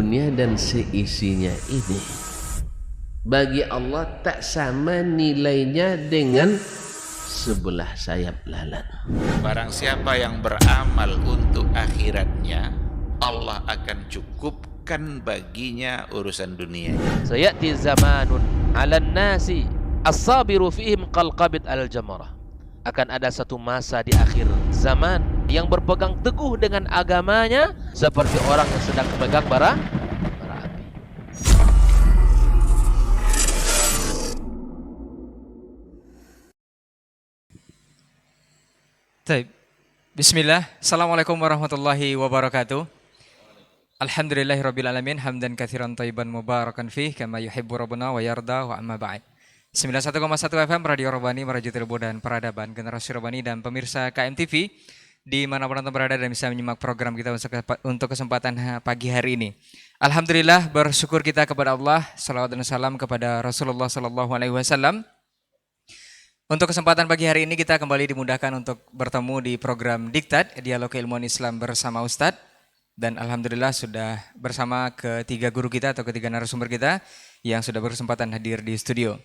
dunia dan seisinya ini bagi Allah tak sama nilainya dengan sebelah sayap lalat. Barang siapa yang beramal untuk akhiratnya, Allah akan cukupkan baginya urusan dunia. Sayati zamanun 'alan nasi as-sabiru fihim qalqabit al-jamarah. Akan ada satu masa di akhir zaman yang berpegang teguh dengan agamanya seperti orang yang sedang memegang bara api. Baik. Bismillah. Assalamualaikum warahmatullahi wabarakatuh. Alhamdulillahirabbil alamin hamdan katsiran thayyiban mubarakan fih kama yuhibbu rabbuna wa yarda wa amma ba'd. 91,1 FM Radio Robani Merajuk Ilmu dan Peradaban Generasi Robani dan pemirsa KMTV di mana pun Anda berada dan bisa menyimak program kita untuk kesempatan pagi hari ini. Alhamdulillah, bersyukur kita kepada Allah, salawat dan salam kepada Rasulullah sallallahu alaihi wasallam. Untuk kesempatan pagi hari ini kita kembali dimudahkan untuk bertemu di program Diktat, Dialog Keilmuan Islam bersama Ustadz. Dan Alhamdulillah sudah bersama ketiga guru kita atau ketiga narasumber kita yang sudah berkesempatan hadir di studio.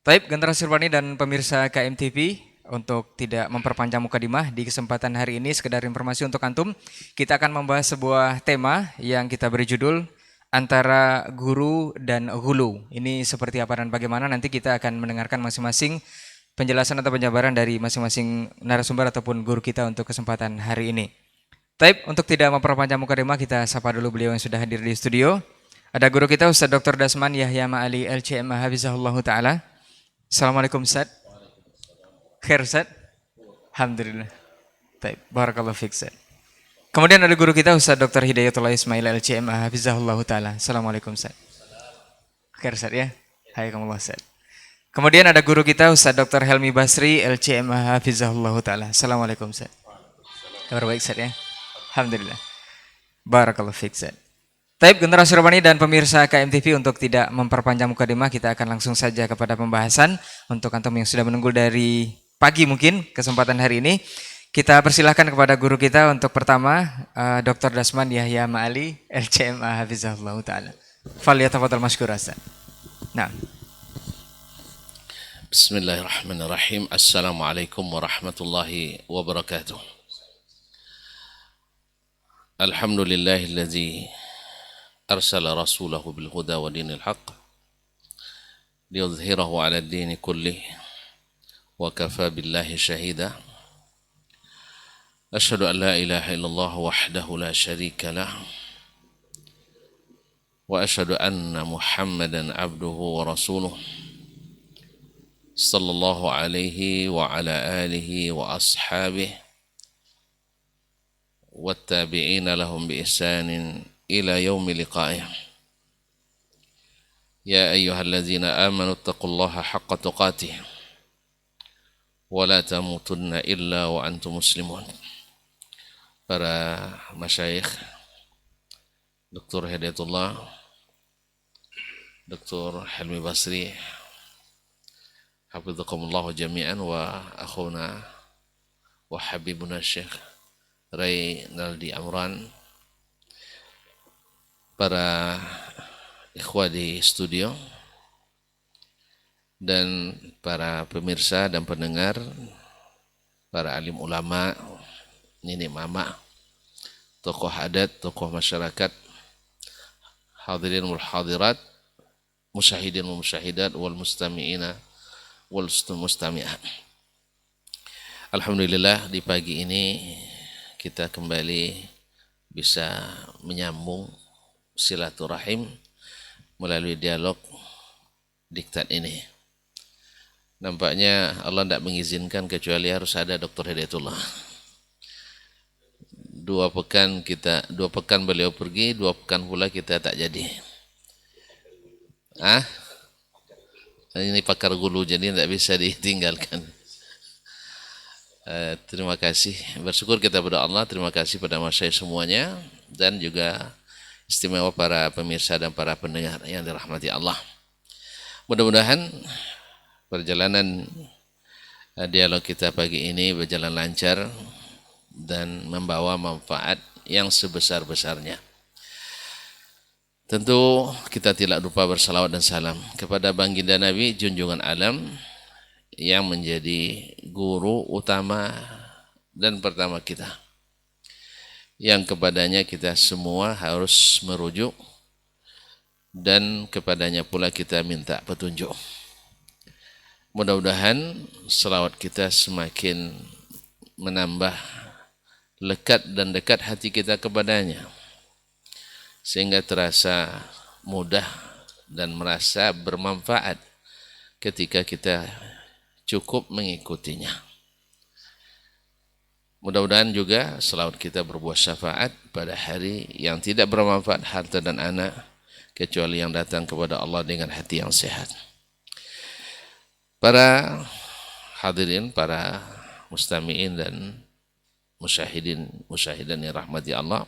Taib, Generasi Robani dan pemirsa KMTV, untuk tidak memperpanjang mukadimah di kesempatan hari ini, sekedar informasi untuk antum, kita akan membahas sebuah tema yang kita beri judul antara guru dan hulu. Ini seperti apa dan bagaimana, nanti kita akan mendengarkan masing-masing penjelasan atau penjabaran dari masing-masing narasumber ataupun guru kita untuk kesempatan hari ini. Taib, untuk tidak memperpanjang mukadimah, kita sapa dulu beliau yang sudah hadir di studio. Ada guru kita Ustaz Dr. Dasman Yahya Ma'ali LCM Hafizahullah Ta'ala. Assalamualaikum Ustaz. Khair Ustaz. Alhamdulillah. Taib, barakallahu fiik Ustaz. Kemudian ada guru kita Ustaz Dr. Hidayatullah Ismail LCM Hafizahullah Ta'ala. Assalamualaikum Ustaz. Khair Ustaz ya. Hayakumullah Ustaz. Kemudian ada guru kita Ustaz Dr. Helmi Basri LCM Hafizahullah Ta'ala. Assalamualaikum Ustaz. Kabar baik Ustaz ya. Alhamdulillah. Barakallahu fiik Ustaz. Taib, Generasi Robani dan pemirsa KMTV, untuk tidak memperpanjang mukadimah, kita akan langsung saja kepada pembahasan. Untuk antum yang sudah menunggu dari pagi mungkin kesempatan hari ini, kita persilahkan kepada guru kita untuk pertama Dr. Dasman Yahya Ma'ali LCM Hafizahullah Ta'ala. Falyatafadhal mashkura Ustaz. Nah. Bismillahirrahmanirrahim. Assalamualaikum warahmatullahi wabarakatuh. Alhamdulillahilladzi arsala rasulahu bil huda wa dinil haqq liyudhhirahu 'ala ad-din kullih wa kafa billahi shahida. Asyhadu an la ilaha illallah wahdahu la syarika lah wa asyhadu anna Muhammadan 'abduhu wa rasuluh sallallahu alaihi wa ala alihi wa ashabihi wattabi'ina lahum bi ihsanin ila yaumi liqa'ih. Ya ayyuhalladzina amanu taqullaha haqqa tuqatih wa la tamutunna illa wa antum muslimun. Para masyayikh, Dr. Hidayatullah, Dr. Helmi Basri, hafizakumullah jami'an, wa akhuna wa habibuna Syekh Raynaldi Amran, para ikhwah di studio, dan para pemirsa dan pendengar, para alim ulama, nenek mama, tokoh adat, tokoh masyarakat, hadirin wal hadirat, musyahidin wal musyahidat, wal mustami'ina wal mustami'at. Alhamdulillah, di pagi ini kita kembali bisa menyambung silaturahim melalui dialog diktat ini. Nampaknya Allah tidak mengizinkan kecuali harus ada Dr. Hidayatullah. 2 pekan beliau pergi, 2 pekan pula kita tak jadi. Ini pakar gulu, jadi tidak bisa ditinggalkan. Terima kasih, bersyukur kita pada Allah, terima kasih pada masyayikh semuanya, dan juga istimewa para pemirsa dan para pendengar yang dirahmati Allah. Mudah-mudahan perjalanan dialog kita pagi ini berjalan lancar dan membawa manfaat yang sebesar-besarnya. Tentu kita tidak lupa bersalawat dan salam kepada baginda Nabi junjungan alam yang menjadi guru utama dan pertama kita, yang kepadanya kita semua harus merujuk dan kepadanya pula kita minta petunjuk. Mudah-mudahan salawat kita semakin menambah lekat dan dekat hati kita kepadanya, sehingga terasa mudah dan merasa bermanfaat ketika kita cukup mengikutinya. Mudah-mudahan juga salawat kita berbuah syafaat pada hari yang tidak bermanfaat harta dan anak, kecuali yang datang kepada Allah dengan hati yang sehat. Para hadirin, para mustami'in dan musyahidan yang rahmati Allah,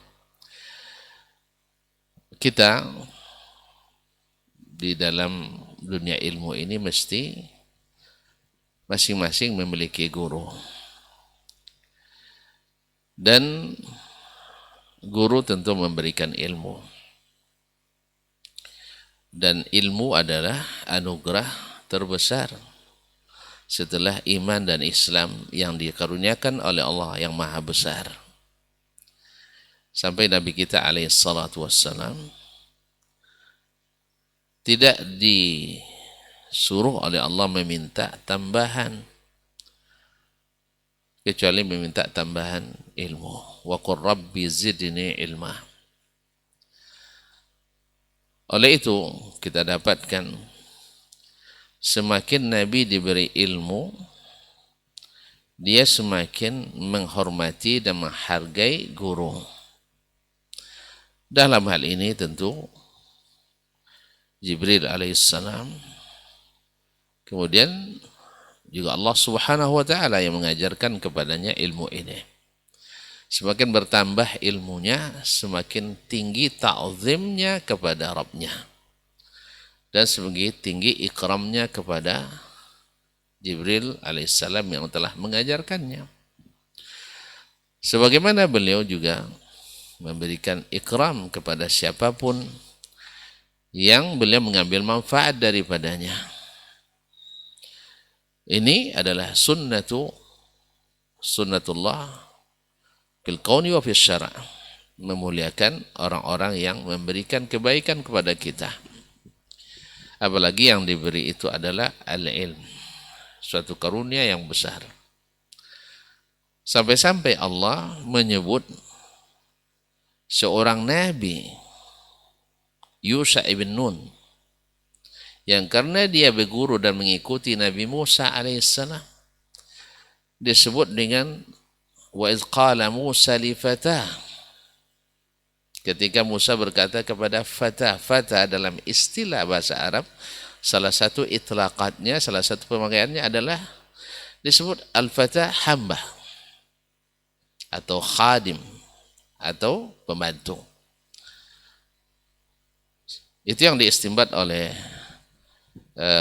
kita di dalam dunia ilmu ini mesti masing-masing memiliki guru. Dan guru tentu memberikan ilmu. Dan ilmu adalah anugerah terbesar setelah iman dan Islam yang dikaruniakan oleh Allah yang Maha Besar. Sampai Nabi kita alaihissalatu wassalam tidak disuruh oleh Allah meminta tambahan, kecuali meminta tambahan ilmu. Wa qur rabbi zidni ilma. Oleh itu kita dapatkan semakin Nabi diberi ilmu, dia semakin menghormati dan menghargai guru. Dalam hal ini tentu Jibril alaihissalam, kemudian juga Allah subhanahu wa ta'ala yang mengajarkan kepadanya ilmu ini. Semakin bertambah ilmunya, semakin tinggi ta'zimnya kepada Rabbnya. Dan semakin tinggi ikramnya kepada Jibril alaihissalam yang telah mengajarkannya. Sebagaimana beliau juga memberikan ikram kepada siapapun yang beliau mengambil manfaat daripadanya. Ini adalah sunnatullah fil kauni wa fil syara', memuliakan orang-orang yang memberikan kebaikan kepada kita. Apalagi yang diberi itu adalah al-ilm, suatu karunia yang besar. Sampai-sampai Allah menyebut seorang nabi, Yusha ibn Nun, yang karena dia berguru dan mengikuti Nabi Musa alaihissalam, disebut dengan wa iz qala Musa li fatah. Ketika Musa berkata kepada fatah, fatah dalam istilah bahasa Arab, salah satu itlaqatnya, salah satu pemakaiannya adalah disebut al-fatah hamba atau khadim atau pembantu. Itu yang diistinbat oleh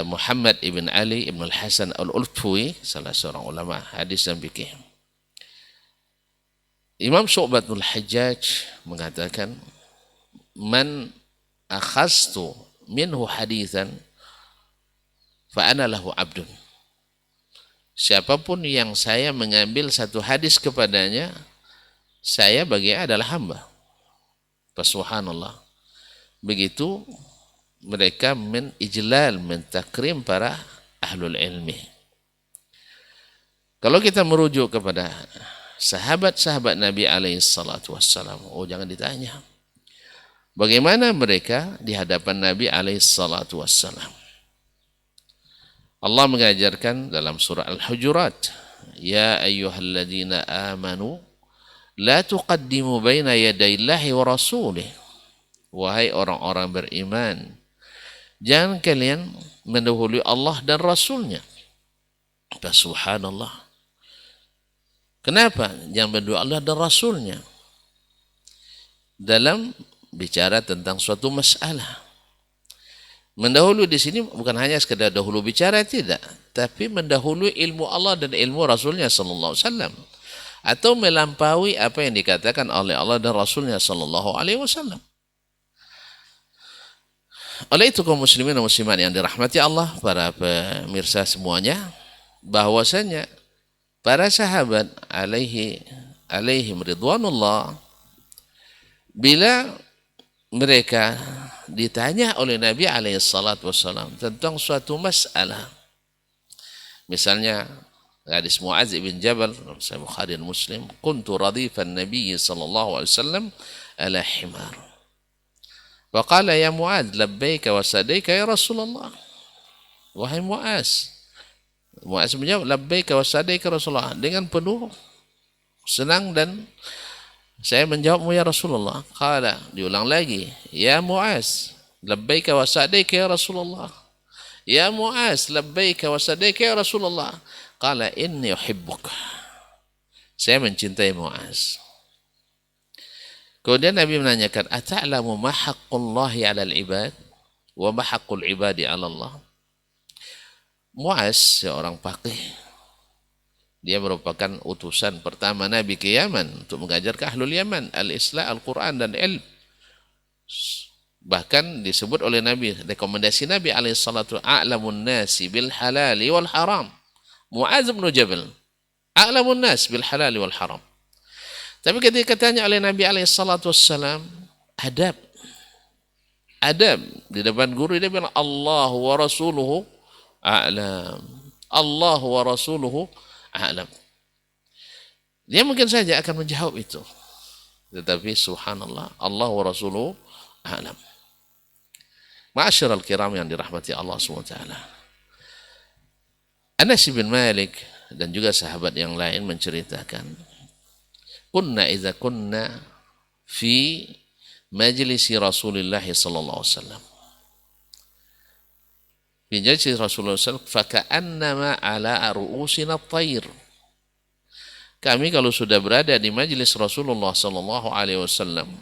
Muhammad ibn Ali ibn al-Hasan al-Ultwi, salah seorang ulama hadis dan fikih. Imam Syu'batul Hajjaj mengatakan, man akhastu minhu hadithan fa ana lahu abdun. Siapapun yang saya mengambil satu hadis kepadanya, saya baginya adalah hamba. Subhanallah. Begitu mereka menijlal, mentakrim para ahlul ilmi. Kalau kita merujuk kepada sahabat-sahabat Nabi alaihissalatu wassalam, oh jangan ditanya bagaimana mereka di hadapan Nabi alaihissalatu wassalam. Allah mengajarkan dalam surah Al-Hujurat, ya ayyuhalladzina amanu la tuqaddimu baina yadayillahi wa rasulih. Wahai orang-orang beriman, jangan kalian mendahului Allah dan Rasulnya. Subhanallah. Kenapa jangan mendahului Allah dan Rasulnya? Dalam bicara tentang suatu masalah. Mendahului di sini bukan hanya sekedar dahulu bicara, tidak, tapi mendahului ilmu Allah dan ilmu Rasulnya sallallahu alaihi wasallam, atau melampaui apa yang dikatakan oleh Allah dan Rasulnya sallallahu alaihi wasallam. Oleh itu kaum muslimin dan muslimat yang dirahmati Allah, para pemirsa semuanya, bahwasanya para sahabat alaihim ridwanullah, bila mereka ditanya oleh Nabi alaihi salatu wassalam tentang suatu masalah, misalnya hadis Muaz bin Jabal Sahih Bukhari dan Muslim, kuntu radifan Nabi sallallahu alaihi wasallam ala himar. Faqala ya Muaz labbaika wa sadaika ya Rasulullah. Wahai Muaz, Muaz menjawab labbaika wa sadaika Rasulullah, dengan penuh senang dan saya menjawabmu ya Rasulullah. Qala, diulang lagi, ya Muaz labbaika wa sadaika ya Rasulullah. Ya Muaz labbaika wa sadaika ya Rasulullah. Qala inni uhibbuka, saya mencintai Muaz. Kemudian Nabi menanyakan, ata'lamu ma haqqullahi 'alal ibad wa ma haqqul ibadi 'ala Allah? Muaz seorang faqih, dia merupakan utusan pertama Nabi ke Yaman untuk mengajar ke ahlul Yaman al-Islam, Al-Quran dan ilm. Bahkan disebut oleh Nabi, rekomendasi Nabi alaihi salatu, a'lamun nasi bil halali wal haram Muaz bin Jabal, a'lamun nas bil halali wal haram. Tapi ketika tanya oleh Nabi alaihi salatu wassalam, adab di depan guru, dia bilang Allah wa rasuluhu a'lam, Allah wa rasuluhu a'lam. Dia mungkin saja akan menjawab itu, tetapi subhanallah, Allah wa rasuluhu a'lam. Ma'asyiral kiram yang dirahmati Allah SWT, Anas bin Malik dan juga sahabat yang lain menceritakan, kunna idza kunna fi majlisi Rasulullah sallallahu alaihi wasallam, fi majlisi Rasulullah sallallahu alaihi wasallam, faka'annama ala ru'usina at-tayr. Kami kalau sudah berada di majlis Rasulullah sallallahu alaihi wasallam,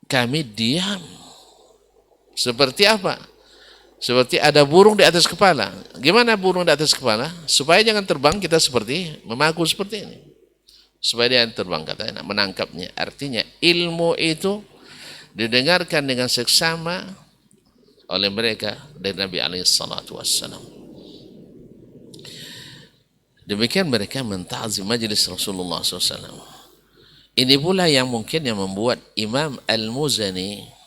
kami diam. Seperti apa? Seperti ada burung di atas kepala. Gimana burung di atas kepala? Supaya jangan terbang, kita seperti memaku seperti ini. Supaya dia terbang, katanya, menangkapnya. Artinya ilmu itu didengarkan dengan seksama oleh mereka dari Nabi alaihi salatu wassalam. Demikian mereka mentazim majlis Rasulullah SAW. Ini pula yang mungkin yang membuat Imam Al-Muzani,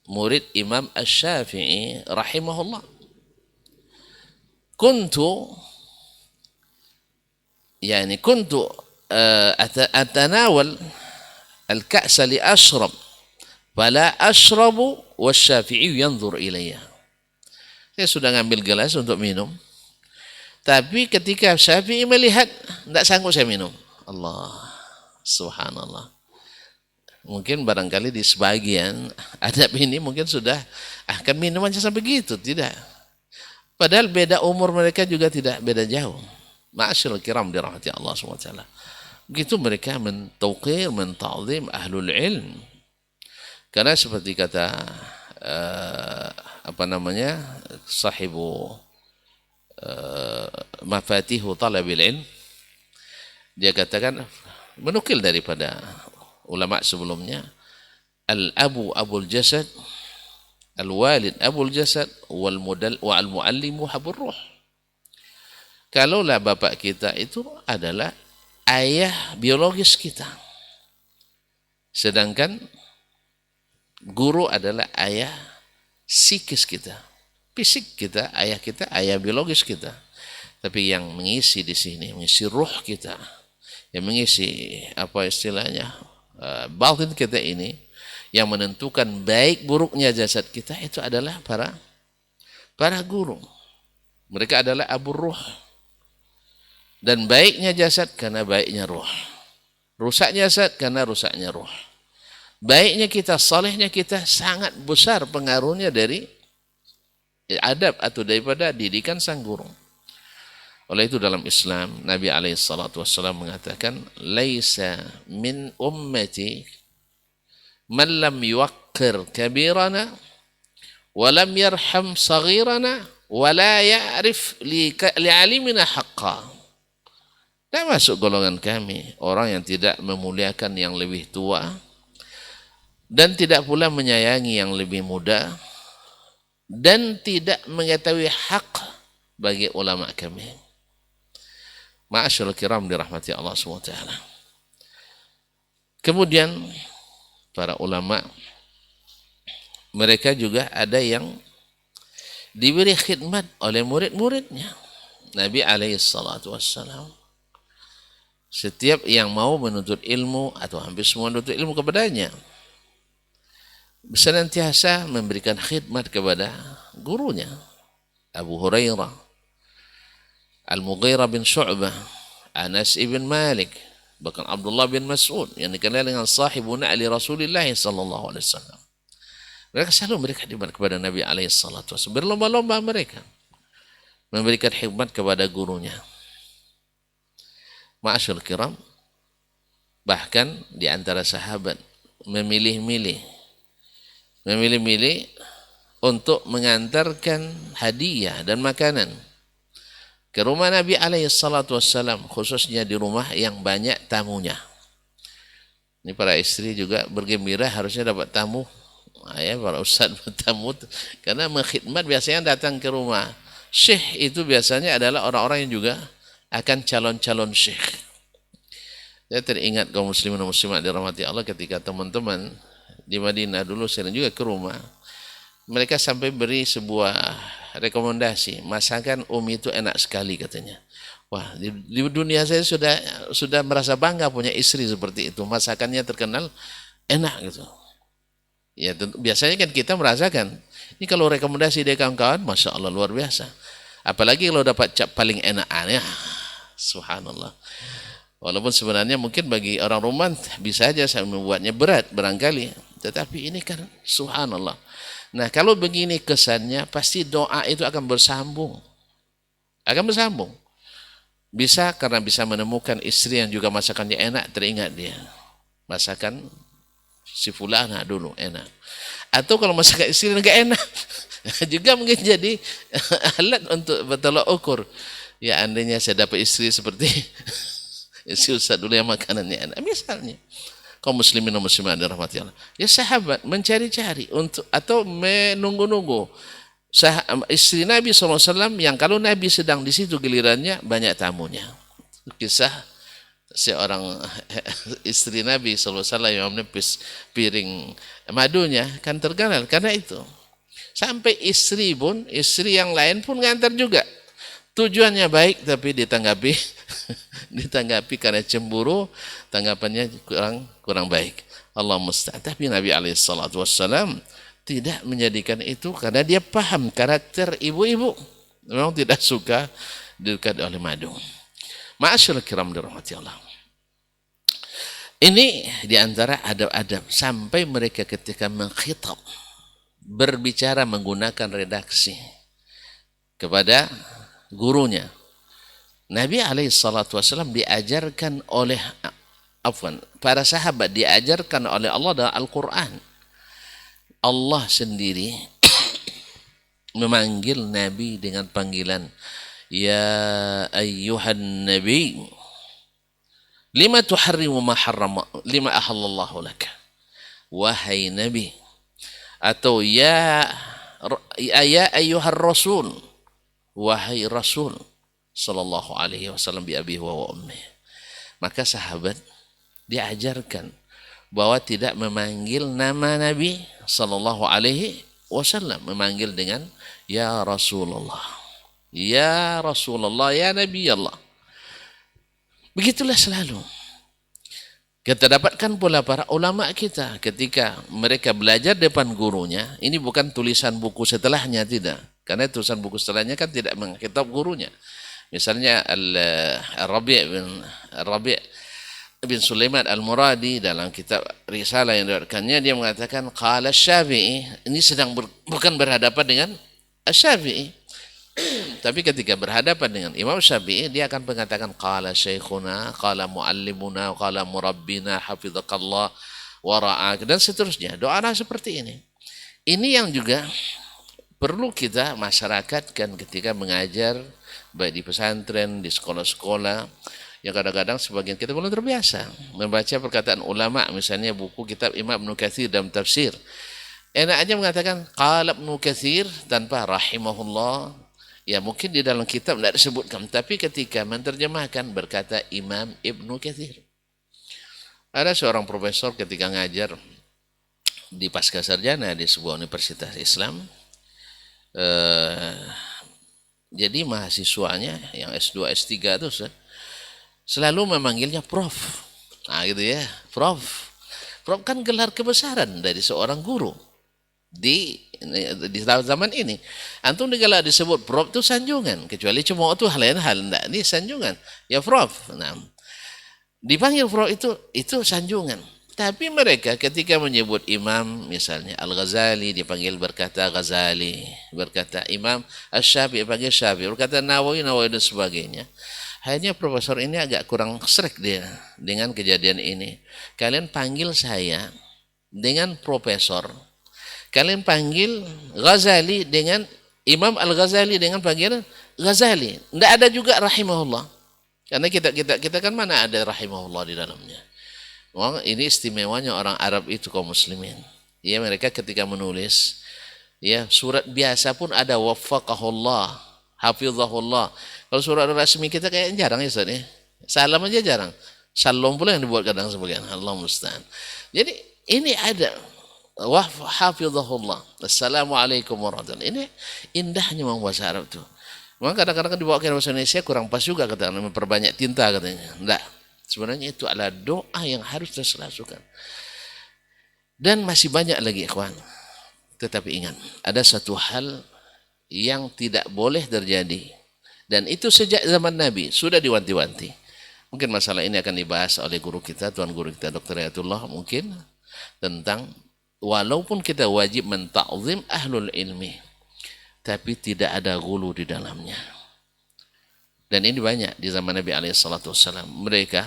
murid Imam Asy-Syafi'i rahimahullah, kuntu atanawal al-ka'sa li ashrab fala ashrabu wasy-Syafi'i yanzur ilayya. Saya sudah ngambil gelas untuk minum, tapi ketika Syafi'i melihat, tidak sanggup saya minum. Allah, subhanallah. Mungkin barangkali di sebagian adab ini mungkin sudah akan minum aja sampai gitu, tidak. Padahal beda umur mereka juga tidak beda jauh. Ma'asyiral kiram dirahmati Allah SWT. Begitu mereka mentauqir, menta'zim ahlul ilm. Karena seperti kata sahibu mafatihu talabil ilm, dia katakan, menukil daripada ulama sebelumnya, al-abu abul jasad, al-walid abul jasad, wal-muallimu habur ruh. Kalaulah bapak kita itu adalah ayah biologis kita, sedangkan guru adalah ayah psikis kita, fisik kita, ayah biologis kita. Tapi yang mengisi di sini, mengisi ruh kita, yang mengisi apa istilahnya, batin kita ini, yang menentukan baik buruknya jasad kita, itu adalah para guru. Mereka adalah abu ruh. Dan baiknya jasad karena baiknya ruh, rusaknya jasad karena rusaknya ruh. Baiknya kita, salehnya kita, sangat besar pengaruhnya dari adab atau daripada didikan sang guru. Oleh itu dalam Islam, Nabi alaihissalatu wassalam mengatakan, laisa min ummati man lam yuwaqqir kabirana wa lam yarham saghirana wa la ya'rif li'alimina haqqa. Tak masuk golongan kami orang yang tidak memuliakan yang lebih tua dan tidak pula menyayangi yang lebih muda, dan tidak mengetahui hak bagi ulama kami. Ma'asyiral kiram dirahmati Allah SWT. Kemudian para ulama, mereka juga ada yang diberi khidmat oleh murid-muridnya. Nabi SAW, setiap yang mau menuntut ilmu atau hampir semua menuntut ilmu kepadanya, senantiasa memberikan khidmat kepada gurunya. Abu Hurairah, Al-Mughirah bin Syu'bah, Anas ibn Malik, bahkan Abdullah bin Mas'ud yang dikenal dengan sahibun Ali Rasulullah sallallahu alaihi wasallam. Mereka selalu memberikan khidmat kepada Nabi alaihi salatu wasallam. Berlomba-lomba mereka memberikan khidmat kepada gurunya. Ma'asyul kiram, bahkan di antara sahabat memilih-milih untuk mengantarkan hadiah dan makanan ke rumah Nabi alaihi salatu wassalam, khususnya di rumah yang banyak tamunya. Ini para istri juga bergembira harusnya dapat tamu. Ya, para ustaz bertamu, karena mengkhidmat biasanya datang ke rumah syekh itu biasanya adalah orang-orang yang juga akan calon-calon syekh. Saya teringat kaum muslimin dan muslimat dirahmati Allah ketika teman-teman di Madinah dulu sering juga ke rumah. Mereka sampai beri sebuah rekomendasi, masakan Umi itu enak sekali katanya. Wah, di dunia saya sudah merasa bangga punya istri seperti itu. Masakannya terkenal enak gitu. Ya, biasanya kan kita merasakan. Ini kalau rekomendasi dari kawan-kawan, Masya Allah luar biasa. Apalagi kalau dapat cap paling enak, ya, subhanallah. Walaupun sebenarnya mungkin bagi orang Roman bisa saja saya membuatnya berat barangkali. Tetapi ini kan subhanallah. Nah, kalau begini kesannya, pasti doa itu akan bersambung. Akan bersambung. Bisa karena bisa menemukan istri yang juga masakannya enak, teringat dia. Masakan si fulana dulu enak. Atau kalau masakan istri enggak enak, juga mungkin jadi alat untuk bertolak ukur. Ya, andainya saya dapat istri seperti si Ustaz dulu yang makanannya enak. Misalnya, kaum muslimin dan muslimat dirahmati Allah. Ya, sahabat mencari-cari untuk atau menunggu-nunggu istri Nabi SAW yang kalau Nabi sedang di situ gilirannya banyak tamunya. Kisah seorang istri Nabi SAW yang menepis piring madunya kan terkenal karena itu. Sampai istri yang lain pun ngantar juga. Tujuannya baik tapi ditanggapi karena cemburu, tanggapannya kurang baik. Allah musta'an. Tapi Nabi SAW tidak menjadikan itu karena dia paham karakter ibu-ibu. Memang tidak suka dekat oleh madu. Ma'asyarul kiram dirahmati Allah. Ini diantara adab-adab sampai mereka ketika mengkhitab, berbicara menggunakan redaksi kepada gurunya. Nabi SAW diajarkan oleh para sahabat diajarkan oleh Allah dalam Al-Quran. Allah sendiri memanggil Nabi dengan panggilan Ya ayyuhan Nabi lima tuharrimu ma harrama lima ahallallahu laka. Wahai Nabi, atau ya ayyuhar Rasul, wahai Rasul sallallahu alaihi wasallam bi abihi wa ummi. Maka sahabat diajarkan bahwa tidak memanggil nama Nabi sallallahu alaihi wasallam, memanggil dengan ya Rasulullah. Ya Rasulullah, ya Nabi Allah. Begitulah selalu. Kita dapatkan pula para ulama kita ketika mereka belajar depan gurunya, ini bukan tulisan buku setelahnya, tidak. Karena tulisan buku setelahnya kan tidak mengkitab gurunya. Misalnya Rabi' bin Sulaiman Al-Muradi dalam kitab Risalah yang diriwayatkannya, dia mengatakan qala Syafi'i. Ini sedang bukan berhadapan dengan Syafi'i. Tapi ketika berhadapan dengan Imam Syafi'i, dia akan mengatakan qala syekhuna, qala muallimuna, qala murabbina, hafizakallah wa ra'ak, dan seterusnya. Doa seperti ini. Ini yang juga perlu kita masyarakatkan ketika mengajar, baik di pesantren, di sekolah-sekolah. Yang kadang-kadang sebagian kita belum terbiasa membaca perkataan ulama, misalnya buku kitab Imam Ibnu Katsir dalam tafsir. Enak aja mengatakan qala Ibnu Katsir tanpa rahimahullah. Ya mungkin di dalam kitab tidak disebutkan, tapi ketika menerjemahkan berkata Imam Ibnu Katsir. Ada seorang profesor ketika ngajar di pasca sarjana di sebuah universitas Islam, jadi mahasiswanya yang S2, S3 itu selalu memanggilnya Prof. Nah gitu ya, Prof. Prof kan gelar kebesaran dari seorang guru di zaman ini. Antum kalau disebut Prof itu sanjungan, kecuali cuma itu lain hal, enggak, ini sanjungan. Ya Prof. Nah, dipanggil Prof itu sanjungan. Tapi mereka ketika menyebut imam, misalnya Al-Ghazali dipanggil berkata Ghazali, berkata Imam Asy-Syafi'i panggil Syafi'i, berkata Nawawi dan sebagainya. Akhirnya profesor ini agak kurang srek dia dengan kejadian ini. Kalian panggil saya dengan profesor, kalian panggil Ghazali dengan Imam Al-Ghazali dengan panggilan Ghazali. Tidak ada juga rahimahullah. Karena kita kan mana ada rahimahullah di dalamnya. Wah, ini istimewanya orang Arab itu kaum muslimin. Ya, mereka ketika menulis ya surat biasa pun ada waffaqahullah, hafizahullah. Kalau surat resmi kita kayak jarang ya Ustaz ya. Salam aja jarang. Salam pula yang dibuat kadang sebagian. Allah musta'an. Jadi ini ada hafizahullah. Assalamualaikum warahmatullahi wabarakatuh. Ini indahnya bahasa Arab tuh. Maka kadang-kadang dibawakan bahasa Indonesia kurang pas juga katanya, memperbanyak tinta katanya. Enggak. Sebenarnya itu adalah doa yang harus diselasukan. Dan masih banyak lagi ikhwan. Tetapi ingat, ada satu hal yang tidak boleh terjadi. Dan itu sejak zaman Nabi sudah diwanti-wanti. Mungkin masalah ini akan dibahas oleh guru kita, Tuan Guru kita Dr. Ayatullah mungkin, tentang walaupun kita wajib mentakzim ahlul ilmi, tapi tidak ada gulu di dalamnya. Dan ini banyak di zaman Nabi SAW. Mereka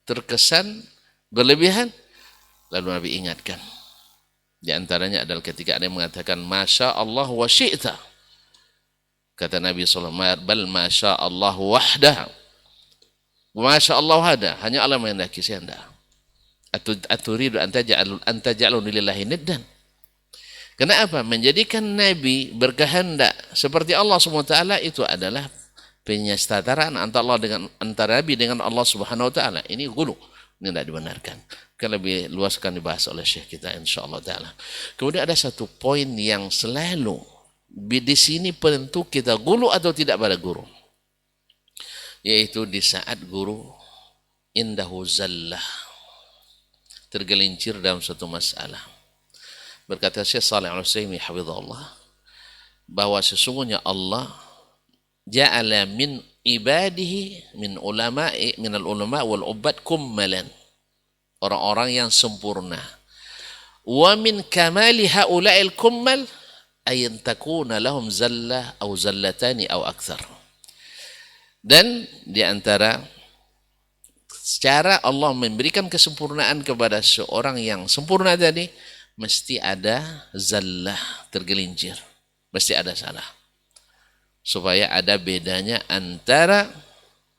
terkesan berlebihan, lalu Nabi ingatkan. Di antaranya adalah ketika ada yang mengatakan Masya Allah wa syi'ta. Kata Nabi SAW, bal Masya Allah wahdah. Masya Allah wahdah. Hanya Allah menghendaki, saya tidak. Aturidu anta ja'alun lillahi niddan. Kenapa? Menjadikan Nabi berkehendak seperti Allah SWT itu adalah penyetaraan antara Nabi dengan Allah Subhanahu wa taala. Ini gulu. Ini tidak dibenarkan. Kalau lebih luas akan dibahas oleh Syekh kita insyaallah taala. Kemudian ada satu poin yang selalu di sini penentu kita gulu atau tidak pada guru. Yaitu di saat guru indahu zallah, tergelincir dalam satu masalah. Berkata Syekh Shalih Al-Utsaimin hafizahullah bahwa sesungguhnya Allah ja'ala min ibadihi minal ulama wal ubad kummalan, orang-orang yang sempurna. Wa min kamali haula'il kummal ayan takuna lahum zallah atau zallatani atau akthar. Dan di antara secara Allah memberikan kesempurnaan kepada seorang yang sempurna tadi, mesti ada zallah, tergelincir, mesti ada salah. Supaya ada bedanya antara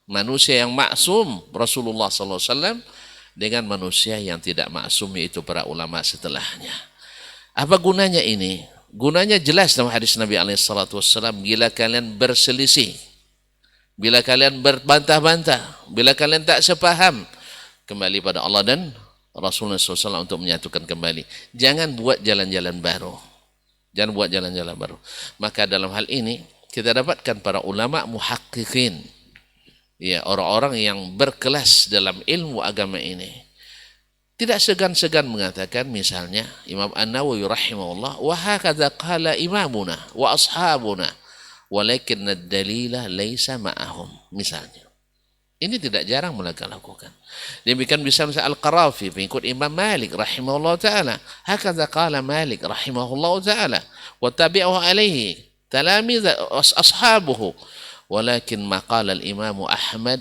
manusia yang maksum Rasulullah SAW dengan manusia yang tidak maksum, yaitu para ulama setelahnya. Apa gunanya ini? Gunanya jelas dalam hadis Nabi SAW. Bila kalian berselisih, bila kalian berbantah-bantah, bila kalian tak sepaham, kembali pada Allah dan Rasulullah SAW untuk menyatukan kembali. Jangan buat jalan-jalan baru. Jangan buat jalan-jalan baru. Maka dalam hal ini kita dapatkan para ulama muhaqqiqin, ya, orang-orang yang berkelas dalam ilmu agama ini, tidak segan-segan mengatakan, misalnya Imam An-Nawawi rahimahullah, wa hakadha qala imamuna wa ashabuna walakin ad-dalila laysa ma'ahum, misalnya. Ini tidak jarang mereka lakukan. Demikian bisa Al-Qarafi pengikut Imam Malik rahimahullah taala, hakadha qala Malik rahimahullah taala wa tabi'ahu alaihi تلاميذ أصحابه ولكن ما قال الإمام أحمد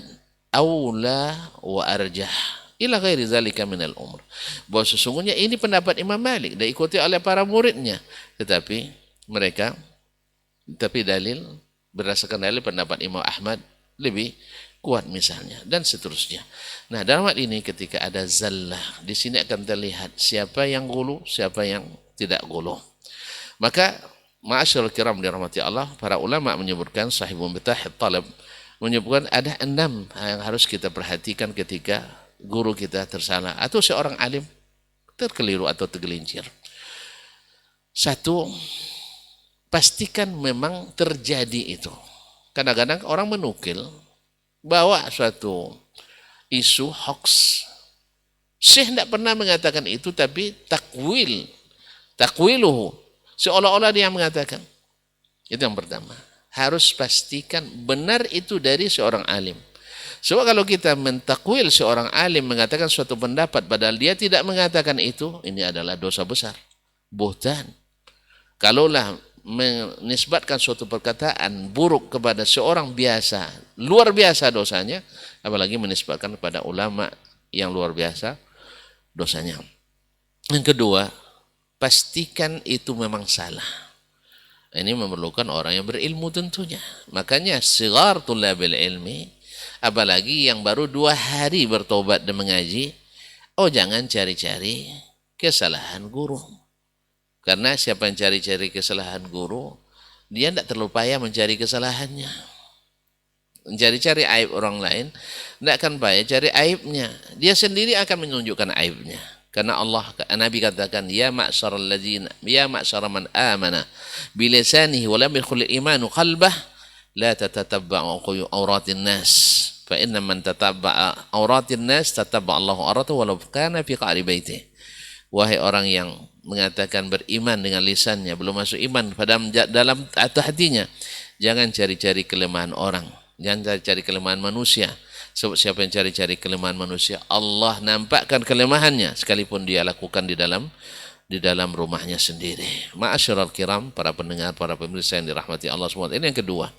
أولى وأرجح إلى غير ذلك من الأمر. Bahwa sesungguhnya ini pendapat Imam Malik diikuti oleh para muridnya, tetapi dalil berdasarkan dalil pendapat Imam Ahmad lebih kuat misalnya, dan seterusnya. Nah, dalam hal ini ketika ada zallah, di sini akan terlihat siapa yang gulu, siapa yang tidak gulu. Maka ma'asyiral kiram dirahmati Allah, para ulama menyebutkan, Sahibul Mibtahit Talab menyebutkan ada 6 yang harus kita perhatikan ketika guru kita tersalah atau seorang alim terkeliru atau tergelincir. 1, pastikan memang terjadi itu. Kadang-kadang orang menukil, bawa suatu isu hoax. Syekh tidak pernah mengatakan itu, tapi takwiluhu, seolah-olah dia mengatakan. Itu yang pertama. Harus pastikan benar itu dari seorang alim. Sebab kalau kita mentakwil seorang alim mengatakan suatu pendapat padahal dia tidak mengatakan itu, ini adalah dosa besar. Buhtan. Kalaulah menisbatkan suatu perkataan buruk kepada seorang biasa, luar biasa dosanya, apalagi menisbatkan kepada ulama yang luar biasa dosanya. Yang kedua, pastikan itu memang salah. Ini memerlukan orang yang berilmu tentunya. Makanya sigar tulabil ilmi, apalagi yang baru 2 hari bertobat dan mengaji, jangan cari-cari kesalahan guru. Karena siapa yang cari-cari kesalahan guru, dia tidak terlalu payah mencari kesalahannya. Mencari-cari aib orang lain, tidak akan payah cari aibnya. Dia sendiri akan menunjukkan aibnya. Karena Nabi katakan, ya ma'syara man amana bilisanihi wa lam yadkhul imanu qalbah la tatatabba'u auratin nas. Fa inna man tatabba'a auratin nas tatabba'a Allahu auratahu walau kana fi qa'ri baitihi. Wahai orang yang mengatakan beriman dengan lisannya, belum masuk iman dalam atau hatinya, jangan cari-cari kelemahan orang, jangan cari-cari kelemahan manusia. Sebab siapa yang cari-cari kelemahan manusia, Allah nampakkan kelemahannya sekalipun dia lakukan di dalam rumahnya sendiri. Ma'asyiral kiram, para pendengar, para pemirsa yang dirahmati Allah semua. Ini yang kedua.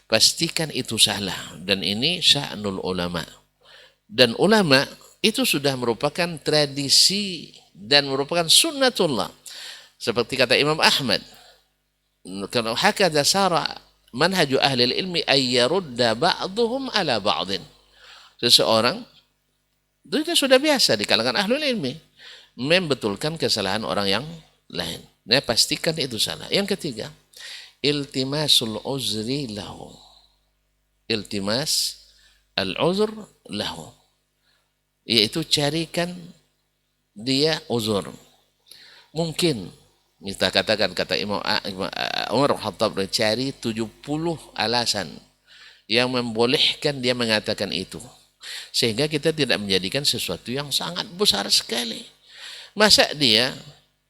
Pastikan itu salah, dan ini sya'nul ulama. Dan ulama itu sudah merupakan tradisi dan merupakan sunnatullah. Seperti kata Imam Ahmad, kalau hakadha sara manhaju ahli ilmi ayyarudda ba'duhum ala ba'din. Seseorang, itu sudah biasa di kalangan ahli ilmi, membetulkan kesalahan orang yang lain. Nah, pastikan itu salah. Yang ketiga, iltimasul uzri lahu. Iltimas al-uzr lahu, yaitu carikan dia uzur. Mungkin kita katakan, kata Imam Umar Khattab, cari 70 alasan yang membolehkan dia mengatakan itu, sehingga kita tidak menjadikan sesuatu yang sangat besar sekali. Masa dia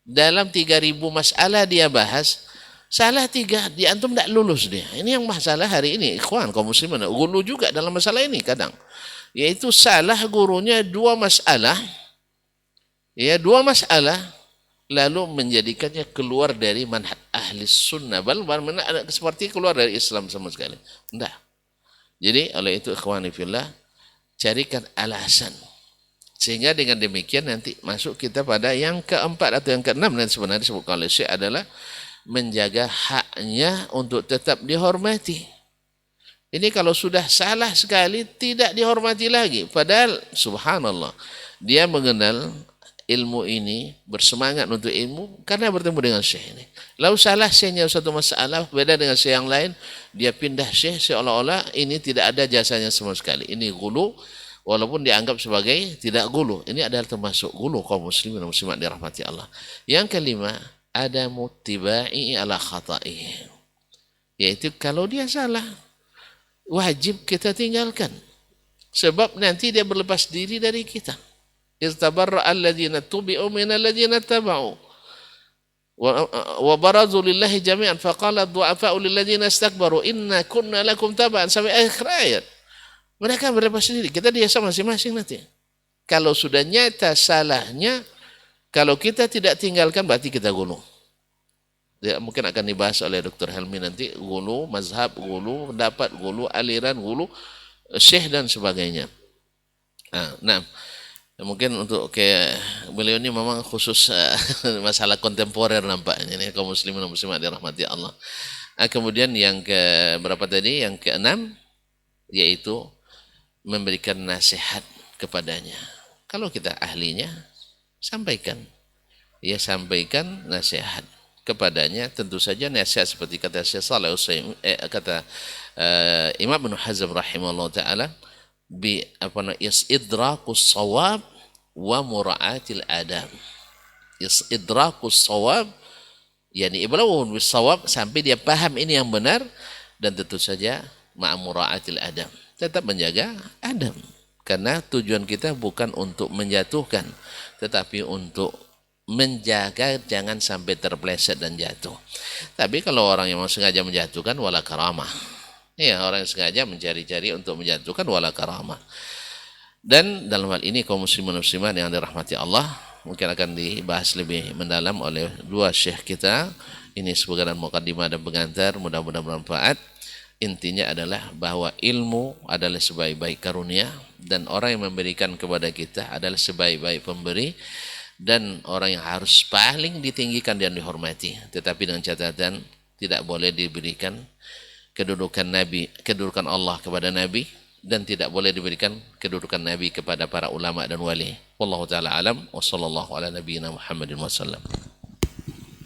dalam 3.000 masalah dia bahas, salah 3, di antum tidak lulus dia. Ini yang masalah hari ini, ikhwan kaum muslimin, gulu juga dalam masalah ini kadang, yaitu salah gurunya 2 masalah, ya 2 masalah, lalu menjadikannya keluar dari manhaj ahli sunnah, seperti keluar dari Islam sama sekali. Tidak. Jadi oleh itu ikhwani fillah, carikan alasan, sehingga dengan demikian nanti masuk kita pada yang keempat atau yang keenam, dan sebenarnya disebutkan oleh Syekh adalah menjaga haknya untuk tetap dihormati. Ini kalau sudah salah sekali tidak dihormati lagi, padahal subhanallah dia mengenal ilmu ini, bersemangat untuk ilmu karena bertemu dengan syekh ini. Lalu salah syekhnya satu masalah, beda dengan syekh yang lain, dia pindah syekh seolah-olah ini tidak ada jasanya sama sekali. Ini gulu, walaupun dianggap sebagai tidak gulu. Ini adalah termasuk gulu kaum muslimin dan muslimat dirahmati Allah. Yang kelima, ada mutibai ala khata'i, yaitu kalau dia salah, wajib kita tinggalkan. Sebab nanti dia berlepas diri dari kita. Istabarra alladhina tubi'u minal ladhina taba'u wa barazu lillahi jami'an faqala ad-du'afa'u lil ladhina istakbaru inna kunna lakum taba'an, sampai akhir ayat. Mereka berlepas diri, kita dia sama masing-masing nanti. Kalau sudah nyata salahnya, kalau kita tidak tinggalkan berarti kita gulu. Ya, mungkin akan dibahas oleh Dr. Helmi nanti, gulu, mazhab gulu, pendapat gulu, aliran gulu, syekh dan sebagainya. Nah, mungkin untuk beliau ini memang khusus masalah kontemporer nampaknya ini kaum muslimin dan muslimat dirahmati Allah. Kemudian yang ke berapa tadi? Yang keenam, yaitu memberikan nasihat kepadanya. Kalau kita ahlinya, sampaikan. Ya, sampaikan nasihat kepadanya. Tentu saja nasihat seperti kata Syekh Shalih kata Imam Ibnu Hazm rahimahullah taala, bi idrakus shawab wa mura'atil adab. Idrakus shawab yani iblaghu bis shawab, sampai dia paham ini yang benar, dan tentu saja ma'mura'atil adab, tetap menjaga adab. Karena tujuan kita bukan untuk menjatuhkan, tetapi untuk menjaga jangan sampai terpleset dan jatuh. Tapi kalau orang yang sengaja menjatuhkan, wala karamah. Ya, orang yang sengaja mencari-cari untuk menjatuhkan, wala karamah. Dan dalam hal ini kaum muslimin muslimat yang dirahmati Allah, mungkin akan dibahas lebih mendalam oleh dua syekh kita. Ini sebagai mukaddimah dan pengantar, mudah-mudahan bermanfaat. Intinya adalah bahwa ilmu adalah sebaik-baik karunia, dan orang yang memberikan kepada kita adalah sebaik-baik pemberi, dan orang yang harus paling ditinggikan dan dihormati. Tetapi dengan catatan tidak boleh diberikan kedudukan Nabi, kedudukan Allah kepada Nabi, dan tidak boleh diberikan kedudukan Nabi kepada para ulama dan wali. Wallahu ta'ala alam wa sallallahu ala nabiyyina Muhammadin wa sallam.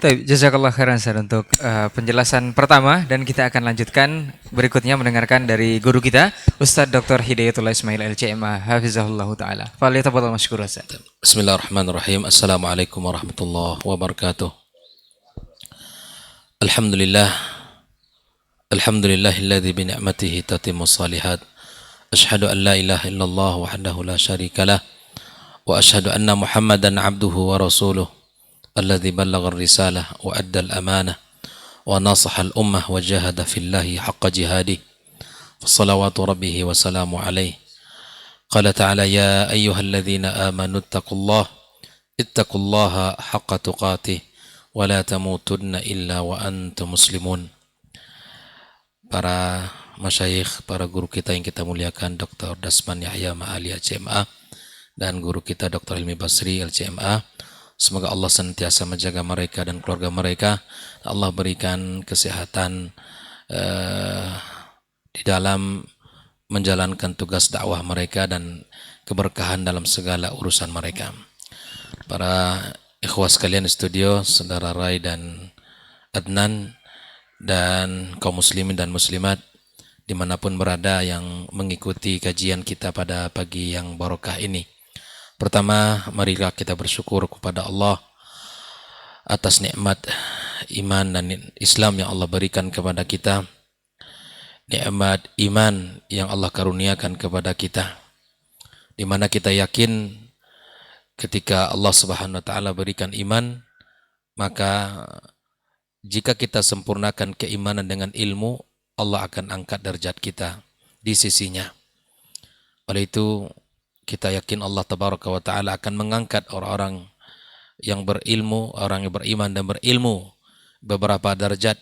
Baik, jazakallah khairan Ustaz untuk penjelasan pertama, dan kita akan lanjutkan berikutnya mendengarkan dari guru kita Ustaz Dr. Hidayatullah Ismail LCMA hafizahullah taala. Falyatafadhal mashkur Ustaz. Bismillahirrahmanirrahim. Assalamualaikum warahmatullahi wabarakatuh. Alhamdulillahilladzi bi ni'matihi tatimmu shalihat. Asyhadu an la ilaha illallah wahdahu la syarikalah wa asyhadu anna Muhammadan abduhu wa rasuluh alladzi ballagha ar-risalah wa adda al-amanah wa nasaha al-ummah wa jahada fillahi haqqa jihadih. Fassalawatu rabbih wa salamu alaihi. Qala ta'ala ya ayyuhalladzina amanu ittaqullaha haqqa tuqatih wa la tamutunna illa wa antum muslimun. Para masyayikh, para guru kita yang kita muliakan, Dr. Dasman Yahya Ma'ali LCMA dan guru kita Dr. Hilmi Basri LCMA, semoga Allah senantiasa menjaga mereka dan keluarga mereka. Allah berikan kesehatan di dalam menjalankan tugas dakwah mereka dan keberkahan dalam segala urusan mereka. Para ikhwah sekalian di studio, saudara Rai dan Adnan, dan kaum muslimin dan muslimat dimanapun berada yang mengikuti kajian kita pada pagi yang barokah ini. Pertama, marilah kita bersyukur kepada Allah atas nikmat iman dan Islam yang Allah berikan kepada kita, nikmat iman yang Allah karuniakan kepada kita, di mana kita yakin ketika Allah Subhanahu wa taala berikan iman, maka jika kita sempurnakan keimanan dengan ilmu, Allah akan angkat derajat kita di sisinya. Oleh itu, kita yakin Allah Tabaraka wa Ta'ala akan mengangkat orang-orang yang berilmu, orang yang beriman dan berilmu beberapa derajat,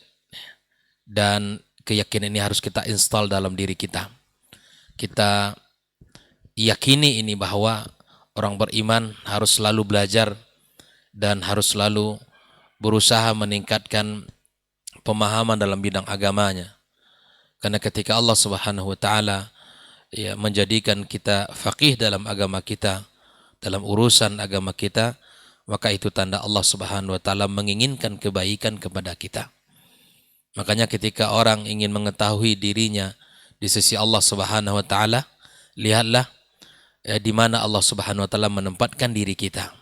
dan keyakinan ini harus kita install dalam diri kita. Kita yakini ini bahwa orang beriman harus selalu belajar dan harus selalu berusaha meningkatkan pemahaman dalam bidang agamanya. Karena ketika Allah Subhanahu wa taala menjadikan kita faqih dalam agama kita, dalam urusan agama kita, maka itu tanda Allah Subhanahu wa taala menginginkan kebaikan kepada kita. Makanya ketika orang ingin mengetahui dirinya di sisi Allah Subhanahu wa taala, lihatlah di mana Allah Subhanahu wa taala menempatkan diri kita.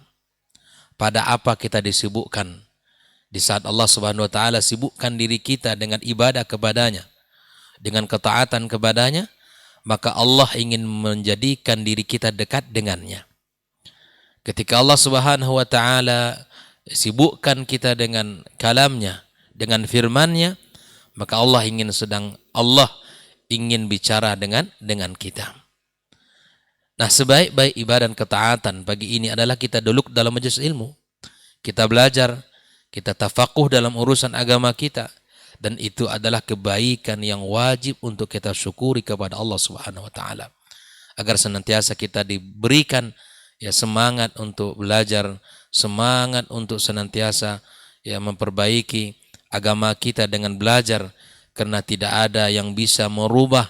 Pada apa kita disibukkan? Di saat Allah Subhanahu wa taala sibukkan diri kita dengan ibadah kepadanya, dengan ketaatan kepadanya, maka Allah ingin menjadikan diri kita dekat dengannya. Ketika Allah Subhanahu wa taala sibukkan kita dengan kalamnya, dengan firman-Nya, maka Allah ingin bicara dengan kita. Nah, sebaik-baik ibadah dan ketaatan pagi ini adalah kita duduk dalam majelis ilmu. Kita belajar, kita tafakuh dalam urusan agama kita, dan itu adalah kebaikan yang wajib untuk kita syukuri kepada Allah Subhanahu wa taala. Agar senantiasa kita diberikan semangat untuk belajar, semangat untuk senantiasa memperbaiki agama kita dengan belajar, karena tidak ada yang bisa merubah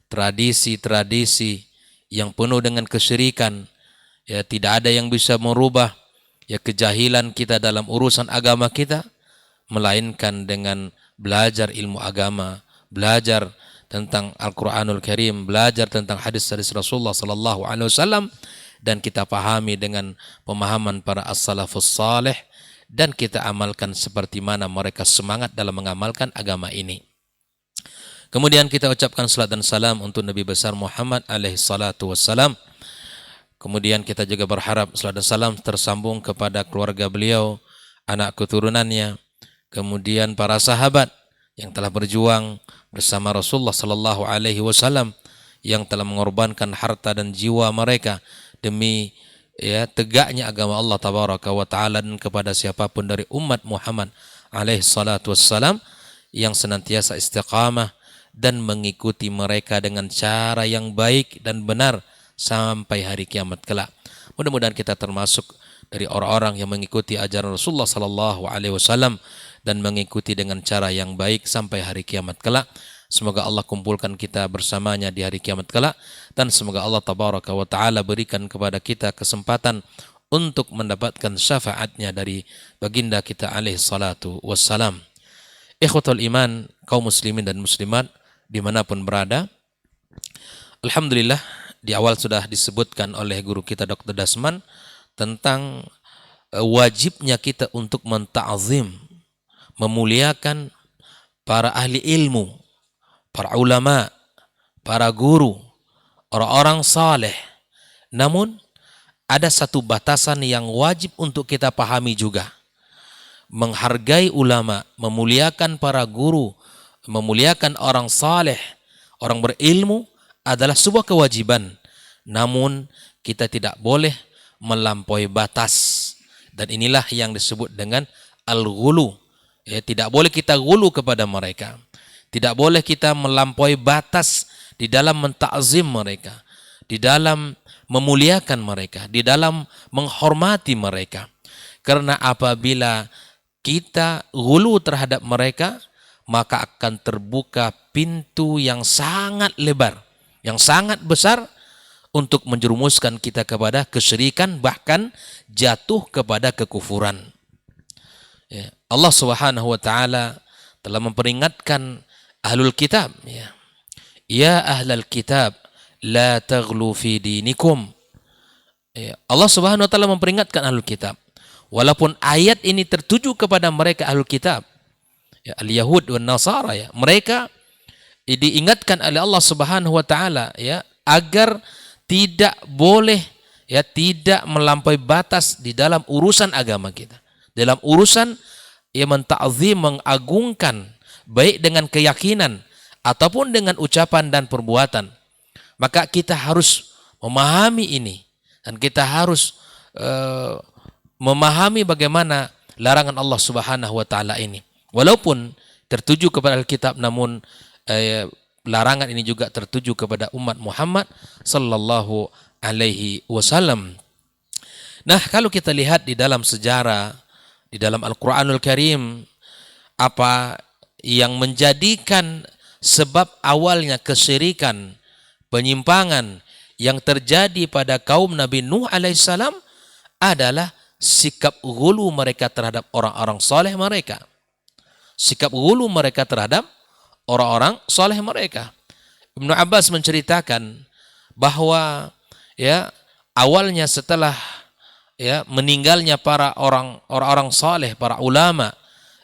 tradisi-tradisi yang penuh dengan kesyirikan. Ya, tidak ada yang bisa merubah ya kejahilan kita dalam urusan agama kita, melainkan dengan belajar ilmu agama, belajar tentang Al-Quranul Karim, belajar tentang hadis-hadis Rasulullah sallallahu alaihi wasallam, dan kita pahami dengan pemahaman para as-salafus salih, dan kita amalkan seperti mana mereka semangat dalam mengamalkan agama ini. Kemudian kita ucapkan salat dan salam untuk Nabi besar Muhammad alaihi salatu wassalam. Kemudian kita juga berharap salat dan salam tersambung kepada keluarga beliau, anak keturunannya, kemudian para sahabat yang telah berjuang bersama Rasulullah sallallahu alaihi wasallam, yang telah mengorbankan harta dan jiwa mereka demi ya tegaknya agama Allah tabaraka wa taala, dan kepada siapapun dari umat Muhammad alaihi salatu wassalam yang senantiasa istiqamah dan mengikuti mereka dengan cara yang baik dan benar sampai hari kiamat kelak. Mudah-mudahan kita termasuk dari orang-orang yang mengikuti ajaran Rasulullah sallallahu alaihi wasallam dan mengikuti dengan cara yang baik sampai hari kiamat kelak. Semoga Allah kumpulkan kita bersamanya di hari kiamat kelak, dan semoga Allah tabaraka wa taala berikan kepada kita kesempatan untuk mendapatkan syafaatnya dari baginda kita alaihi salatu wassalam. Ikhwatul iman, kaum muslimin dan muslimat dimanapun berada, alhamdulillah di awal sudah disebutkan oleh guru kita Dr. Dasman tentang wajibnya kita untuk menta'zim, memuliakan para ahli ilmu, para ulama, para guru, orang-orang saleh. Namun ada satu batasan yang wajib untuk kita pahami juga. Menghargai ulama, memuliakan para guru, memuliakan orang saleh, orang berilmu adalah sebuah kewajiban. Namun kita tidak boleh melampaui batas. Dan inilah yang disebut dengan al-ghulu. Ya, tidak boleh kita ghulu kepada mereka. Tidak boleh kita melampaui batas di dalam mentakzim mereka, di dalam memuliakan mereka, di dalam menghormati mereka. Karena apabila kita ghulu terhadap mereka, maka akan terbuka pintu yang sangat lebar, yang sangat besar untuk menjerumuskan kita kepada kesyirikan, bahkan jatuh kepada kekufuran. Ya, Allah Subhanahu wa taala telah memperingatkan ahlul kitab, ya ahlal kitab la taghlu fi dinikum. Ya, Allah Subhanahu wa taala memperingatkan ahlul kitab. Walaupun ayat ini tertuju kepada mereka ahlul kitab, ya, al-Yahud dan Nasara, ya, mereka diingatkan oleh Allah Subhanahu wa taala, ya, agar tidak boleh, ya, tidak melampaui batas di dalam urusan agama kita. Dalam urusan ya menta'zim, mengagungkan, baik dengan keyakinan ataupun dengan ucapan dan perbuatan. Maka kita harus memahami ini, dan kita harus memahami bagaimana larangan Allah Subhanahu wa taala ini. Walaupun tertuju kepada Alkitab, namun larangan ini juga tertuju kepada umat Muhammad sallallahu alaihi wasallam. Nah, kalau kita lihat di dalam sejarah, di dalam Al-Quranul Karim, apa yang menjadikan sebab awalnya kesyirikan, penyimpangan yang terjadi pada kaum Nabi Nuh alaihissalam adalah sikap ghulu mereka terhadap orang-orang soleh mereka. Sikap ghulu mereka terhadap orang-orang soleh mereka. Ibnu Abbas menceritakan bahwa ya awalnya setelah ya meninggalnya para orang-orang soleh, para ulama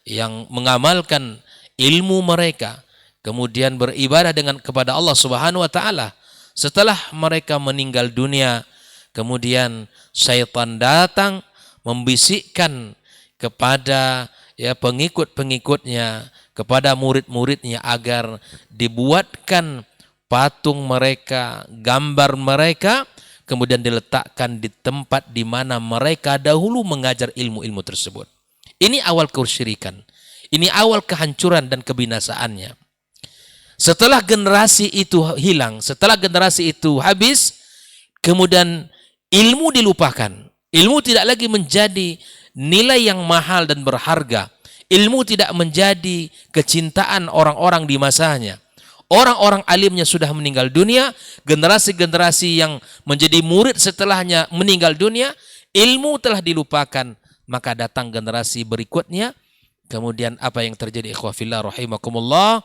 yang mengamalkan ilmu mereka, kemudian beribadah kepada Allah Subhanahu wa taala. Setelah mereka meninggal dunia, kemudian syaitan datang membisikkan kepada ya pengikut-pengikutnya, kepada murid-muridnya agar dibuatkan patung mereka, gambar mereka, kemudian diletakkan di tempat di mana mereka dahulu mengajar ilmu-ilmu tersebut. Ini awal kesyirikan. Ini awal kehancuran dan kebinasaannya. Setelah generasi itu hilang, setelah generasi itu habis, kemudian ilmu dilupakan. Ilmu tidak lagi menjadi nilai yang mahal dan berharga. Ilmu tidak menjadi kecintaan orang-orang di masanya. Orang-orang alimnya sudah meninggal dunia, generasi-generasi yang menjadi murid setelahnya meninggal dunia, ilmu telah dilupakan, maka datang generasi berikutnya. Kemudian apa yang terjadi, ikhwah fillah rahimakumullah,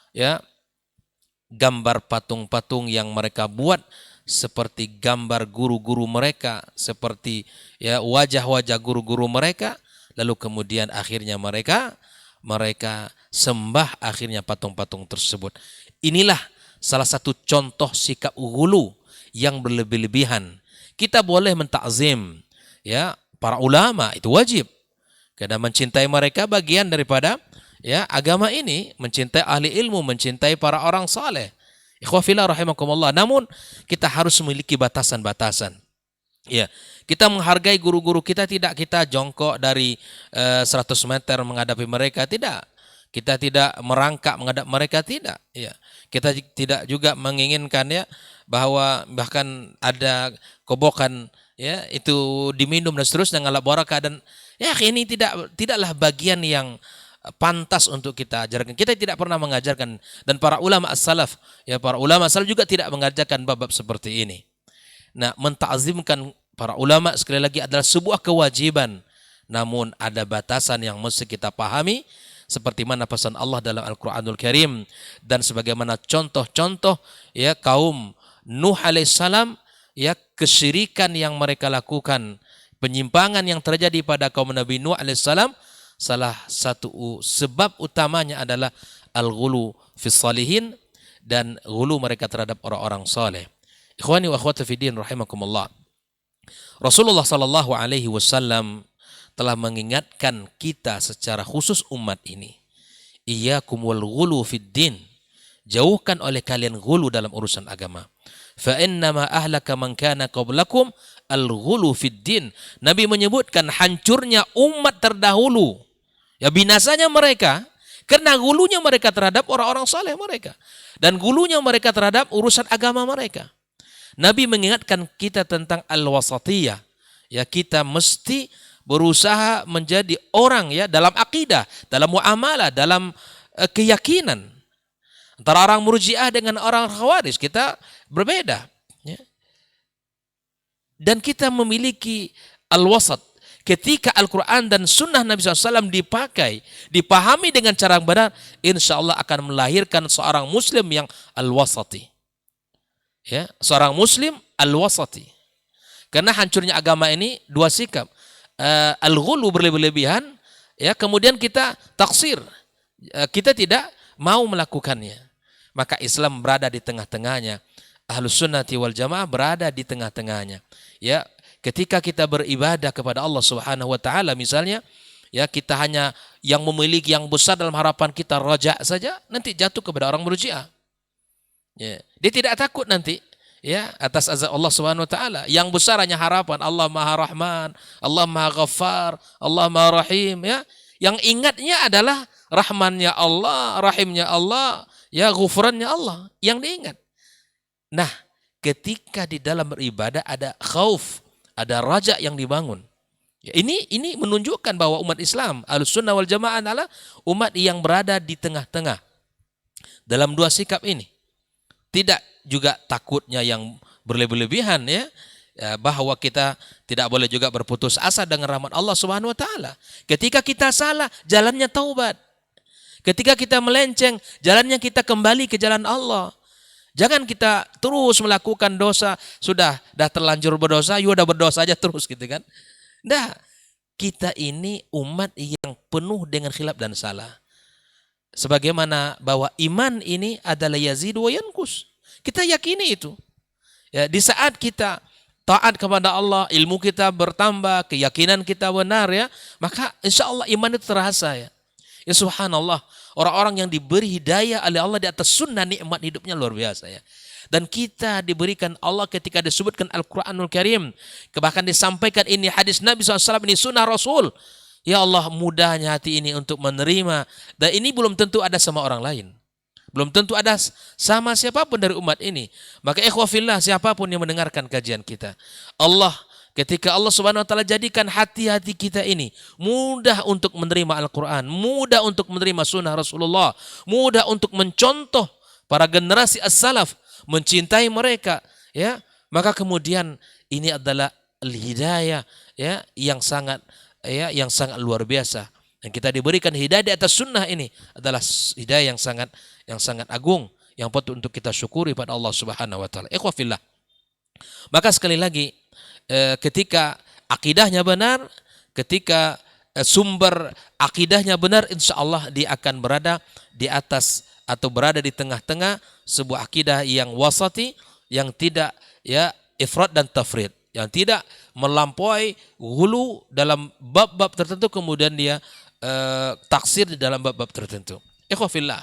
ya, gambar patung-patung yang mereka buat seperti gambar guru-guru mereka, seperti ya wajah-wajah guru-guru mereka, lalu kemudian akhirnya mereka sembah akhirnya patung-patung tersebut. Inilah salah satu contoh sikap ghulu yang berlebih-lebihan. Kita boleh mentakzim ya para ulama, itu wajib. Karena mencintai mereka bagian daripada ya agama ini, mencintai ahli ilmu, mencintai para orang saleh. Ikhwah fillah rahimakumullah. Namun kita harus memiliki batasan-batasan. Ya, kita menghargai guru-guru kita, tidak kita jongkok dari 100 meter menghadapi mereka, tidak. Kita tidak merangkak menghadap mereka, tidak. Ya, kita tidak juga menginginkan ya bahwa bahkan ada kobokan ya itu diminum dan seterusnya ngalap barakah, dan ya ini tidaklah bagian yang pantas untuk kita ajarkan. Kita tidak pernah mengajarkan, dan para ulama as-salaf ya para ulama salaf juga tidak mengajarkan bab-bab seperti ini. Nah, mentakzimkan para ulama sekali lagi adalah sebuah kewajiban, namun ada batasan yang mesti kita pahami, seperti mana pesan Allah dalam Al-Quranul Karim dan sebagaimana contoh-contoh ya kaum Nuh alaihissalam, ya kesyirikan yang mereka lakukan, penyimpangan yang terjadi pada kaum Nabi Nuh alaihissalam, salah satu sebab utamanya adalah al-ghulu fis salihin, dan ghulu mereka terhadap orang-orang saleh. Ikhwani wa akhwati fi din rahimakumullah. Rasulullah sallallahu alaihi wasallam telah mengingatkan kita secara khusus umat ini. Iyyakum wal ghulu fid din. Jauhkan oleh kalian ghulu dalam urusan agama. Fa innama ahlaka man kana qablakum al ghulu fid din. Nabi menyebutkan hancurnya umat terdahulu, ya binasanya mereka karena gulunya mereka terhadap orang-orang saleh mereka dan gulunya mereka terhadap urusan agama mereka. Nabi mengingatkan kita tentang al-wasatiyah. Ya, kita mesti berusaha menjadi orang ya dalam akidah, dalam muamalah, dalam keyakinan. Antara orang Murji'ah dengan orang Khawarij kita berbeda. Ya. Dan kita memiliki al-wasat. Ketika Al-Quran dan Sunnah Nabi SAW dipahami dengan cara yang benar, insya Allah akan melahirkan seorang Muslim yang al-wasati. Ya, seorang Muslim al-wasati. Karena hancurnya agama ini dua sikap. Al-ghulu berlebihan, ya kemudian kita taksir, kita tidak mau melakukannya. Maka Islam berada di tengah-tengahnya. Ahlus sunnati wal jamaah berada di tengah-tengahnya. Ya, ketika kita beribadah kepada Allah Subhanahu wa taala misalnya, ya kita hanya yang memiliki yang besar dalam harapan kita raja saja, nanti jatuh kepada orang Murji'ah. Ya, dia tidak takut nanti ya atas azab Allah Subhanahu wa taala. Yang besar hanya harapan Allah Maha Rahman, Allah Maha Ghaffar, Allah Maha Rahim ya. Yang ingatnya adalah rahmannya Allah, rahimnya Allah, ya ghufrannya Allah yang diingat. Nah, ketika di dalam beribadah ada khauf, ada raja yang dibangun. Ya, ini menunjukkan bahwa umat Islam, Ahlussunnah wal Jamaah adalah umat yang berada di tengah-tengah dalam dua sikap ini. Tidak juga takutnya yang berlebihan ya, bahwa kita tidak boleh juga berputus asa dengan rahmat Allah Subhanahu wa taala. Ketika kita salah, jalannya taubat. Ketika kita melenceng, jalannya kita kembali ke jalan Allah. Jangan kita terus melakukan dosa, dah terlanjur berdosa, udah berdosa aja terus gitu kan. Nah, kita ini umat yang penuh dengan khilaf dan salah. Sebagaimana bahwa iman ini adalah yazid wa yanqus. Kita yakini itu. Ya, di saat kita taat kepada Allah, ilmu kita bertambah, keyakinan kita benar ya, maka insya Allah iman itu terasa ya. Ya subhanallah, orang-orang yang diberi hidayah oleh Allah di atas sunnah, nikmat hidupnya luar biasa ya. Dan kita diberikan Allah ketika disebutkan Al-Quranul Karim, bahkan disampaikan ini hadis Nabi SAW, ini sunnah Rasul. Ya Allah, mudahnya hati ini untuk menerima. Dan ini belum tentu ada sama orang lain. Belum tentu ada sama siapapun dari umat ini. Maka ikhwah fillah, siapapun yang mendengarkan kajian kita, Allah, ketika Allah Subhanahu wa taala jadikan hati-hati kita ini mudah untuk menerima Al-Quran, mudah untuk menerima sunnah Rasulullah, mudah untuk mencontoh para generasi as-salaf mencintai mereka, ya, maka kemudian ini adalah al-hidayah, ya, yang sangat luar biasa. Dan kita diberikan hidayah di atas sunnah ini adalah hidayah yang sangat agung, yang patut untuk kita syukuri pada Allah Subhanahu wa taala. Ikhwah fillah. Maka sekali lagi, ketika akidahnya benar, ketika sumber akidahnya benar, insya Allah dia akan berada di atas atau berada di tengah-tengah sebuah akidah yang wasati, yang tidak ifrat dan tafrid, yang tidak melampaui hulu dalam bab-bab tertentu kemudian dia taksir di dalam bab-bab tertentu. Ikhwah fillah.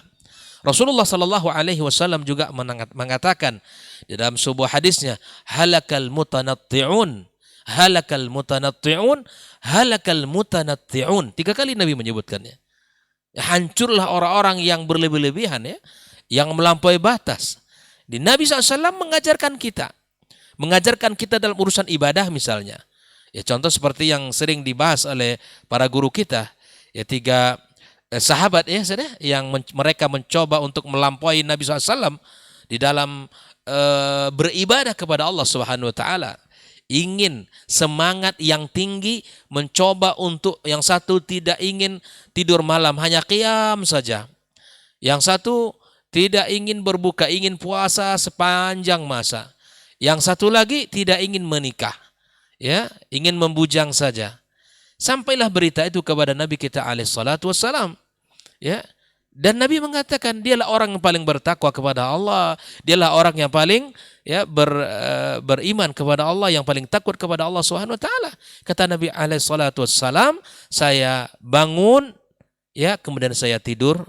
Rasulullah sallallahu alaihi wasallam juga mengatakan di dalam sebuah hadisnya, halakal mutanatti'un, halakal mutanatti'un, halakal mutanatti'un. 3 kali Nabi menyebutkannya. Hancurlah orang-orang yang berlebih-lebihan, ya, yang melampaui batas. Di Nabi SAW mengajarkan kita dalam urusan ibadah misalnya. Ya, contoh seperti yang sering dibahas oleh para guru kita, ya, 3 sahabat, ya, yang mereka mencoba untuk melampaui Nabi SAW di dalam beribadah kepada Allah Subhanahu Wa Taala. Ingin semangat yang tinggi, mencoba untuk yang satu tidak ingin tidur malam, hanya qiyam saja. Yang satu tidak ingin berbuka, ingin puasa sepanjang masa. Yang satu lagi tidak ingin menikah, ya, ingin membujang saja. Sampailah berita itu kepada Nabi kita alaihi salatu wassalam, ya. Dan Nabi mengatakan dialah orang yang paling bertakwa kepada Allah, dialah orang yang paling, ya, beriman kepada Allah, yang paling takut kepada Allah Subhanahu wa taala. Kata Nabi alaihi salatu wassalam, saya bangun, ya, kemudian saya tidur,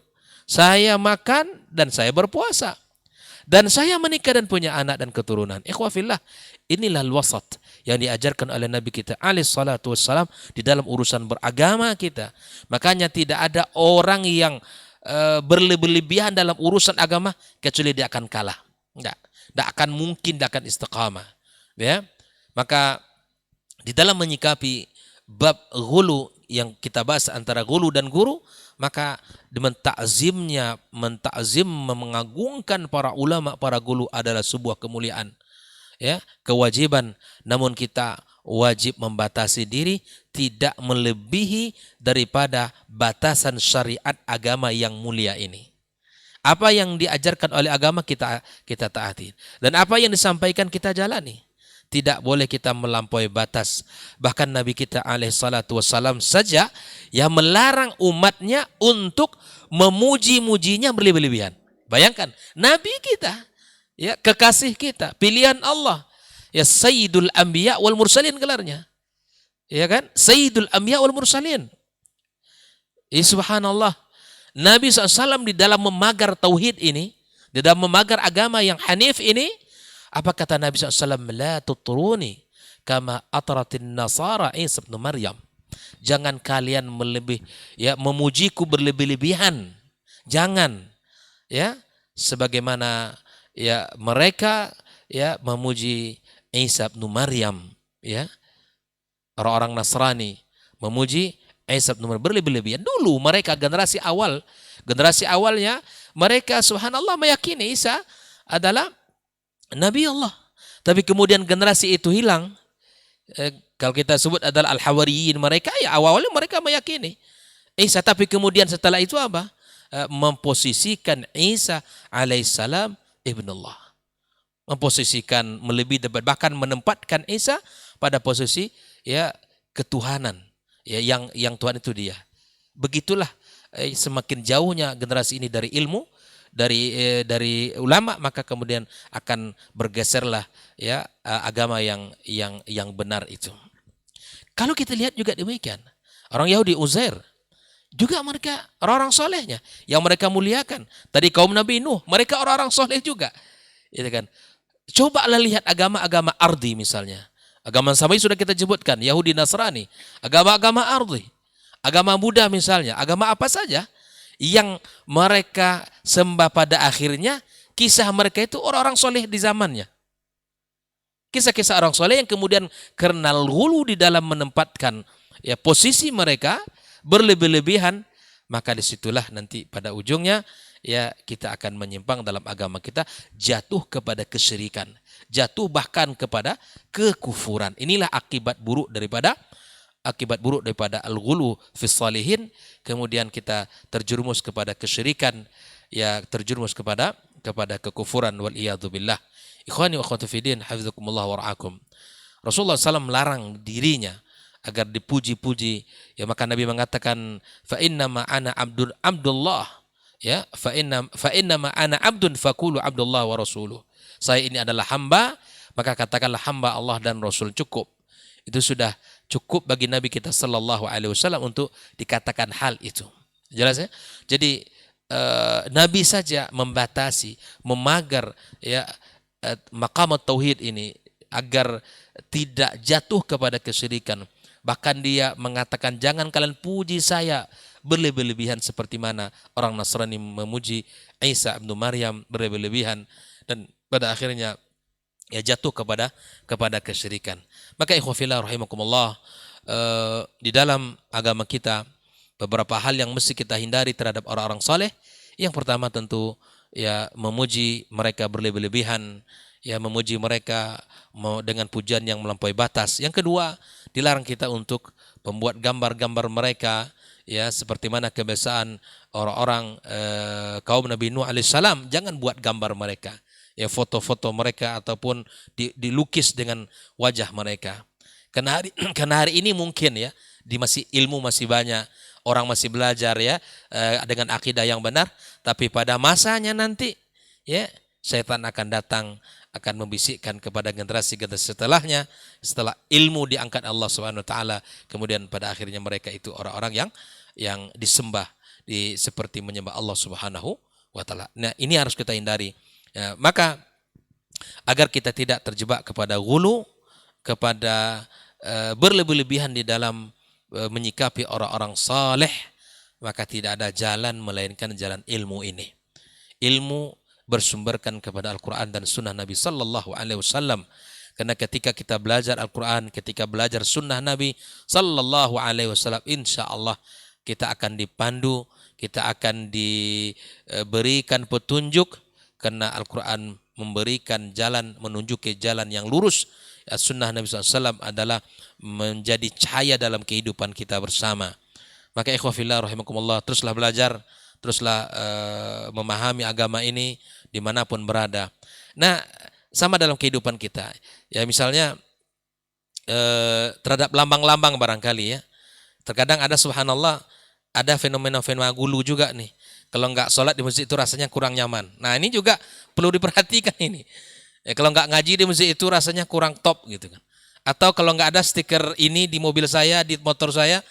saya makan dan saya berpuasa. Dan saya menikah dan punya anak dan keturunan. Ikhwah fillah, inilah al-wasat yang diajarkan oleh Nabi kita alaihi salatu wassalam di dalam urusan beragama kita. Makanya tidak ada orang yang berlebihan dalam urusan agama kecuali dia akan kalah. Tidak akan mungkin, tidak akan istiqamah. Ya, maka di dalam menyikapi bab ghulu yang kita bahas antara ghulu dan guru, maka mengagungkan para ulama, para guru adalah sebuah kemuliaan, ya, kewajiban. Namun kita wajib membatasi diri, tidak melebihi daripada batasan syariat agama yang mulia ini. Apa yang diajarkan oleh agama kita taati, dan apa yang disampaikan kita jalani. Tidak boleh kita melampaui batas. Bahkan Nabi kita alaihi salatu wassalam saja yang melarang umatnya untuk memuji-mujinya berlebih-lebihan. Bayangkan, Nabi kita, ya, kekasih kita, pilihan Allah, ya, Sayyidul Anbiya wal Mursalin gelarnya. Ya kan? Sayyidul Anbiya wal Mursalin. Subhanallah. Nabi SAW di dalam memagar tauhid ini, di dalam memagar agama yang hanif ini, apa kata Nabi SAW? La tutruni kama atratin nasara Isa bin Maryam. Jangan kalian memujiku berlebih-lebihan. Jangan, ya, sebagaimana, ya, mereka, ya, memuji Isa bin Maryam, ya, orang-orang Nasrani memuji Isa bin Maryam berlebih-lebihan. Dulu mereka generasi awalnya mereka subhanallah meyakini Isa adalah Nabi Allah. Tapi kemudian generasi itu hilang. Kalau kita sebut adalah al-hawariyin, mereka, ya, awalnya mereka meyakini Isa, tapi kemudian setelah itu apa? Memposisikan Isa alaihissalam ibnullah. Memposisikan melebihi, bahkan menempatkan Isa pada posisi, ya, ketuhanan, ya, yang Tuhan itu dia. Begitulah semakin jauhnya generasi ini dari ilmu, dari ulama, maka kemudian akan bergeserlah, ya, agama yang benar itu. Kalau kita lihat juga demikian, orang Yahudi Uzair juga mereka orang-orang solehnya yang mereka muliakan. Tadi kaum Nabi Nuh, mereka orang-orang soleh juga, gitu kan. Cobalah lihat agama-agama ardi misalnya. Agama sama sudah kita sebutkan, Yahudi, Nasrani, agama-agama ardi, agama Buddha misalnya, agama apa saja yang mereka sembah pada akhirnya, kisah mereka itu orang-orang soleh di zamannya. Kisah-kisah orang soleh yang kemudian karena hulu di dalam menempatkan, ya, posisi mereka berlebih-lebihan, maka disitulah nanti pada ujungnya, ya kita akan menyimpang dalam agama kita, jatuh kepada kesyirikan, jatuh bahkan kepada kekufuran. Inilah akibat buruk daripada al-ghulu fis salihin. Kemudian kita terjerumus kepada kesyirikan, ya terjerumus kepada kekufuran, wal iyadu billah. Ikhwani wa akhwati fiddin, hafizakumullah wa ra'akum. Rasulullah SAW melarang dirinya agar dipuji-puji, ya maka Nabi mengatakan fa inna ma ana abdullah, ya fa inna ma ana abdun faqulu abdullah wa rasuluh. Saya ini adalah hamba, maka katakanlah hamba Allah dan Rasul. Cukup. Itu sudah cukup bagi Nabi kita sallallahu alaihi wasallam untuk dikatakan hal itu. Jelas ya? Jadi Nabi saja membatasi, memagar ya maqam tauhid ini agar tidak jatuh kepada kesyirikan. Bahkan dia mengatakan, jangan kalian puji saya berlebih-lebihan seperti mana orang Nasrani memuji Isa bin Maryam berlebih-lebihan, dan pada akhirnya ya jatuh kepada kesyirikan. Maka ikhwafillah rahimakumullah, di dalam agama kita beberapa hal yang mesti kita hindari terhadap orang-orang saleh. Yang pertama tentu ya memuji mereka berlebih-lebihan, ya memuji mereka dengan pujian yang melampaui batas. Yang kedua, dilarang kita untuk membuat gambar-gambar mereka, ya seperti mana kebiasaan orang-orang kaum Nabi Nuh alaihissalam. Jangan buat gambar mereka, ya foto-foto mereka ataupun dilukis dengan wajah mereka. Karena hari ini mungkin ya ilmu masih banyak, orang masih belajar ya dengan akidah yang benar, tapi pada masanya nanti ya setan akan datang, akan membisikkan kepada generasi-generasi setelahnya, setelah ilmu diangkat Allah Subhanahu wa taala, kemudian pada akhirnya mereka itu orang-orang yang disembah seperti menyembah Allah Subhanahu wa taala. Nah, ini harus kita hindari. Ya, maka agar kita tidak terjebak kepada ghulu, kepada berlebih-lebihan di dalam menyikapi orang-orang saleh, maka tidak ada jalan melainkan jalan ilmu ini. Ilmu bersumberkan kepada Al-Quran dan Sunnah Nabi Sallallahu Alaihi Wasallam. Karena ketika kita belajar Al-Quran, ketika belajar Sunnah Nabi Sallallahu Alaihi Wasallam, insya Allah kita akan dipandu, kita akan diberikan petunjuk, karena Al-Quran memberikan jalan, menunjuki jalan yang lurus. Sunnah Nabi SAW adalah menjadi cahaya dalam kehidupan kita bersama. Maka ikhwafillah rahimakumullah, teruslah belajar, teruslah memahami agama ini dimanapun berada. Nah, sama dalam kehidupan kita. Ya misalnya terhadap lambang-lambang barangkali ya. Terkadang ada subhanallah, ada fenomena-fenomena gulu juga nih. Kalau nggak sholat di masjid itu rasanya kurang nyaman. Nah ini juga perlu diperhatikan ini. Ya, kalau nggak ngaji di masjid itu rasanya kurang top gitu kan. Atau kalau nggak ada stiker ini di mobil saya, di motor saya,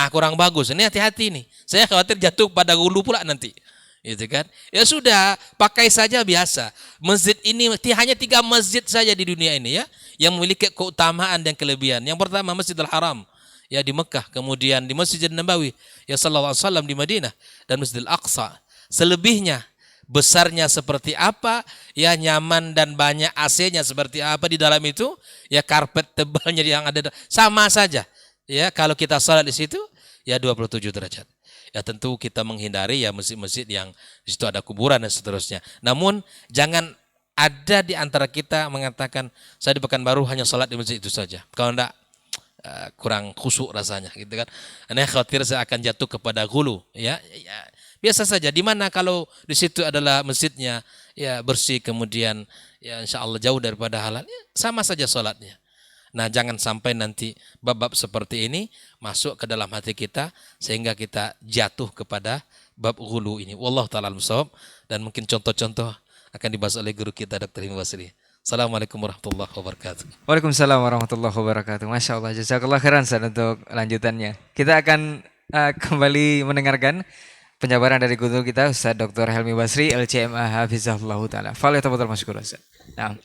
kurang bagus. Ini hati-hati nih. Saya khawatir jatuh pada gulu pula nanti. Gitu kan. Ya sudah, pakai saja biasa. Masjid ini hanya 3 masjid saja di dunia ini ya yang memiliki keutamaan dan kelebihan. Yang pertama Masjidil Haram ya di Mekah, kemudian di Masjid Nabawi ya sallallahu alaihi wasallam di Madinah, dan Masjidil Aqsa. Selebihnya besarnya seperti apa, ya nyaman dan banyak AC-nya seperti apa di dalam itu, ya karpet tebalnya yang ada sama saja. Ya kalau kita salat di situ ya 27 derajat. Ya tentu kita menghindari ya masjid-masjid yang di situ ada kuburan dan seterusnya. Namun jangan ada di antara kita mengatakan saya di Pekanbaru hanya salat di masjid itu saja. Kalau enggak kurang khusyuk rasanya gitu kan. Saya khawatir saya akan jatuh kepada ghulu ya. Biasa saja, di mana kalau di situ adalah masjidnya ya bersih, kemudian ya insya Allah jauh daripada halal, ya, sama saja sholatnya. Nah jangan sampai nanti bab-bab seperti ini masuk ke dalam hati kita sehingga kita jatuh kepada bab ghulu ini. Wallahu ta'ala al-shawab. Dan mungkin contoh-contoh akan dibahas oleh guru kita Dr. Himam Basri. Assalamualaikum warahmatullahi wabarakatuh. Waalaikumsalam warahmatullahi wabarakatuh. Masya Allah, jazakallah khairan Ustaz untuk lanjutannya. Kita akan kembali mendengarkan penjabaran dari guru kita Ustaz Dr. Helmi Basri LCMA Hafizahullah Ta'ala. Falyatafaddal masykur Ustaz. Nah.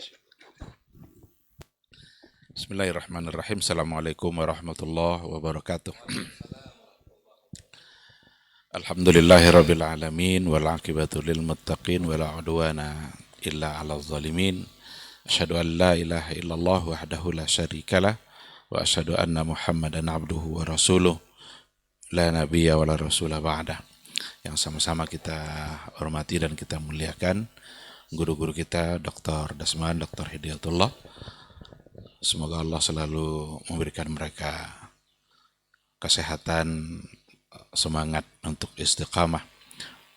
Bismillahirrahmanirrahim. Assalamualaikum warahmatullahi wabarakatuh. Alhamdulillahirabbil alamin wal aqibatu lil muttaqin wala udwana illa 'alal zalimin. Asyhadu an la ilaha illallah wahdahu la syarikalah wa asyhadu anna Muhammadan abduhu wa rasuluh la nabiyya wa la rasula ba'da. yang sama-sama kita hormati dan kita muliakan, guru-guru kita Dr. Dasman, Dr. Hidayatullah. Semoga Allah selalu memberikan mereka kesehatan, semangat untuk istiqamah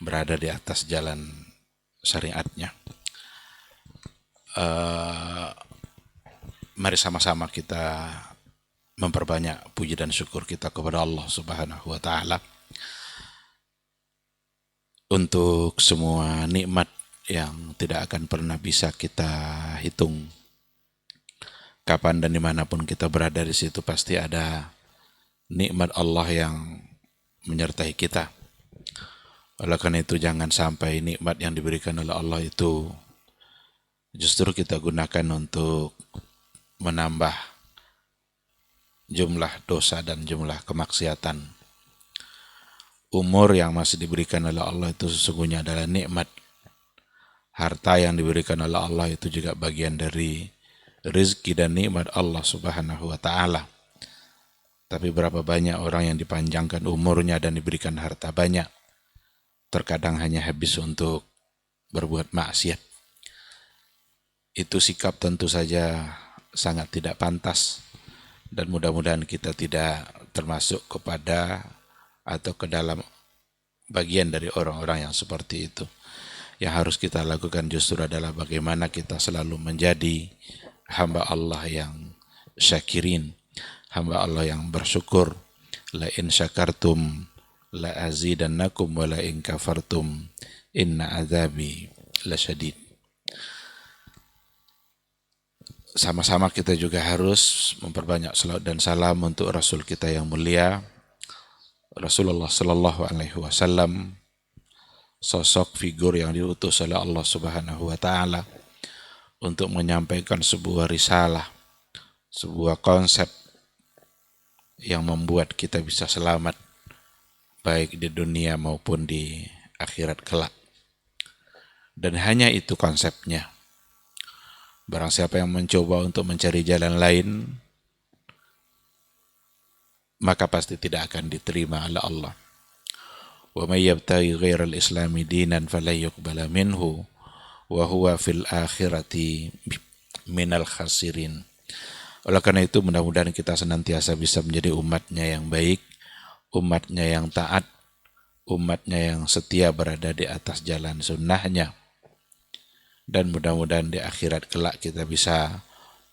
berada di atas jalan syariatnya. Mari sama-sama kita memperbanyak puji dan syukur kita kepada Allah Subhanahu wa Ta'ala untuk semua nikmat yang tidak akan pernah bisa kita hitung. Kapan dan dimanapun kita berada, di situ pasti ada nikmat Allah yang menyertai kita. Oleh karena itu jangan sampai nikmat yang diberikan oleh Allah itu justru kita gunakan untuk menambah jumlah dosa dan jumlah kemaksiatan. Umur yang masih diberikan oleh Allah itu sesungguhnya adalah nikmat. Harta yang diberikan oleh Allah itu juga bagian dari rezeki dan nikmat Allah Subhanahu wa Ta'ala. Tapi berapa banyak orang yang dipanjangkan umurnya dan diberikan harta banyak, terkadang hanya habis untuk berbuat maksiat. Itu sikap tentu saja sangat tidak pantas, dan mudah-mudahan kita tidak termasuk kepada atau ke dalam bagian dari orang-orang yang seperti itu. Yang harus kita lakukan justru adalah bagaimana kita selalu menjadi hamba Allah yang syakirin, hamba Allah yang bersyukur. La in syakartum la azidannakum wa la in kafartum inna azabi lasyadid. Sama-sama kita juga harus memperbanyak salawat dan salam untuk Rasul kita yang mulia, Rasulullah Sallallahu Alaihi Wasallam, sosok figur yang diutus oleh Allah Subhanahu Wa Taala untuk menyampaikan sebuah risalah, sebuah konsep yang membuat kita bisa selamat baik di dunia maupun di akhirat kelak. Dan hanya itu konsepnya. Barang siapa yang mencoba untuk mencari jalan lain, maka pasti tidak akan diterima oleh Allah. Wa may yabtaghi ghairal islami dinan falan yuqbala minhu wa huwa fil akhirati minal khasirin. Oleh karena itu mudah-mudahan kita senantiasa bisa menjadi umatnya yang baik, umatnya yang taat, umatnya yang setia berada di atas jalan sunnahnya. Dan mudah-mudahan di akhirat kelak kita bisa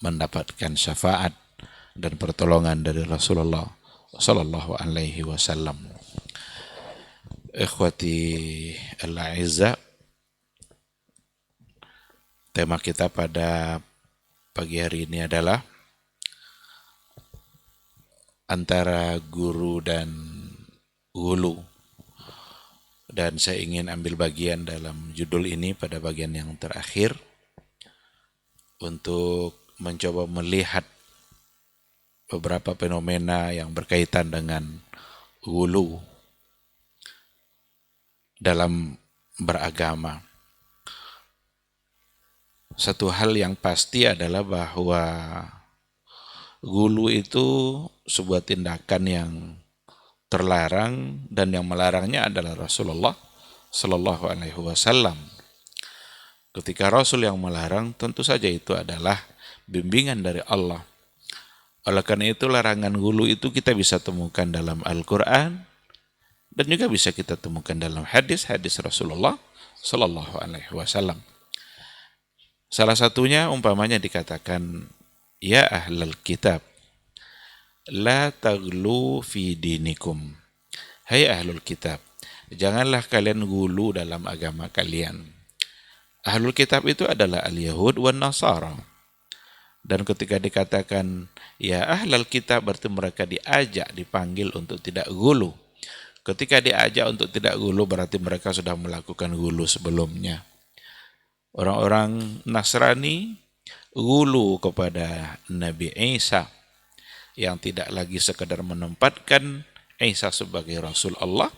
mendapatkan syafaat dan pertolongan dari Rasulullah Sallallahu Alaihi Wasallam. Ikhwati al-a'izza, tema kita pada pagi hari ini adalah antara guru dan hulu. Dan saya ingin ambil bagian dalam judul ini pada bagian yang terakhir untuk mencoba melihat beberapa fenomena yang berkaitan dengan hulu dalam beragama. Satu hal yang pasti adalah bahwa hulu itu sebuah tindakan yang terlarang, dan yang melarangnya adalah Rasulullah Sallallahu Alaihi Wasallam. Ketika Rasul yang melarang, tentu saja itu adalah bimbingan dari Allah. Oleh karena itu larangan hulu itu kita bisa temukan dalam Al-Quran dan juga bisa kita temukan dalam hadis-hadis Rasulullah Sallallahu Alaihi Wasallam. Salah satunya umpamanya dikatakan, ya ahlal kitab, la taghlu fi dinikum. Hai ahlul kitab, janganlah kalian gulu dalam agama kalian. Ahlul kitab itu adalah al-Yahud wan Nasara. Dan ketika dikatakan ya ahlul kitab, berarti mereka diajak, dipanggil untuk tidak gulu. Ketika diajak untuk tidak gulu, berarti mereka sudah melakukan gulu sebelumnya. Orang-orang Nasrani gulu kepada Nabi Isa, yang tidak lagi sekadar menempatkan Isa sebagai Rasul Allah,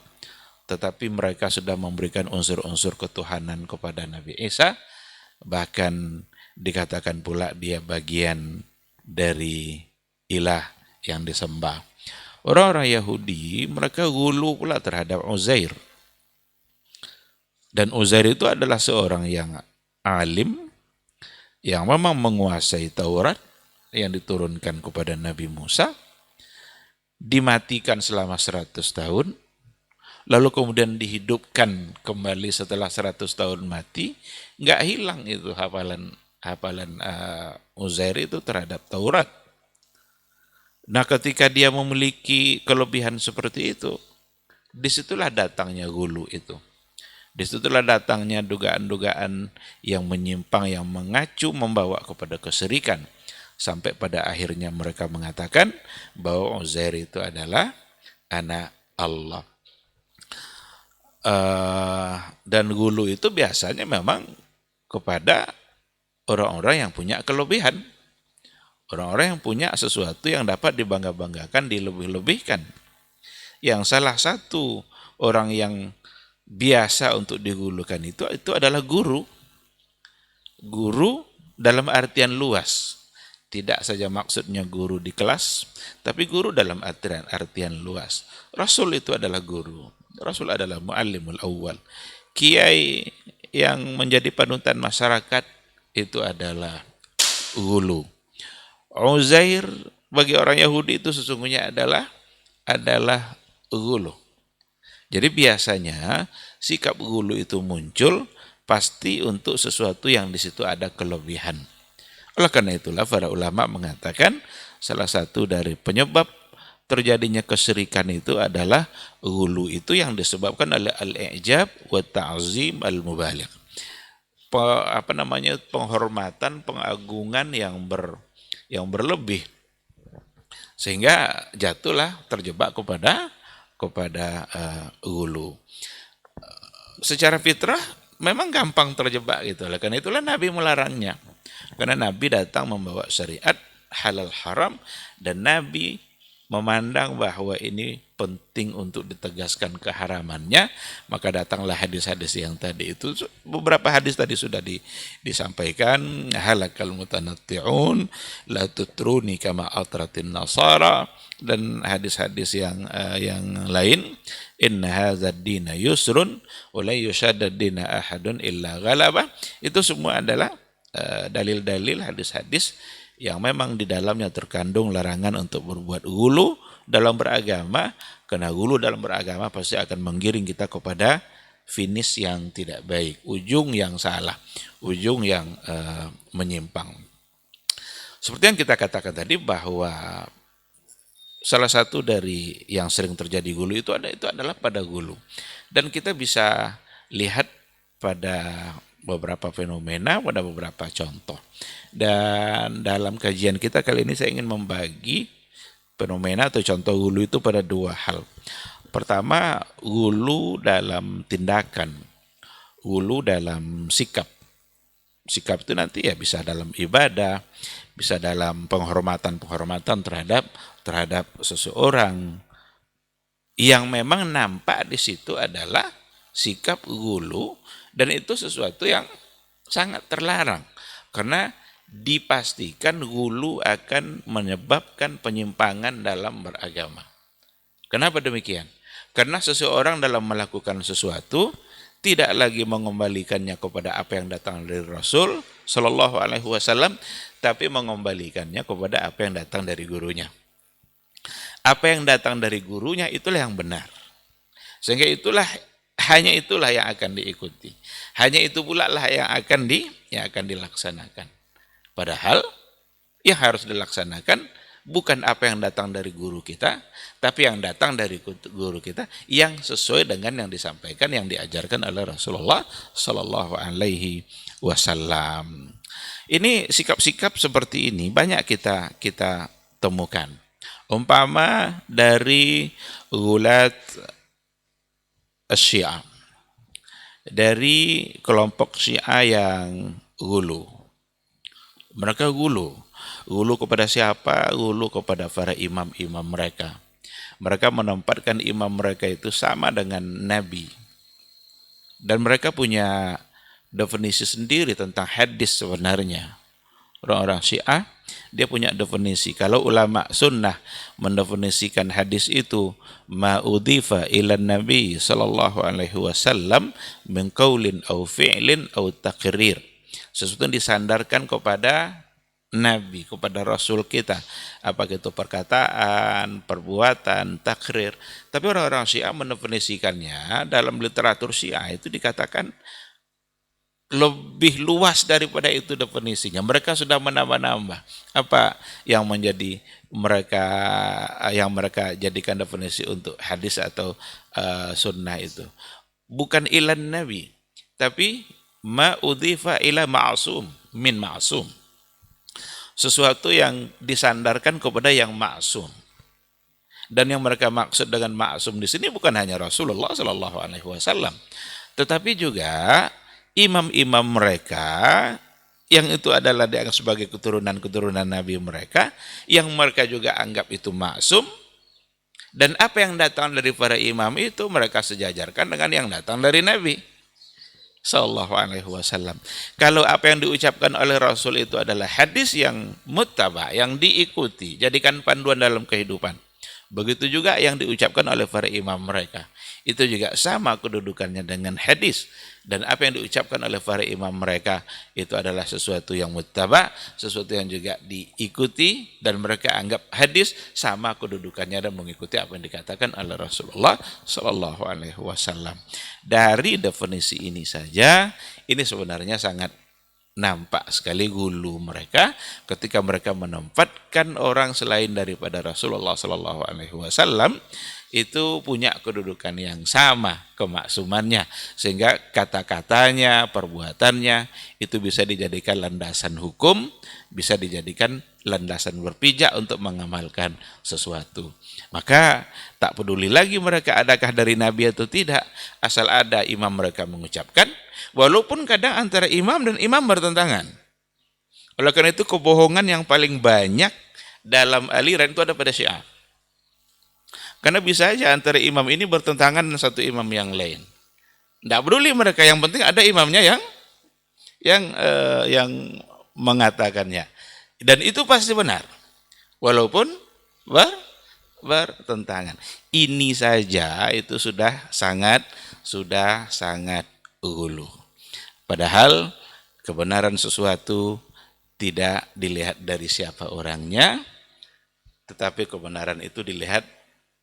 tetapi mereka sudah memberikan unsur-unsur ketuhanan kepada Nabi Isa, bahkan dikatakan pula dia bagian dari ilah yang disembah. Orang-orang Yahudi mereka gulu pula terhadap Uzair, Dan Uzair itu adalah seorang yang alim, yang memang menguasai Taurat yang diturunkan kepada Nabi Musa, dimatikan selama 100 tahun, lalu kemudian dihidupkan kembali setelah 100 tahun mati. Nggak hilang itu hafalan Uzair itu terhadap Taurat. Nah, ketika dia memiliki kelebihan seperti itu, disitulah datangnya gulu itu. Disitulah datangnya dugaan-dugaan yang menyimpang, yang mengacu, membawa kepada kesyirikan. Sampai pada akhirnya mereka mengatakan bahwa Uzair itu adalah anak Allah. Dan gulu itu biasanya memang kepada orang-orang yang punya kelebihan. Orang-orang yang punya sesuatu yang dapat dibangga-banggakan, dilebih-lebihkan. Yang salah satu orang yang biasa untuk digulukan itu adalah guru. Guru dalam artian luas. Tidak saja maksudnya guru di kelas, tapi guru dalam artian luas. Rasul itu adalah guru. Rasul adalah muallimul awwal. Kiai yang menjadi panutan masyarakat itu adalah gulu. Uzair bagi orang Yahudi itu sesungguhnya adalah gulu. Jadi biasanya sikap gulu itu muncul pasti untuk sesuatu yang di situ ada kelebihan. Oleh karena itulah para ulama mengatakan salah satu dari penyebab terjadinya kesyirikan itu adalah gulu itu yang disebabkan oleh al-i'jab wa ta'zim al-mubaligh. Penghormatan, pengagungan yang berlebih, sehingga jatuhlah terjebak kepada gulu. Secara fitrah memang gampang terjebak gitu. Karena itulah Nabi melarangnya. Karena Nabi datang membawa syariat halal haram, dan Nabi memandang bahwa ini penting untuk ditegaskan keharamannya, maka datanglah hadis-hadis yang tadi itu. Beberapa hadis tadi sudah disampaikan, halakal mutanatti'un la tutruni kama atratin nasara, dan hadis-hadis yang lain, inna hadzal dina yusrun wa la yushaddad dina ahadun illa ghalabah. Itu semua adalah dalil-dalil hadis-hadis yang memang di dalamnya terkandung larangan untuk berbuat gulu dalam beragama, karena gulu dalam beragama pasti akan menggiring kita kepada finish yang tidak baik, ujung yang salah, ujung yang menyimpang. Seperti yang kita katakan tadi bahwa salah satu dari yang sering terjadi gulu itu adalah pada gulu. Dan kita bisa lihat pada beberapa fenomena, pada beberapa contoh. Dan dalam kajian kita kali ini saya ingin membagi fenomena atau contoh gulu itu pada dua hal. Pertama, gulu dalam tindakan, gulu dalam sikap. Sikap itu nanti ya bisa dalam ibadah, bisa dalam penghormatan terhadap seseorang. Yang memang nampak di situ adalah sikap gulu, dan itu sesuatu yang sangat terlarang. Karena dipastikan gulu akan menyebabkan penyimpangan dalam beragama. Kenapa demikian? Karena seseorang dalam melakukan sesuatu tidak lagi mengembalikannya kepada apa yang datang dari Rasul Shallallahu Alaihi Wasallam, tapi mengembalikannya kepada apa yang datang dari gurunya. Apa yang datang dari gurunya itulah yang benar. Sehingga hanya itulah yang akan diikuti. Hanya itu pula lah yang akan dilaksanakan. Padahal yang harus dilaksanakan bukan apa yang datang dari guru kita, tapi yang datang dari guru kita yang sesuai dengan yang disampaikan, yang diajarkan oleh Rasulullah Sallallahu Alaihi Wasallam. Ini sikap-sikap seperti ini banyak kita temukan. Umpama dari gulat Syiah, dari kelompok Syiah yang gulu. Mereka gulu kepada siapa? Gulu kepada para imam-imam mereka. Mereka menempatkan imam mereka itu sama dengan Nabi. Dan mereka punya definisi sendiri tentang hadis sebenarnya. Orang-orang Syiah dia punya definisi. Kalau ulama sunnah mendefinisikan hadis itu ma udhifa ila nabi sallallahu alaihi wasallam min qaulin au fi'lin au taqrir. Sesuatu yang disandarkan kepada Nabi, kepada Rasul kita, apakah itu perkataan, perbuatan, takrir. Tapi orang-orang Syiah mendefinisikannya dalam literatur Syiah itu dikatakan lebih luas daripada itu definisinya. Mereka sudah menambah-nambah apa yang menjadi mereka jadikan definisi untuk hadis atau sunnah itu. Bukan ilan Nabi, tapi ma udhifa ila ma'sum, min ma'sum. Sesuatu yang disandarkan kepada yang maksum. Dan yang mereka maksud dengan maksum di sini bukan hanya Rasulullah sallallahu alaihi wasallam, tetapi juga imam-imam mereka yang itu adalah dianggap sebagai keturunan-keturunan Nabi mereka, yang mereka juga anggap itu maksum. Dan apa yang datang dari para imam itu mereka sejajarkan dengan yang datang dari Nabi sallallahu alaihi wasallam. Kalau apa yang diucapkan oleh Rasul itu adalah hadis yang muttaba, yang diikuti, jadikan panduan dalam kehidupan. Begitu juga yang diucapkan oleh para imam mereka. Itu juga sama kedudukannya dengan hadis. Dan apa yang diucapkan oleh para imam mereka itu adalah sesuatu yang muttaba, sesuatu yang juga diikuti, dan mereka anggap hadis sama kedudukannya dan mengikuti apa yang dikatakan oleh Rasulullah sallallahu alaihi wasallam. Dari definisi ini saja, ini sebenarnya sangat nampak sekali gulu mereka ketika mereka menempatkan orang selain daripada Rasulullah sallallahu alaihi wasallam itu punya kedudukan yang sama kemaksumannya, sehingga kata-katanya, perbuatannya itu bisa dijadikan landasan hukum, bisa dijadikan landasan berpijak untuk mengamalkan sesuatu. Maka tak peduli lagi mereka adakah dari Nabi atau tidak, asal ada imam mereka mengucapkan, walaupun kadang antara imam dan imam bertentangan. Oleh karena itu kebohongan yang paling banyak dalam aliran itu ada pada Syiah. Karena bisa saja antara imam ini bertentangan dengan satu imam yang lain. Tidak peduli mereka, yang penting ada imamnya yang mengatakannya. Dan itu pasti benar. Walaupun bertentangan. Ini saja itu sudah sangat ulu. Padahal kebenaran sesuatu tidak dilihat dari siapa orangnya, tetapi kebenaran itu dilihat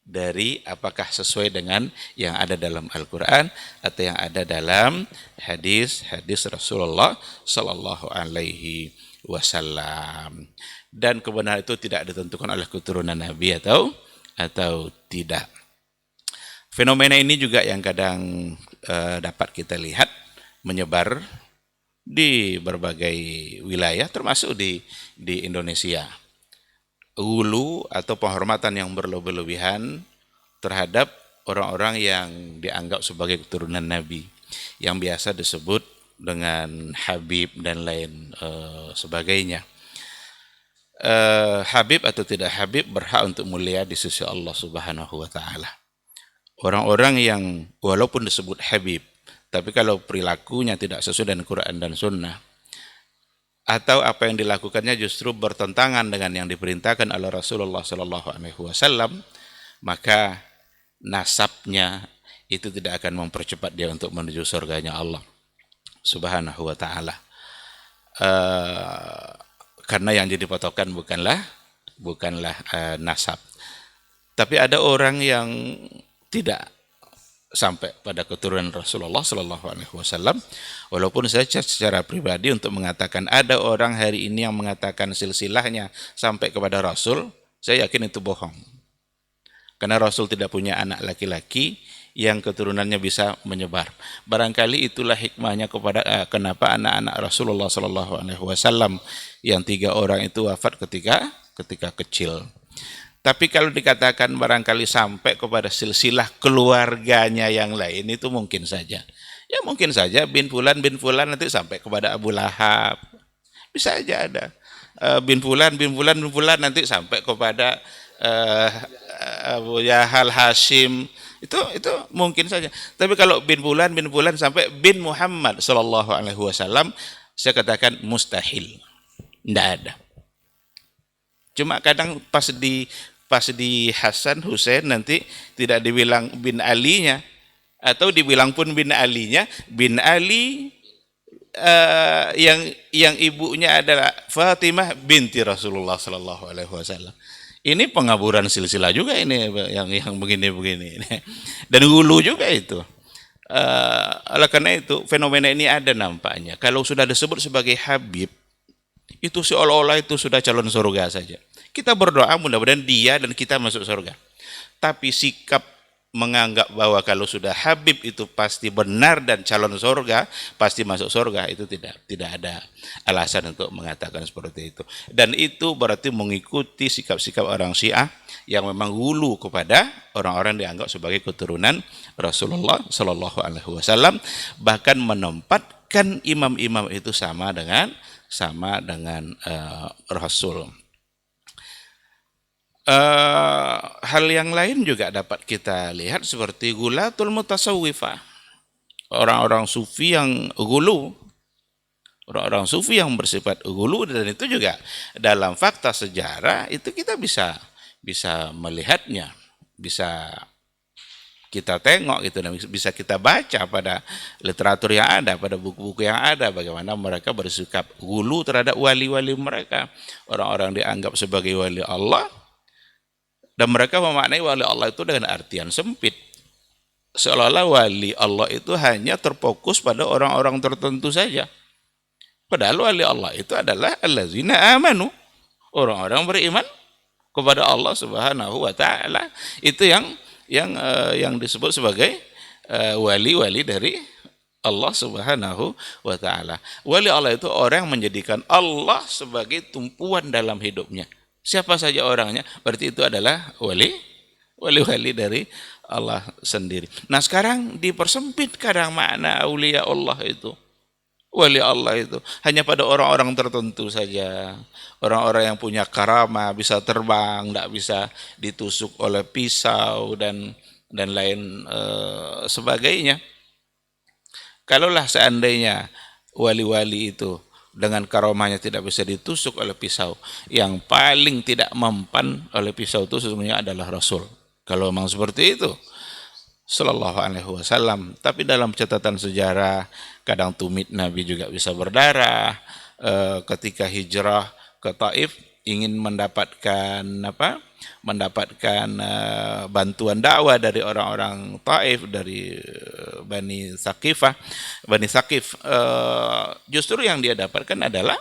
dari apakah sesuai dengan yang ada dalam Al-Quran atau yang ada dalam hadis Rasulullah sallallahu alaihi wasallam. Dan kebenaran itu tidak ditentukan oleh keturunan Nabi atau tidak. Fenomena ini juga yang kadang dapat kita lihat menyebar di berbagai wilayah termasuk di Indonesia. Ulu atau penghormatan yang berlebih-lebihan terhadap orang-orang yang dianggap sebagai keturunan Nabi, yang biasa disebut dengan Habib dan lain sebagainya. Habib atau tidak Habib berhak untuk mulia di sisi Allah Subhanahu wa taala. Orang-orang yang walaupun disebut Habib, tapi kalau perilakunya tidak sesuai dengan Quran dan Sunnah, atau apa yang dilakukannya justru bertentangan dengan yang diperintahkan oleh Rasulullah sallallahu alaihi wasallam, maka nasabnya itu tidak akan mempercepat dia untuk menuju surganya Allah Subhanahu wa taala. Karena yang jadi patokan bukanlah nasab. Tapi ada orang yang tidak sampai pada keturunan Rasulullah sallallahu alaihi wasallam, walaupun saya secara pribadi untuk mengatakan ada orang hari ini yang mengatakan silsilahnya sampai kepada Rasul, saya yakin itu bohong. Karena Rasul tidak punya anak laki-laki yang keturunannya bisa menyebar. Barangkali itulah hikmahnya kenapa anak-anak Rasulullah sallallahu alaihi wasallam yang 3 orang itu wafat ketika kecil. Tapi kalau dikatakan barangkali sampai kepada silsilah keluarganya yang lain, itu mungkin saja. Ya mungkin saja bin Fulan nanti sampai kepada Abu Lahab. Bisa saja ada. Bin Fulan nanti sampai kepada Abu Jahal, Hashim. Itu mungkin saja. Tapi kalau bin Fulan sampai bin Muhammad sallallahu alaihi wasallam, saya katakan mustahil. Tidak ada. Cuma kadang pas di Hasan Husain nanti tidak dibilang bin Alinya, atau dibilang pun bin Alinya, bin Ali yang ibunya adalah Fatimah binti Rasulullah Sallallahu Alaihi Wasallam. Ini pengaburan silsilah juga ini yang begini-begini dan hulu juga itu. Oleh karena itu fenomena ini ada nampaknya. Kalau sudah disebut sebagai Habib, itu seolah-olah itu sudah calon surga saja. Kita berdoa mudah-mudahan dia dan kita masuk surga. Tapi sikap menganggap bahwa kalau sudah Habib itu pasti benar dan calon surga, pasti masuk surga, itu tidak ada alasan untuk mengatakan seperti itu. Dan itu berarti mengikuti sikap-sikap orang Syiah yang memang hulu kepada orang-orang dianggap sebagai keturunan Rasulullah Shallallahu Alaihi Wasallam, bahkan menempatkan imam-imam itu sama dengan Rasul. Hal yang lain juga dapat kita lihat seperti gulatul mutasawwifah, orang-orang sufi yang gulu, orang-orang sufi yang bersifat gulu, dan itu juga dalam fakta sejarah itu kita bisa melihatnya, bisa kita tengok gitu, dan bisa kita baca pada literatur yang ada, pada buku-buku yang ada, bagaimana mereka bersikap gulu terhadap wali-wali mereka, orang-orang dianggap sebagai wali Allah. Dan mereka memaknai wali Allah itu dengan artian sempit. Seolah-olah wali Allah itu hanya terfokus pada orang-orang tertentu saja. Padahal wali Allah itu adalah allazina amanu, orang-orang beriman kepada Allah Subhanahu wa taala. Itu yang disebut sebagai wali-wali dari Allah Subhanahu wa taala. Wali Allah itu orang yang menjadikan Allah sebagai tumpuan dalam hidupnya. Siapa saja orangnya, berarti itu adalah wali dari Allah sendiri. Nah sekarang dipersempit kadang makna aulia Allah itu. Wali Allah itu hanya pada orang-orang tertentu saja. Orang-orang yang punya karamah, bisa terbang, tidak bisa ditusuk oleh pisau dan lain sebagainya. Kalaulah seandainya wali-wali itu dengan karomahnya tidak bisa ditusuk oleh pisau, yang paling tidak mempan oleh pisau itu sesungguhnya adalah Rasul. Kalau memang seperti itu Sallallahu Alaihi Wasallam. Tapi dalam catatan sejarah kadang tumit Nabi juga bisa berdarah. Ketika hijrah ke Taif ingin mendapatkan bantuan dakwah dari orang-orang Taif, dari Bani Saqif, justru yang dia dapatkan adalah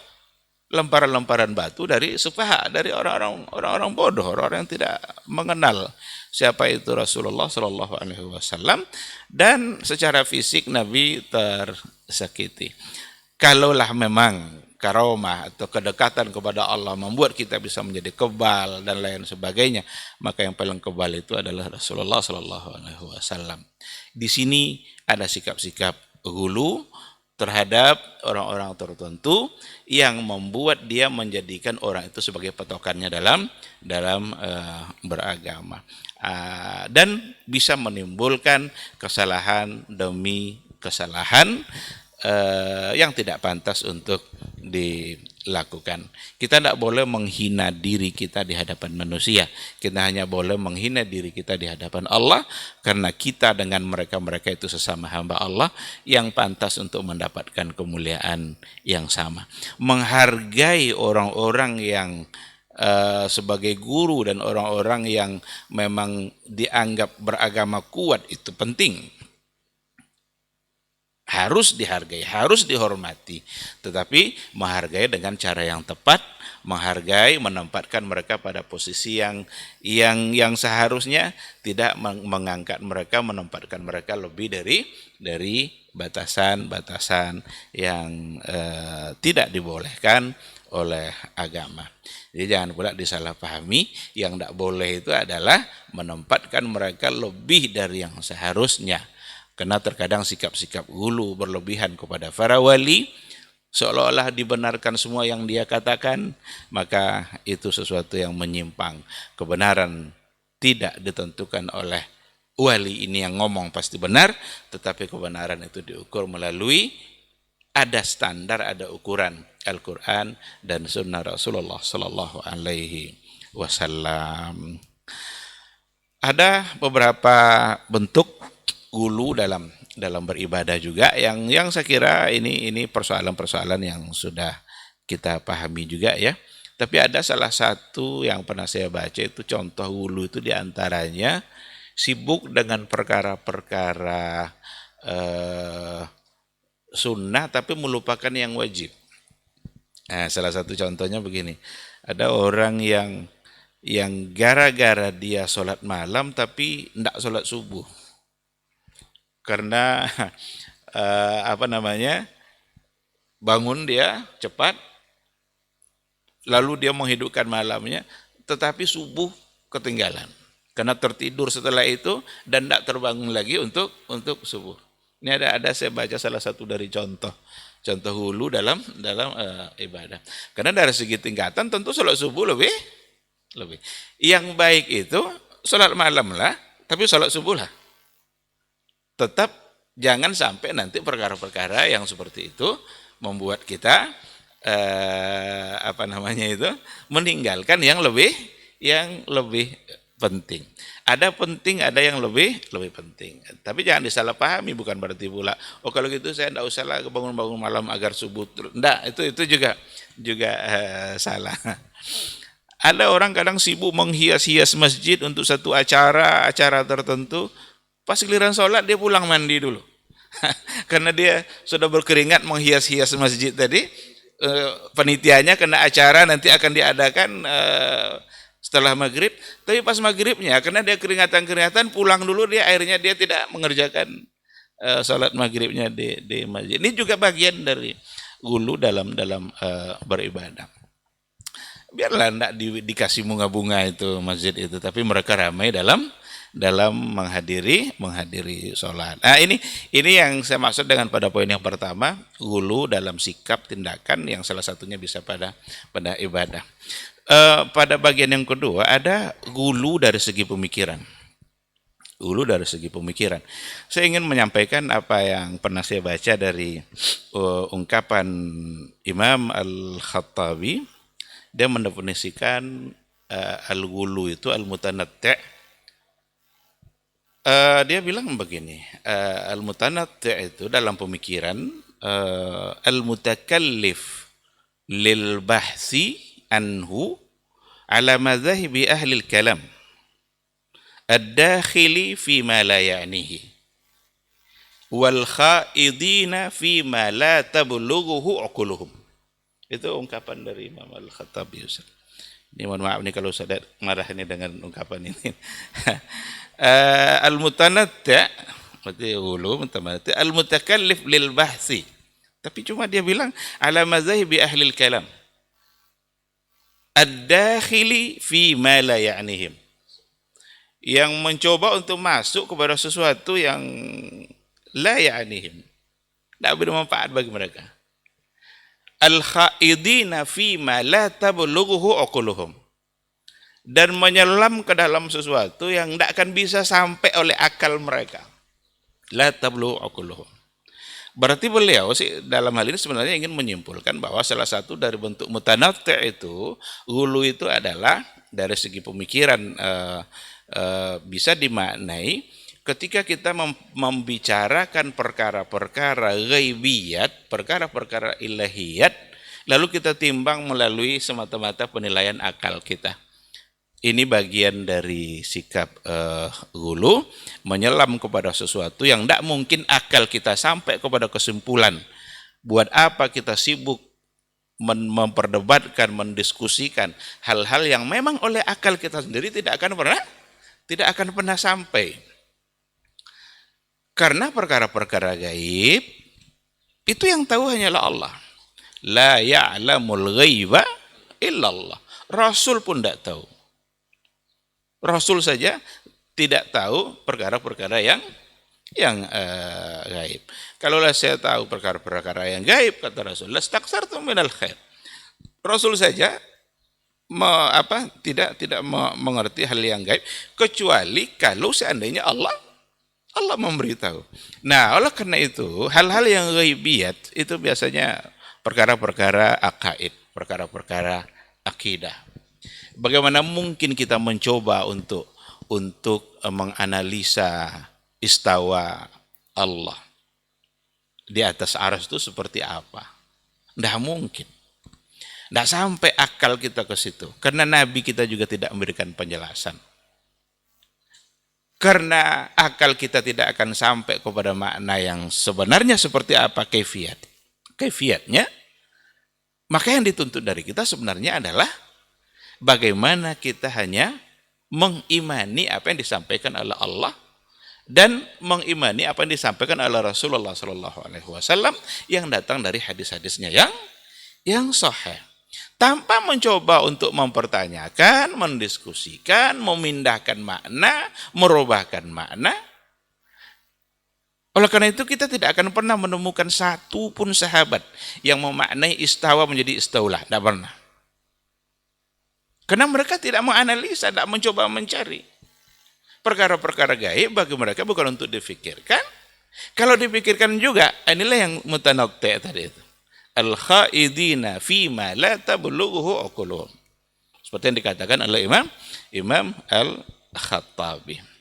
lemparan-lemparan batu dari sufaha, dari orang-orang bodoh, orang-orang yang tidak mengenal siapa itu Rasulullah Shallallahu Alaihi Wasallam, dan secara fisik Nabi tersakiti. Kalaulah memang karomah atau kedekatan kepada Allah membuat kita bisa menjadi kebal dan lain sebagainya, maka yang paling kebal itu adalah Rasulullah Shallallahu Alaihi Wasallam. Di sini ada sikap-sikap hulu terhadap orang-orang tertentu yang membuat dia menjadikan orang itu sebagai patokannya dalam beragama, dan bisa menimbulkan kesalahan demi kesalahan yang tidak pantas untuk dilakukan. Kita tidak boleh menghina diri kita di hadapan manusia. Kita hanya boleh menghina diri kita di hadapan Allah, karena kita dengan mereka itu sesama hamba Allah yang pantas untuk mendapatkan kemuliaan yang sama. Menghargai orang-orang yang sebagai guru dan orang-orang yang memang dianggap beragama kuat itu penting. Harus dihargai, harus dihormati, tetapi menghargai dengan cara yang tepat, menghargai, menempatkan mereka pada posisi yang seharusnya, tidak mengangkat mereka, menempatkan mereka lebih dari batasan-batasan yang tidak dibolehkan oleh agama. Jadi jangan pula disalahpahami, yang tidak boleh itu adalah menempatkan mereka lebih dari yang seharusnya. Karena terkadang sikap-sikap hulu berlebihan kepada para wali, seolah-olah dibenarkan semua yang dia katakan, maka itu sesuatu yang menyimpang. Kebenaran tidak ditentukan oleh wali ini yang ngomong pasti benar, tetapi kebenaran itu diukur melalui ada standar, ada ukuran Al-Quran dan Sunnah Rasulullah Sallallahu Alaihi Wasallam. Ada beberapa bentuk gulu dalam beribadah juga yang saya kira ini persoalan-persoalan yang sudah kita pahami juga ya. Tapi ada salah satu yang pernah saya baca itu contoh gulu itu diantaranya sibuk dengan perkara-perkara sunnah tapi melupakan yang wajib. Nah, salah satu contohnya begini, ada orang yang gara-gara dia sholat malam tapi tidak sholat subuh karena bangun dia cepat lalu dia menghidupkan malamnya tetapi subuh ketinggalan karena tertidur setelah itu dan tidak terbangun lagi untuk subuh. Ini ada saya baca salah satu dari contoh hulu dalam ibadah. Karena dari segi tingkatan tentu sholat subuh lebih. Yang baik itu sholat malam lah, tapi sholat subuh lah. Tetap jangan sampai nanti perkara-perkara yang seperti itu membuat kita meninggalkan yang lebih penting. Ada penting, ada yang lebih penting. Tapi jangan disalahpahami, bukan berarti pula kalau gitu saya tidak usah lah bangun malam agar subuh. Enggak, itu juga salah. Ada orang kadang sibuk menghias-hias masjid untuk satu acara tertentu. Pas giliran sholat dia pulang mandi dulu. Karena dia sudah berkeringat menghias-hias masjid tadi. Penitiannya kena acara nanti akan diadakan setelah maghrib, tapi pas maghribnya karena dia keringatan pulang dulu akhirnya dia tidak mengerjakan salat maghribnya di masjid. Ini juga bagian dari gulu dalam beribadah. Biarlah tidak dikasih bunga-bunga itu masjid itu, tapi mereka ramai dalam menghadiri sholat. Nah ini yang saya maksud dengan pada poin yang pertama, gulu dalam sikap tindakan yang salah satunya bisa pada ibadah. Pada bagian yang kedua ada gulu dari segi pemikiran. Saya ingin menyampaikan apa yang pernah saya baca dari ungkapan Imam Al-Khattabi. Dia mendefinisikan al-gulu itu al-mutanatti'. Dia bilang begini, al-mutanatti' itu dalam pemikiran al-mutakallif lil bahsi anhu ala madhahibi ahli al-kalam ad-dakhili fi ma la ya'nihi wal khaidina fi ma la tablughuhu uquluhum. Itu ungkapan dari Imam Al-Khattabi. Ini mohon maaf nih kalau saya marah ini dengan ungkapan ini. Al-mutanatti' berarti al-mutakallif lil bahsi. Tapi cuma dia bilang ala madhahibi ahli al-kalam ad-dakhili fi ma la ya'nihim, yang mencoba untuk masuk kepada sesuatu yang la ya'nihim, tidak bermanfaat bagi mereka. Al-khaidina fi ma la tablughuhu uquluhum, dan menyelam ke dalam sesuatu yang tidak akan bisa sampai oleh akal mereka. La tablughu uquluhum. Berarti beliau sih dalam hal ini sebenarnya ingin menyimpulkan bahwa salah satu dari bentuk mutanatti' itu, gulu itu adalah dari segi pemikiran bisa dimaknai ketika kita membicarakan perkara-perkara ghaibiyat, perkara-perkara ilahiyat, lalu kita timbang melalui semata-mata penilaian akal kita. Ini bagian dari sikap gulu, menyelam kepada sesuatu yang tidak mungkin akal kita sampai kepada kesimpulan. Buat apa kita sibuk memperdebatkan, mendiskusikan hal-hal yang memang oleh akal kita sendiri tidak akan pernah sampai. Karena perkara-perkara gaib itu yang tahu hanyalah Allah. La ya'lamul ghaiba illallah. Rasul pun tidak tahu. Rasul saja tidak tahu perkara-perkara yang gaib. Kalaulah saya tahu perkara-perkara yang gaib, kata Rasul, lastaksartu minal khair. Rasul saja tidak mengerti hal yang gaib, kecuali kalau seandainya Allah Allah memberitahu. Nah, oleh karena itu, hal-hal yang ghaibiyat itu biasanya perkara-perkara akaid, perkara-perkara akidah. Bagaimana mungkin kita mencoba untuk menganalisa istawa Allah di atas arsy itu seperti apa? Tidak mungkin. Tidak sampai akal kita ke situ. Karena Nabi kita juga tidak memberikan penjelasan. Karena akal kita tidak akan sampai kepada makna yang sebenarnya seperti apa kaifiatnya, maka yang dituntut dari kita sebenarnya adalah bagaimana kita hanya mengimani apa yang disampaikan oleh Allah dan mengimani apa yang disampaikan oleh Rasulullah SAW yang datang dari hadis-hadisnya yang sahih, tanpa mencoba untuk mempertanyakan, mendiskusikan, memindahkan makna, merubahkan makna. Oleh karena itu kita tidak akan pernah menemukan satu pun sahabat yang memaknai istawa menjadi istaulah, tidak pernah. Karena mereka tidak menganalisa, tidak mencoba mencari. Perkara-perkara gaib bagi mereka bukan untuk difikirkan. Kalau dipikirkan juga, inilah yang mutanaqti' tadi itu. Al-khaidina fima la tablughu uquluhum. Seperti yang dikatakan oleh Imam Al-Khattabi.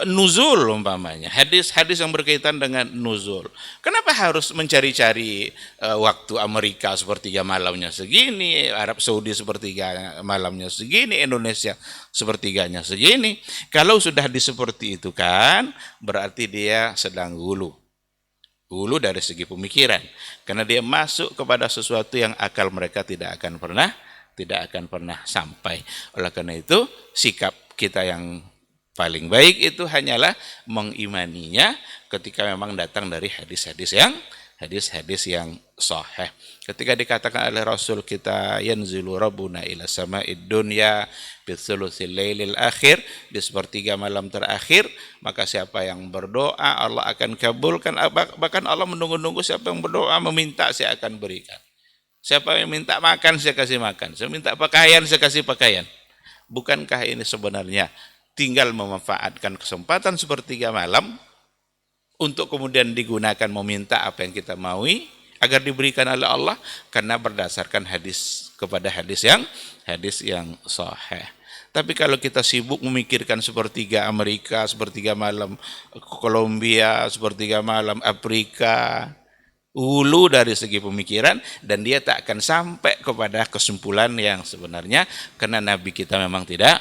Nuzul umpamanya, hadis-hadis yang berkaitan dengan nuzul. Kenapa harus mencari-cari waktu Amerika sepertiga malamnya segini, Arab Saudi sepertiga malamnya segini, Indonesia sepertiganya segini? Kalau sudah seperti itu kan, berarti dia sedang hulu dari segi pemikiran, karena dia masuk kepada sesuatu yang akal mereka tidak akan pernah sampai. Oleh karena itu sikap kita yang paling baik itu hanyalah mengimaninya ketika memang datang dari hadis-hadis yang sahih. Ketika dikatakan oleh Rasul kita, yanzilu rabbuna ila sama'id dunya bi thulutsil lailil akhir, di sepertiga malam terakhir, maka siapa yang berdoa Allah akan kabulkan. Bahkan Allah menunggu-nunggu siapa yang berdoa, meminta saya akan berikan. Siapa yang minta makan saya kasih makan, saya minta pakaian saya kasih pakaian. Bukankah ini sebenarnya tinggal memanfaatkan kesempatan sepertiga malam untuk kemudian digunakan meminta apa yang kita maui agar diberikan oleh Allah, karena berdasarkan hadis yang sahih. Tapi kalau kita sibuk memikirkan sepertiga Amerika, sepertiga malam Kolombia, sepertiga malam Afrika, hulu dari segi pemikiran, dan dia tak akan sampai kepada kesimpulan yang sebenarnya, karena Nabi kita memang tidak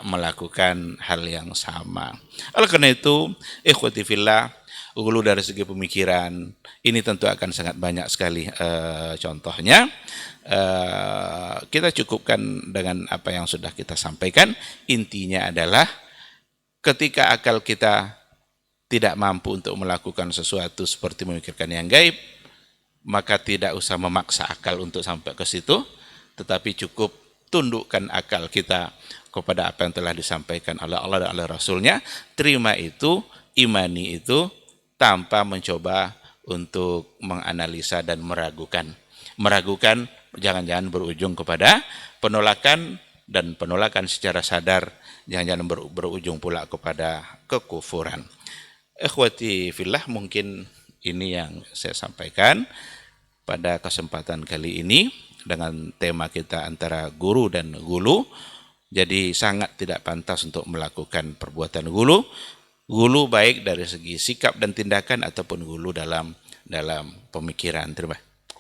melakukan hal yang sama. Oleh karena itu, ikhwati fillah, hulu dari segi pemikiran ini tentu akan sangat banyak sekali contohnya. Kita cukupkan dengan apa yang sudah kita sampaikan. Intinya adalah ketika akal kita tidak mampu untuk melakukan sesuatu seperti memikirkan yang gaib, maka tidak usah memaksa akal untuk sampai ke situ, tetapi cukup tundukkan akal kita kepada apa yang telah disampaikan oleh Allah dan oleh Rasulnya. Terima itu, imani itu, tanpa mencoba untuk menganalisa dan meragukan. Meragukan jangan-jangan berujung kepada penolakan, dan penolakan secara sadar jangan-jangan berujung pula kepada kekufuran. Ikhwati fillah, mungkin ini yang saya sampaikan pada kesempatan kali ini dengan tema kita antara guru dan gulu. Jadi sangat tidak pantas untuk melakukan perbuatan gulu baik dari segi sikap dan tindakan ataupun gulu dalam pemikiran.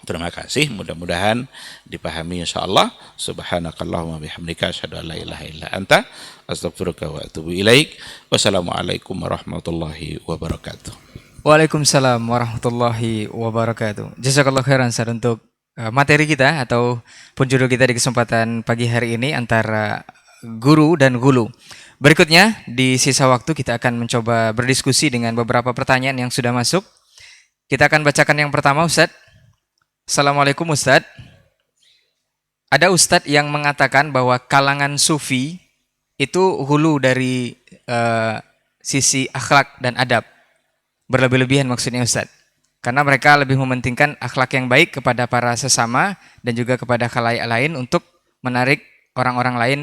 Terima kasih, mudah-mudahan dipahami insyaallah. Subhanakallahumma bihamdika asyhadu an la ilaha illa anta astaghfiruka wa atubu ilaik. Wassalamualaikum warahmatullahi wabarakatuh. Waalaikumsalam warahmatullahi wabarakatuh. Jazakallahu khairan Ustaz untuk materi kita ataupun judul kita di kesempatan pagi hari ini, antara guru dan gulu. Berikutnya di sisa waktu kita akan mencoba berdiskusi dengan beberapa pertanyaan yang sudah masuk. Kita akan bacakan yang pertama, Ustaz. Assalamualaikum Ustaz. Ada Ustaz yang mengatakan bahwa kalangan sufi itu hulu dari sisi akhlak dan adab. Berlebih-lebihan maksudnya Ustaz. Karena mereka lebih mementingkan akhlak yang baik kepada para sesama dan juga kepada khalayak lain untuk menarik orang-orang lain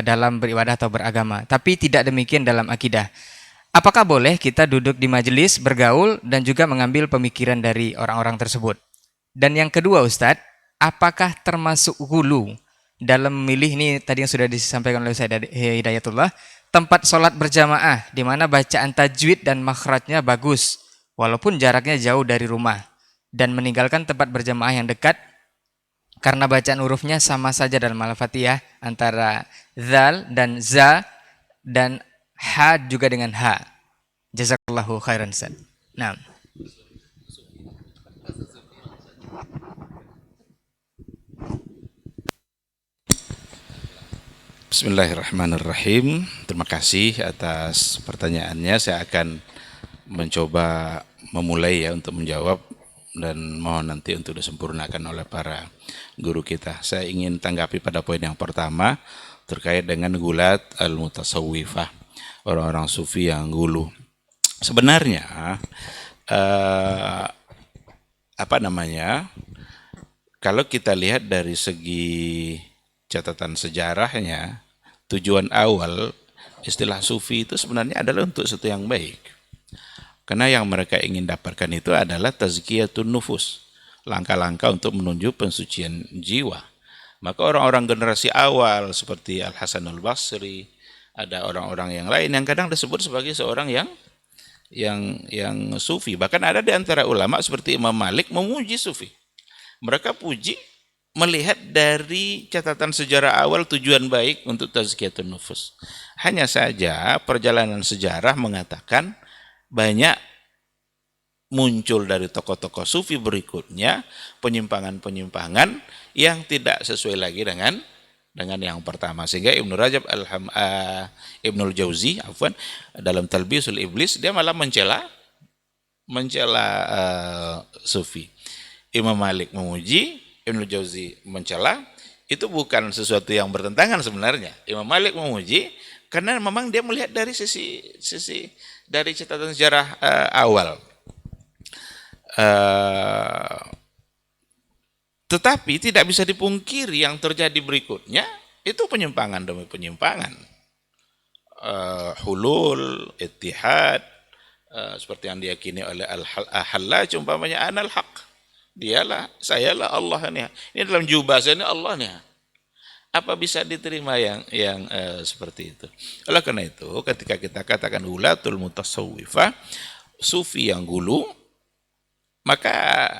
dalam beribadah atau beragama. Tapi tidak demikian dalam akidah. apakah boleh kita duduk di majelis, bergaul, dan juga mengambil pemikiran dari orang-orang tersebut? Dan yang kedua Ustadz, apakah termasuk hulu dalam memilih, ini tadi yang sudah disampaikan oleh Ustadz Hidayatullah, tempat sholat berjamaah di mana bacaan tajwid dan makhrajnya bagus walaupun jaraknya jauh dari rumah, dan meninggalkan tempat berjamaah yang dekat karena bacaan hurufnya sama saja dalam Al-Fatihah antara zal dan za dan ha juga dengan ha. Jazakallahu khairan Ustaz. Nah, Bismillahirrahmanirrahim. Terima kasih atas pertanyaannya. Saya akan mencoba memulai ya untuk menjawab, dan mohon nanti untuk disempurnakan oleh para guru kita. Saya ingin tanggapi pada poin yang pertama terkait dengan gulat al-mutasawwifah, orang-orang sufi yang gulu. Sebenarnya kalau kita lihat dari segi catatan sejarahnya, tujuan awal istilah sufi itu sebenarnya adalah untuk sesuatu yang baik. Karena yang mereka ingin dapatkan itu adalah tazkiyatun nufus, langkah-langkah untuk menuju pensucian jiwa. Maka orang-orang generasi awal seperti Al-Hasan Al-Basri, ada orang-orang yang lain yang kadang disebut sebagai seorang yang sufi. Bahkan ada di antara ulama seperti Imam Malik memuji sufi. Mereka puji melihat dari catatan sejarah awal tujuan baik untuk tazkiyatun nufus. Hanya saja perjalanan sejarah mengatakan banyak muncul dari tokoh-tokoh sufi berikutnya penyimpangan-penyimpangan yang tidak sesuai lagi dengan yang pertama, sehingga Ibnul Jauzi dalam Talbisul Iblis dia malah mencela sufi. Imam Malik memuji, Ibnul Jauzi mencela. Itu bukan sesuatu yang bertentangan sebenarnya. Imam Malik memuji karena memang dia melihat dari sisi dari catatan sejarah awal. Tetapi tidak bisa dipungkiri yang terjadi berikutnya itu penyimpangan demi penyimpangan. Hulul, ittihad, seperti yang diyakini oleh Al-Hallaj, umpamanya anal haq. Dialah, sayalah Allah nih. Ini dalam jubah saya ini Allah nih. Apa bisa diterima yang seperti itu? Oleh karena itu, ketika kita katakan ulatul mutasawwifah, sufi yang gulu, maka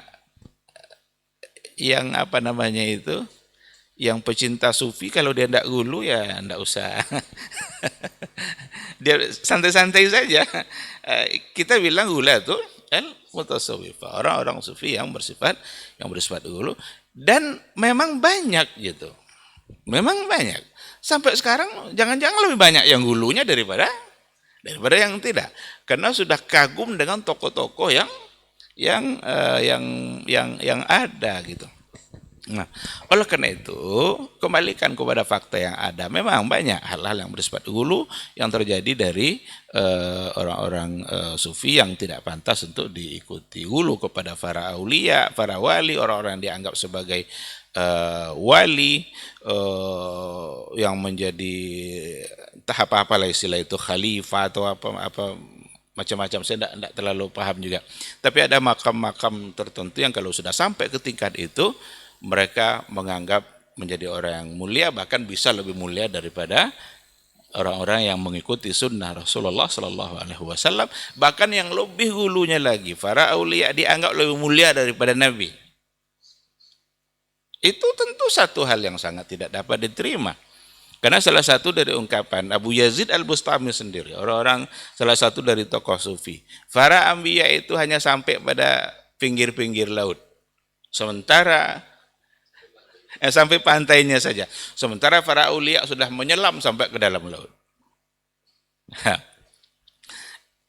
yang yang pecinta sufi kalau dia tidak gulu ya tidak usah. Dia santai-santai saja. Kita bilang ulatul mutasawwifah, orang-orang sufi yang bersifat gulu, dan memang banyak gitu. Memang banyak. Sampai sekarang jangan-jangan lebih banyak yang gulunya daripada yang tidak. Karena sudah kagum dengan tokoh-tokoh yang ada gitu. Nah, oleh karena itu kembalikan kepada fakta yang ada. Memang banyak hal-hal yang bersifat gulu yang terjadi dari orang-orang sufi yang tidak pantas untuk diikuti. Gulu kepada para aulia, para wali, orang-orang yang dianggap sebagai wali yang menjadi tahap apalah istilah itu, khalifah atau apa macam-macam, saya tidak terlalu paham juga. Tapi ada makam-makam tertentu yang kalau sudah sampai ke tingkat itu mereka menganggap menjadi orang yang mulia, bahkan bisa lebih mulia daripada orang-orang yang mengikuti sunnah Rasulullah Sallallahu Alaihi Wasallam. Bahkan yang lebih hulunya lagi, para aulia dianggap lebih mulia daripada Nabi. Itu tentu satu hal yang sangat tidak dapat diterima. Karena salah satu dari ungkapan Abu Yazid Al-Bustami sendiri, salah satu dari tokoh sufi, para anbiya itu hanya sampai pada pinggir-pinggir laut. Sampai pantainya saja. Sementara para aulia sudah menyelam sampai ke dalam laut.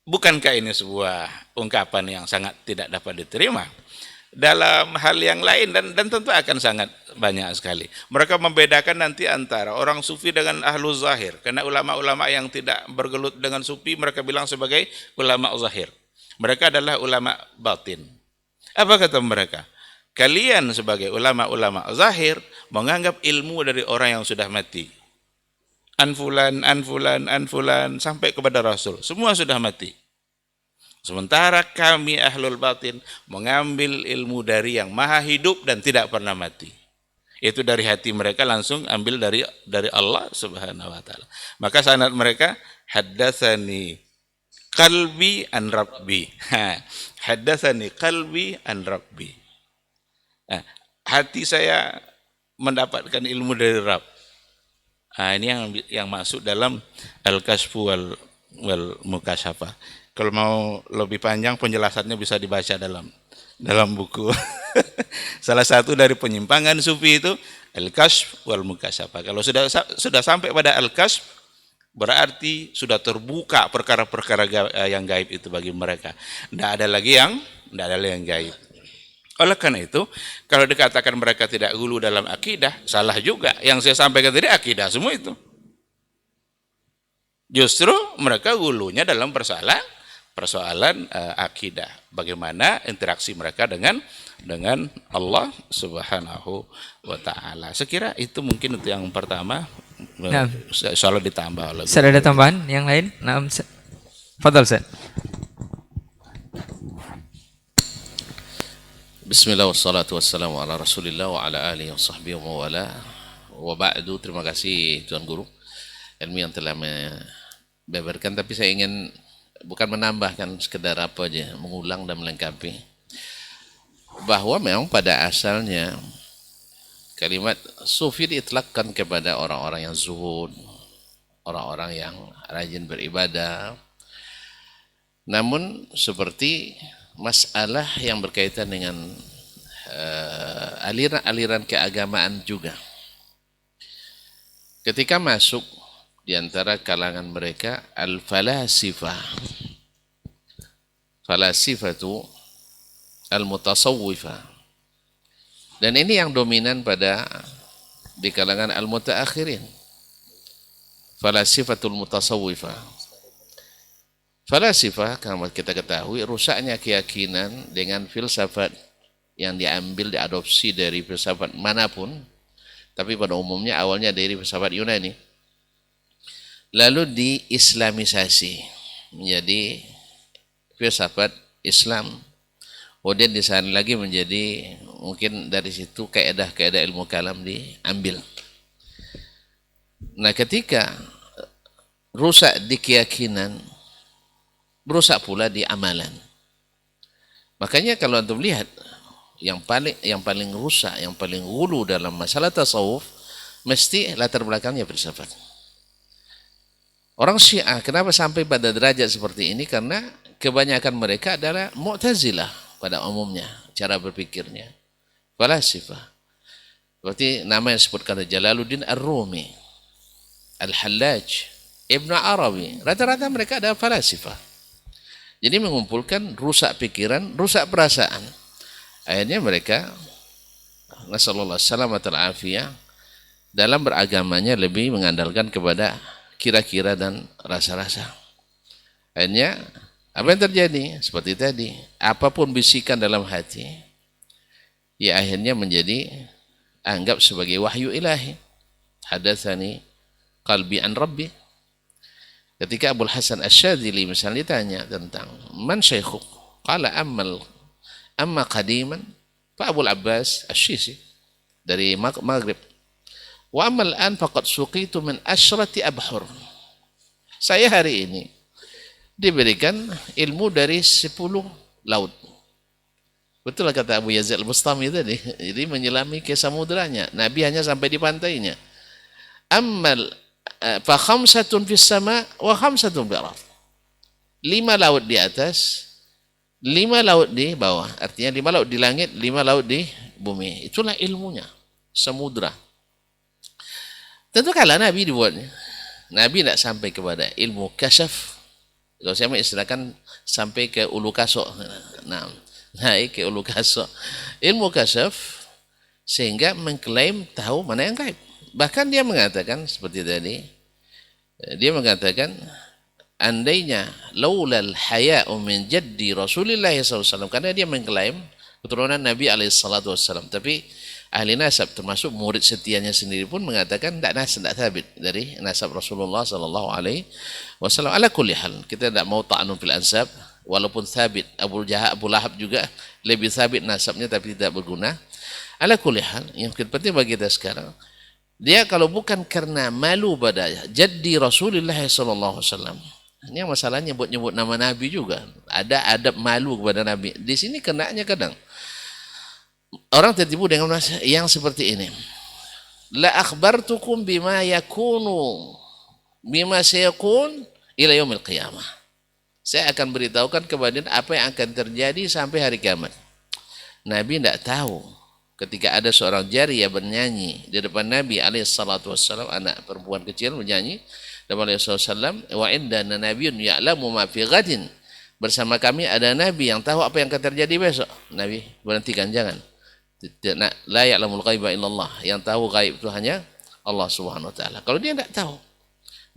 Bukankah ini sebuah ungkapan yang sangat tidak dapat diterima? Dalam hal yang lain dan tentu akan sangat banyak sekali. Mereka membedakan nanti antara orang sufi dengan ahlu zahir. Karena ulama-ulama yang tidak bergelut dengan sufi mereka bilang sebagai ulama zahir. Mereka adalah ulama batin. Apa kata mereka? Kalian sebagai ulama-ulama zahir menganggap ilmu dari orang yang sudah mati. an fulan sampai kepada Rasul. Semua sudah mati. Sementara kami ahlul batin mengambil ilmu dari yang maha hidup dan tidak pernah mati. Itu dari hati mereka langsung ambil dari Allah Subhanahu wa taala. Maka sanad mereka haddatsani qalbi an rabbi. Haddatsani qalbi an rabbi. Hati saya mendapatkan ilmu dari Rabb. Ini yang masuk dalam al-kasfu wal mukasyafah. Kalau mau lebih panjang penjelasannya bisa dibaca dalam buku. Salah satu dari penyimpangan sufi itu al-kasf wal mukasyafah. Kalau sudah sampai pada al-kasf berarti sudah terbuka perkara-perkara yang gaib itu bagi mereka. Tidak ada lagi yang gaib. Oleh karena itu, kalau dikatakan mereka tidak hulu dalam akidah, salah juga. Yang saya sampaikan tadi akidah semua itu. Justru mereka hulunya dalam persoalan akidah. Bagaimana interaksi mereka dengan Allah Subhanahu wa taala. Sekira itu mungkin itu yang pertama. Nah. Soal ditambah. Sudah ada tambahan yang lain? Nah, Fadal, Ustaz. Bismillah wassalatu wassalamu ala rasulillah wa ala alihi wa sahbihi wa mawala wa ba'du. Terima kasih Tuan Guru ilmu yang telah membeberkan, tapi saya ingin bukan menambahkan sekedar apa aja, mengulang dan melengkapi bahwa memang pada asalnya kalimat sufi diitlakkan kepada orang-orang yang zuhud, orang-orang yang rajin beribadah. Namun seperti masalah yang berkaitan dengan aliran-aliran keagamaan juga. Ketika masuk di antara kalangan mereka al-falasifah. Falasifatu al-mutasawwifah. Dan ini yang dominan di kalangan al-mutaakhirin. Falasifatul mutasawwifah. Falasifah, kalau kita ketahui, rusaknya keyakinan dengan filsafat yang diambil, diadopsi dari filsafat manapun, tapi pada umumnya awalnya dari filsafat Yunani, lalu diislamisasi menjadi filsafat Islam. Kemudian di sana lagi menjadi, mungkin dari situ kaedah-kaedah ilmu kalam diambil. Nah, ketika rusak di keyakinan, berusak pula di amalan. Makanya kalau antum lihat yang paling rusak, yang paling hulu dalam masalah tasawuf, mesti latar belakangnya filsafat. Orang Syiah kenapa sampai pada derajat seperti ini? Karena kebanyakan mereka adalah Mu'tazilah pada umumnya, cara berpikirnya. Falasifah. Seperti nama yang disebutkan Jalaluddin Ar-Rumi, Al-Hallaj, Ibn Arabi. Rata-rata mereka adalah falasifah. Jadi mengumpulkan rusak pikiran, rusak perasaan. Akhirnya mereka, nasallallahu salamatal afiyah, dalam beragamanya lebih mengandalkan kepada kira-kira dan rasa-rasa. Akhirnya, apa yang terjadi? Seperti tadi, apapun bisikan dalam hati, ya akhirnya menjadi anggap sebagai wahyu ilahi. Hadatsani qalbi an rabbi. Ketika Abul Hasan Asy-Syadzili misalnya ditanya tentang man syaikhuk, qala amma qadiman fa Abul Abbas Asy-Syisi dari Maghrib, wa amal an faqad suqitu min asyrati abhur. Saya hari ini diberikan ilmu dari 10 laut. Betul kata Abu Yazid Al-Bustami tadi, jadi menyelami ke samudranya. Nabi hanya sampai di pantainya. Ammal fa khamsatun fis sama wa khamsatun fil ardh. 5 laut di atas, 5 laut di bawah. Artinya 5 laut di langit, 5 laut di bumi. Itulah ilmunya, samudra. Tentu kala Nabi dibuatnya. Nabi tidak sampai kepada ilmu kasyaf. Kalau saya mengistilahkan sampai ke ulu kasok. Nah, naik ke ulu kasok. Ilmu kasyaf sehingga mengklaim tahu mana yang gaib. Bahkan dia mengatakan seperti tadi, dia mengatakan andainya laulal haya'u min jaddi Rasulillah SAW, karena dia mengklaim keturunan Nabi SAW, tapi ahli nasab, termasuk murid setianya sendiri pun mengatakan tidak sabit dari nasab Rasulullah sallallahu alaihi wasallam. Ala kulli hal, kita tidak mau ta'nun fil ansab, walaupun sabit. Abu Lahab juga lebih sabit nasabnya tapi tidak berguna. Ala kulli hal, yang penting bagi kita sekarang, dia kalau bukan karena malu pada jaddi Rasulullah sallallahu alaihi wasallam. Ini masalahnya buat nyebut nama Nabi juga. Ada adab malu kepada Nabi. Di sini kenanya kadang orang tertipu dengan yang seperti ini. La akhbartukum bima sayakun ila yaumil qiyamah. Saya akan beritahukan kepada apa yang akan terjadi sampai hari kiamat. Nabi tidak tahu ketika ada seorang jariyah bernyanyi di depan Nabi alaihi salatu wassalam, anak perempuan kecil bernyanyi di depan Nabi sallallahu alaihi wasallam, wa indana nabiyyun ya'lamu ma fi ghadin. Bersama kami ada Nabi yang tahu apa yang akan terjadi besok. Nabi berhentikan, jangan. La ya'lamul ghaiba illallah. Yang tahu gaib itu hanya Allah Subhanahu wa taala. Kalau dia tidak tahu,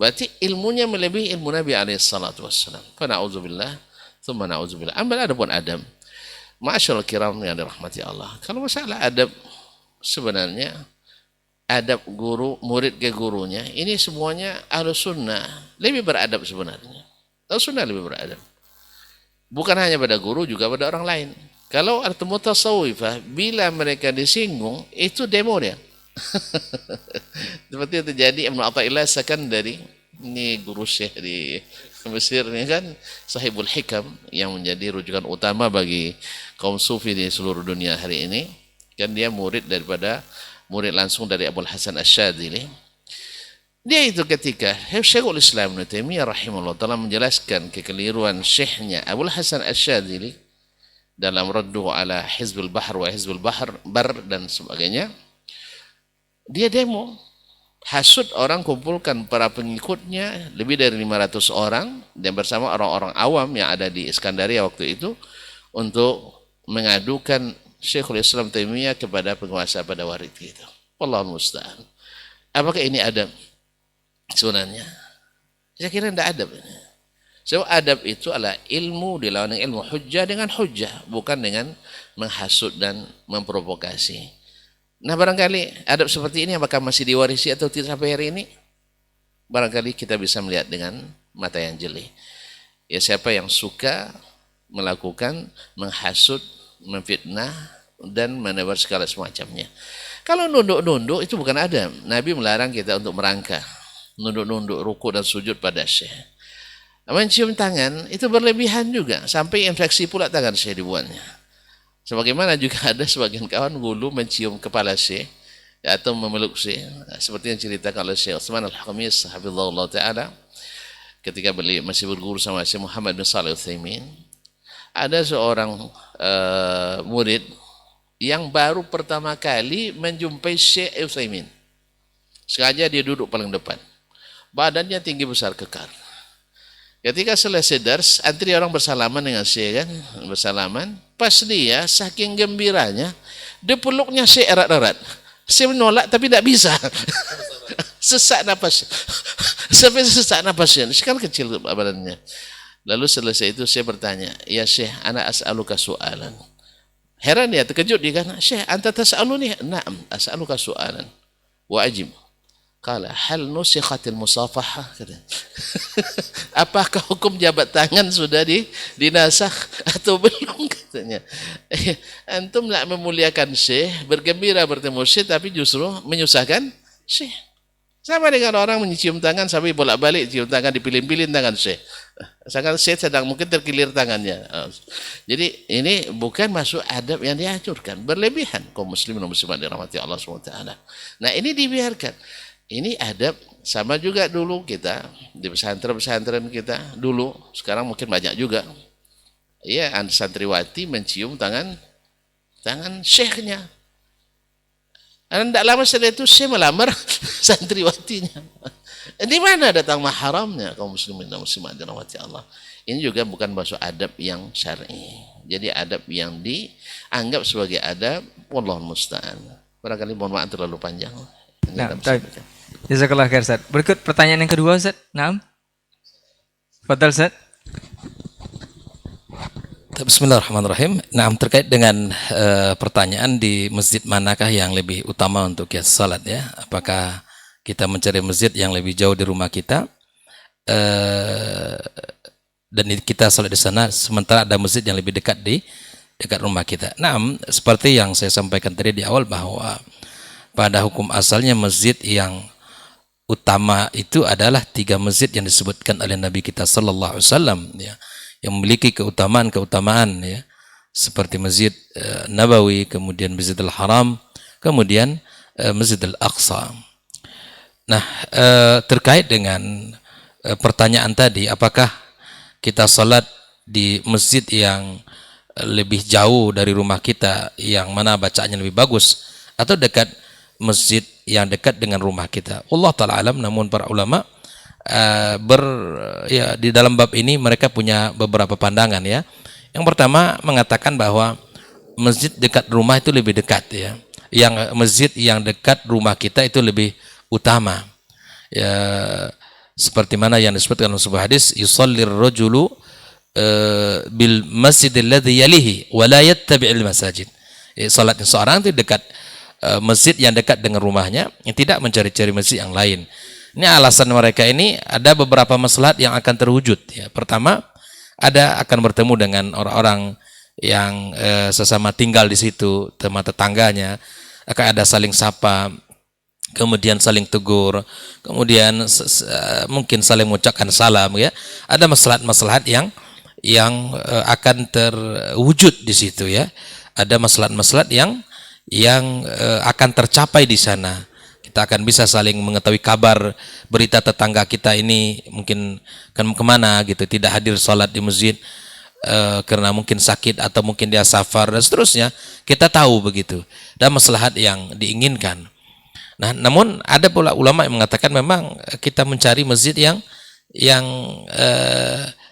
berarti ilmunya melebihi ilmu Nabi alaihi salatu wassalam. Fa na'udzubillah, tsumma na'udzubillah. Ada pun adab. Ma'asyiral kiram yang dirahmati Allah. Kalau masalah adab, sebenarnya adab guru, murid ke gurunya, ini semuanya Ahlus Sunnah lebih beradab sebenarnya. Ahlus Sunnah lebih beradab. Bukan hanya pada guru, juga pada orang lain. Kalau al-mutasawwifah, bila mereka disinggung, itu demo dia. Seperti yang terjadi Ibnu Athaillah Sakandari, ini guru syekh di Mesir ini kan, Sahibul Hikam, yang menjadi rujukan utama bagi kaum sufi di seluruh dunia hari ini. Kan dia murid langsung dari Abul Hasan Asy-Syadzili. Dia itu ketika Syekhul Islam Ibnu Taimiyah rahimahullah telah menjelaskan kekeliruan syekhnya Abul Hasan Asy-Syadzili dalam raddu ala Hizbul Bahr wa Hizbul Bar dan sebagainya, dia demo, hasud orang, kumpulkan para pengikutnya lebih dari 500 orang dan bersama orang-orang awam yang ada di Iskandaria waktu itu untuk mengadukan Syekhul Islam Taimiyah kepada penguasa pada waktu itu. Wallahu musta'an. Apakah ini adab? Sebenarnya saya kira tidak adab ini. So, adab itu adalah ilmu dilawan ilmu, hujjah dengan hujjah, bukan dengan menghasut dan memprovokasi. Nah, barangkali adab seperti ini apakah masih diwarisi atau tidak sampai hari ini? Barangkali kita bisa melihat dengan mata yang jeli. Ya, siapa yang suka melakukan menghasut, memfitnah dan menebar segala semacamnya. Kalau nunduk-nunduk itu bukan adab. Nabi melarang kita untuk merangkak, nunduk-nunduk, ruku dan sujud pada syekh. Mencium tangan itu berlebihan juga, sampai infeksi pula tangan syekh dibuatnya. Sebagaimana juga ada sebagian kawan dulu mencium kepala syekh atau memeluk syekh, seperti yang ceritakan oleh Syekh Utsman Al-Khamis hafizahullah taala ketika beliau masih berguru sama Syekh Muhammad bin Shalih Al-Utsaimin. Ada seorang murid yang baru pertama kali menjumpai Syekh Utsaimin. Sengaja dia duduk paling depan. Badannya tinggi besar kekar. Ketika selesai dars, antri orang bersalaman dengan Syekh kan, bersalaman. Pas dia saking gembiranya, dia peluknya Syekh erat-erat. Syekh menolak tapi tidak bisa. Sesak napas. Sampai sesak napasnya. Syekh kan kecil badannya. Lalu selesai itu saya bertanya, "Ya Syekh, ana as'aluka su'alan." Heran dia, terkejut dia kan, "Syekh, anta tas'aluni?" "Na'am, as'aluka su'alan." Wa ajib. Qala hal nusikhatil musafahah. Apakah hukum jabat tangan sudah dinasakh atau belum, katanya. Antum nak memuliakan syekh, bergembira bertemu syekh, tapi justru menyusahkan syekh. Sama dengan orang mencium tangan sampai bolak-balik cium tangan, dipilin-pilin tangan syekh. Sedangkan syekh sedang mungkin terkilir tangannya. Jadi ini bukan masuk adab yang dianjurkan, berlebihan kaum muslimin dan muslimat dirahmati Allah SWT. Nah, ini dibiarkan. Ini adab. Sama juga dulu kita di pesantren-pesantren kita dulu, sekarang mungkin banyak juga. Iya, santriwati mencium tangan syekhnya. Dan tidak lama setelah itu syekh melamar santriwatinya. Di mana datang mahramnya kaum muslimin dan muslimat dirahmati Allah? Ini juga bukan masuk adab yang syar'i. Jadi adab yang dianggap sebagai adab, wallahu musta'an. Barangkali mohon maaf terlalu panjang. Nah, jazakallah khair Ustaz. Berikut pertanyaan yang kedua Ustaz. Naam. Fadhal Ustaz. Bismillahirrahmanirrahim. Nah, terkait dengan pertanyaan di masjid manakah yang lebih utama untuk kita salat ya? Apakah kita mencari masjid yang lebih jauh di rumah kita dan kita salat di sana, sementara ada masjid yang lebih dekat di dekat rumah kita. Nah, seperti yang saya sampaikan tadi di awal bahwa pada hukum asalnya masjid yang utama itu adalah 3 masjid yang disebutkan oleh Nabi kita sallallahu alaihi wasallam ya, yang memiliki keutamaan ya, seperti Masjid Nabawi, kemudian Masjidil Haram, kemudian Masjidil Aqsa. Nah, terkait dengan pertanyaan tadi, apakah kita salat di masjid yang lebih jauh dari rumah kita, yang mana bacaannya lebih bagus, atau dekat masjid yang dekat dengan rumah kita? Allah Ta'ala alam, namun para ulama di dalam bab ini mereka punya beberapa pandangan ya. Yang pertama mengatakan bahwa masjid dekat rumah itu lebih dekat ya. Yang masjid yang dekat rumah kita itu lebih utama. Ya, seperti mana yang disebutkan dalam sebuah hadis, yusallir rajulu bil masjidil ladzi yalihi wa la yattabi'il masajid. Salatnya seorang itu dekat masjid yang dekat dengan rumahnya, yang tidak mencari-cari masjid yang lain. Ini alasan mereka ini, ada beberapa maslahat yang akan terwujud ya. Pertama, ada akan bertemu dengan orang-orang yang sesama tinggal di situ, teman tetangganya, akan ada saling sapa, kemudian saling tegur, kemudian mungkin saling mengucapkan salam ya. Ada maslahat-maslahat yang akan terwujud di situ ya. Ada maslahat-maslahat yang akan tercapai di sana. Kita akan bisa saling mengetahui kabar berita tetangga kita ini mungkin kemana gitu, tidak hadir sholat di masjid karena mungkin sakit atau mungkin dia safar dan seterusnya. Kita tahu begitu, dan maslahat yang diinginkan. Nah, namun ada pula ulama yang mengatakan memang kita mencari masjid yang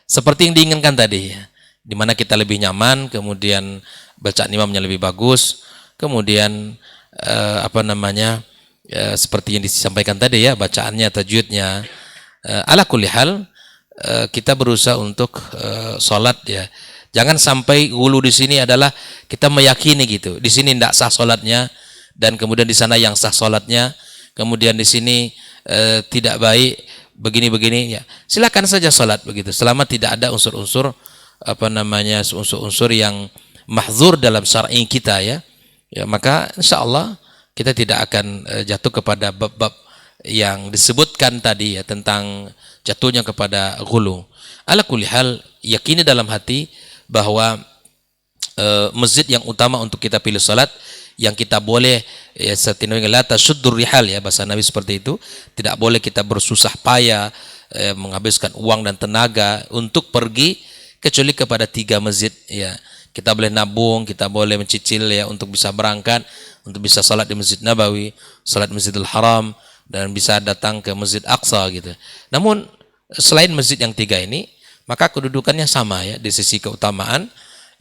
seperti yang diinginkan tadi ya, di mana kita lebih nyaman, kemudian bacaan imamnya lebih bagus, kemudian seperti yang disampaikan tadi ya, bacaannya, tajwidnya. Ala kulli hal, kita berusaha untuk sholat ya. Jangan sampai hulu di sini adalah kita meyakini gitu, di sini tidak sah sholatnya, dan kemudian di sana yang sah sholatnya, kemudian di sini tidak baik, begini-begini ya. Silakan saja sholat begitu, selama tidak ada unsur-unsur unsur-unsur yang mahzur dalam syar'i kita ya. Ya, maka insya Allah kita tidak akan jatuh kepada bab-bab yang disebutkan tadi ya, tentang jatuhnya kepada ghulu. Ala kulli hal, yakini dalam hati bahwa masjid yang utama untuk kita pilih salat, yang kita boleh ya, la tasuddur rihal ya, bahasa Nabi seperti itu, tidak boleh kita bersusah payah menghabiskan uang dan tenaga untuk pergi kecuali kepada 3 masjid ya. Kita boleh nabung, kita boleh mencicil ya untuk bisa berangkat, untuk bisa salat di Masjid Nabawi, salat Masjidil Haram, dan bisa datang ke Masjid Aqsa gitu. Namun selain masjid yang 3 ini, maka kedudukannya sama ya, di sisi keutamaan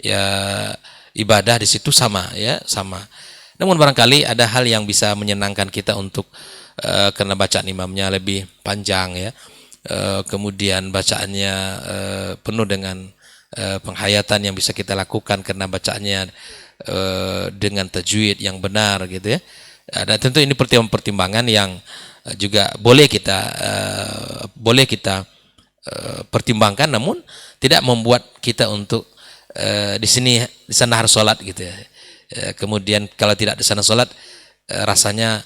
ya, ibadah di situ sama ya, sama. Namun barangkali ada hal yang bisa menyenangkan kita untuk karena bacaan imamnya lebih panjang ya, kemudian bacaannya penuh dengan penghayatan yang bisa kita lakukan karena bacaannya dengan tajwid yang benar gitu ya. Dan tentu ini pertimbangan yang juga boleh kita pertimbangkan, namun tidak membuat kita untuk di sana harus sholat gitu ya. Kemudian kalau tidak di sana sholat, rasanya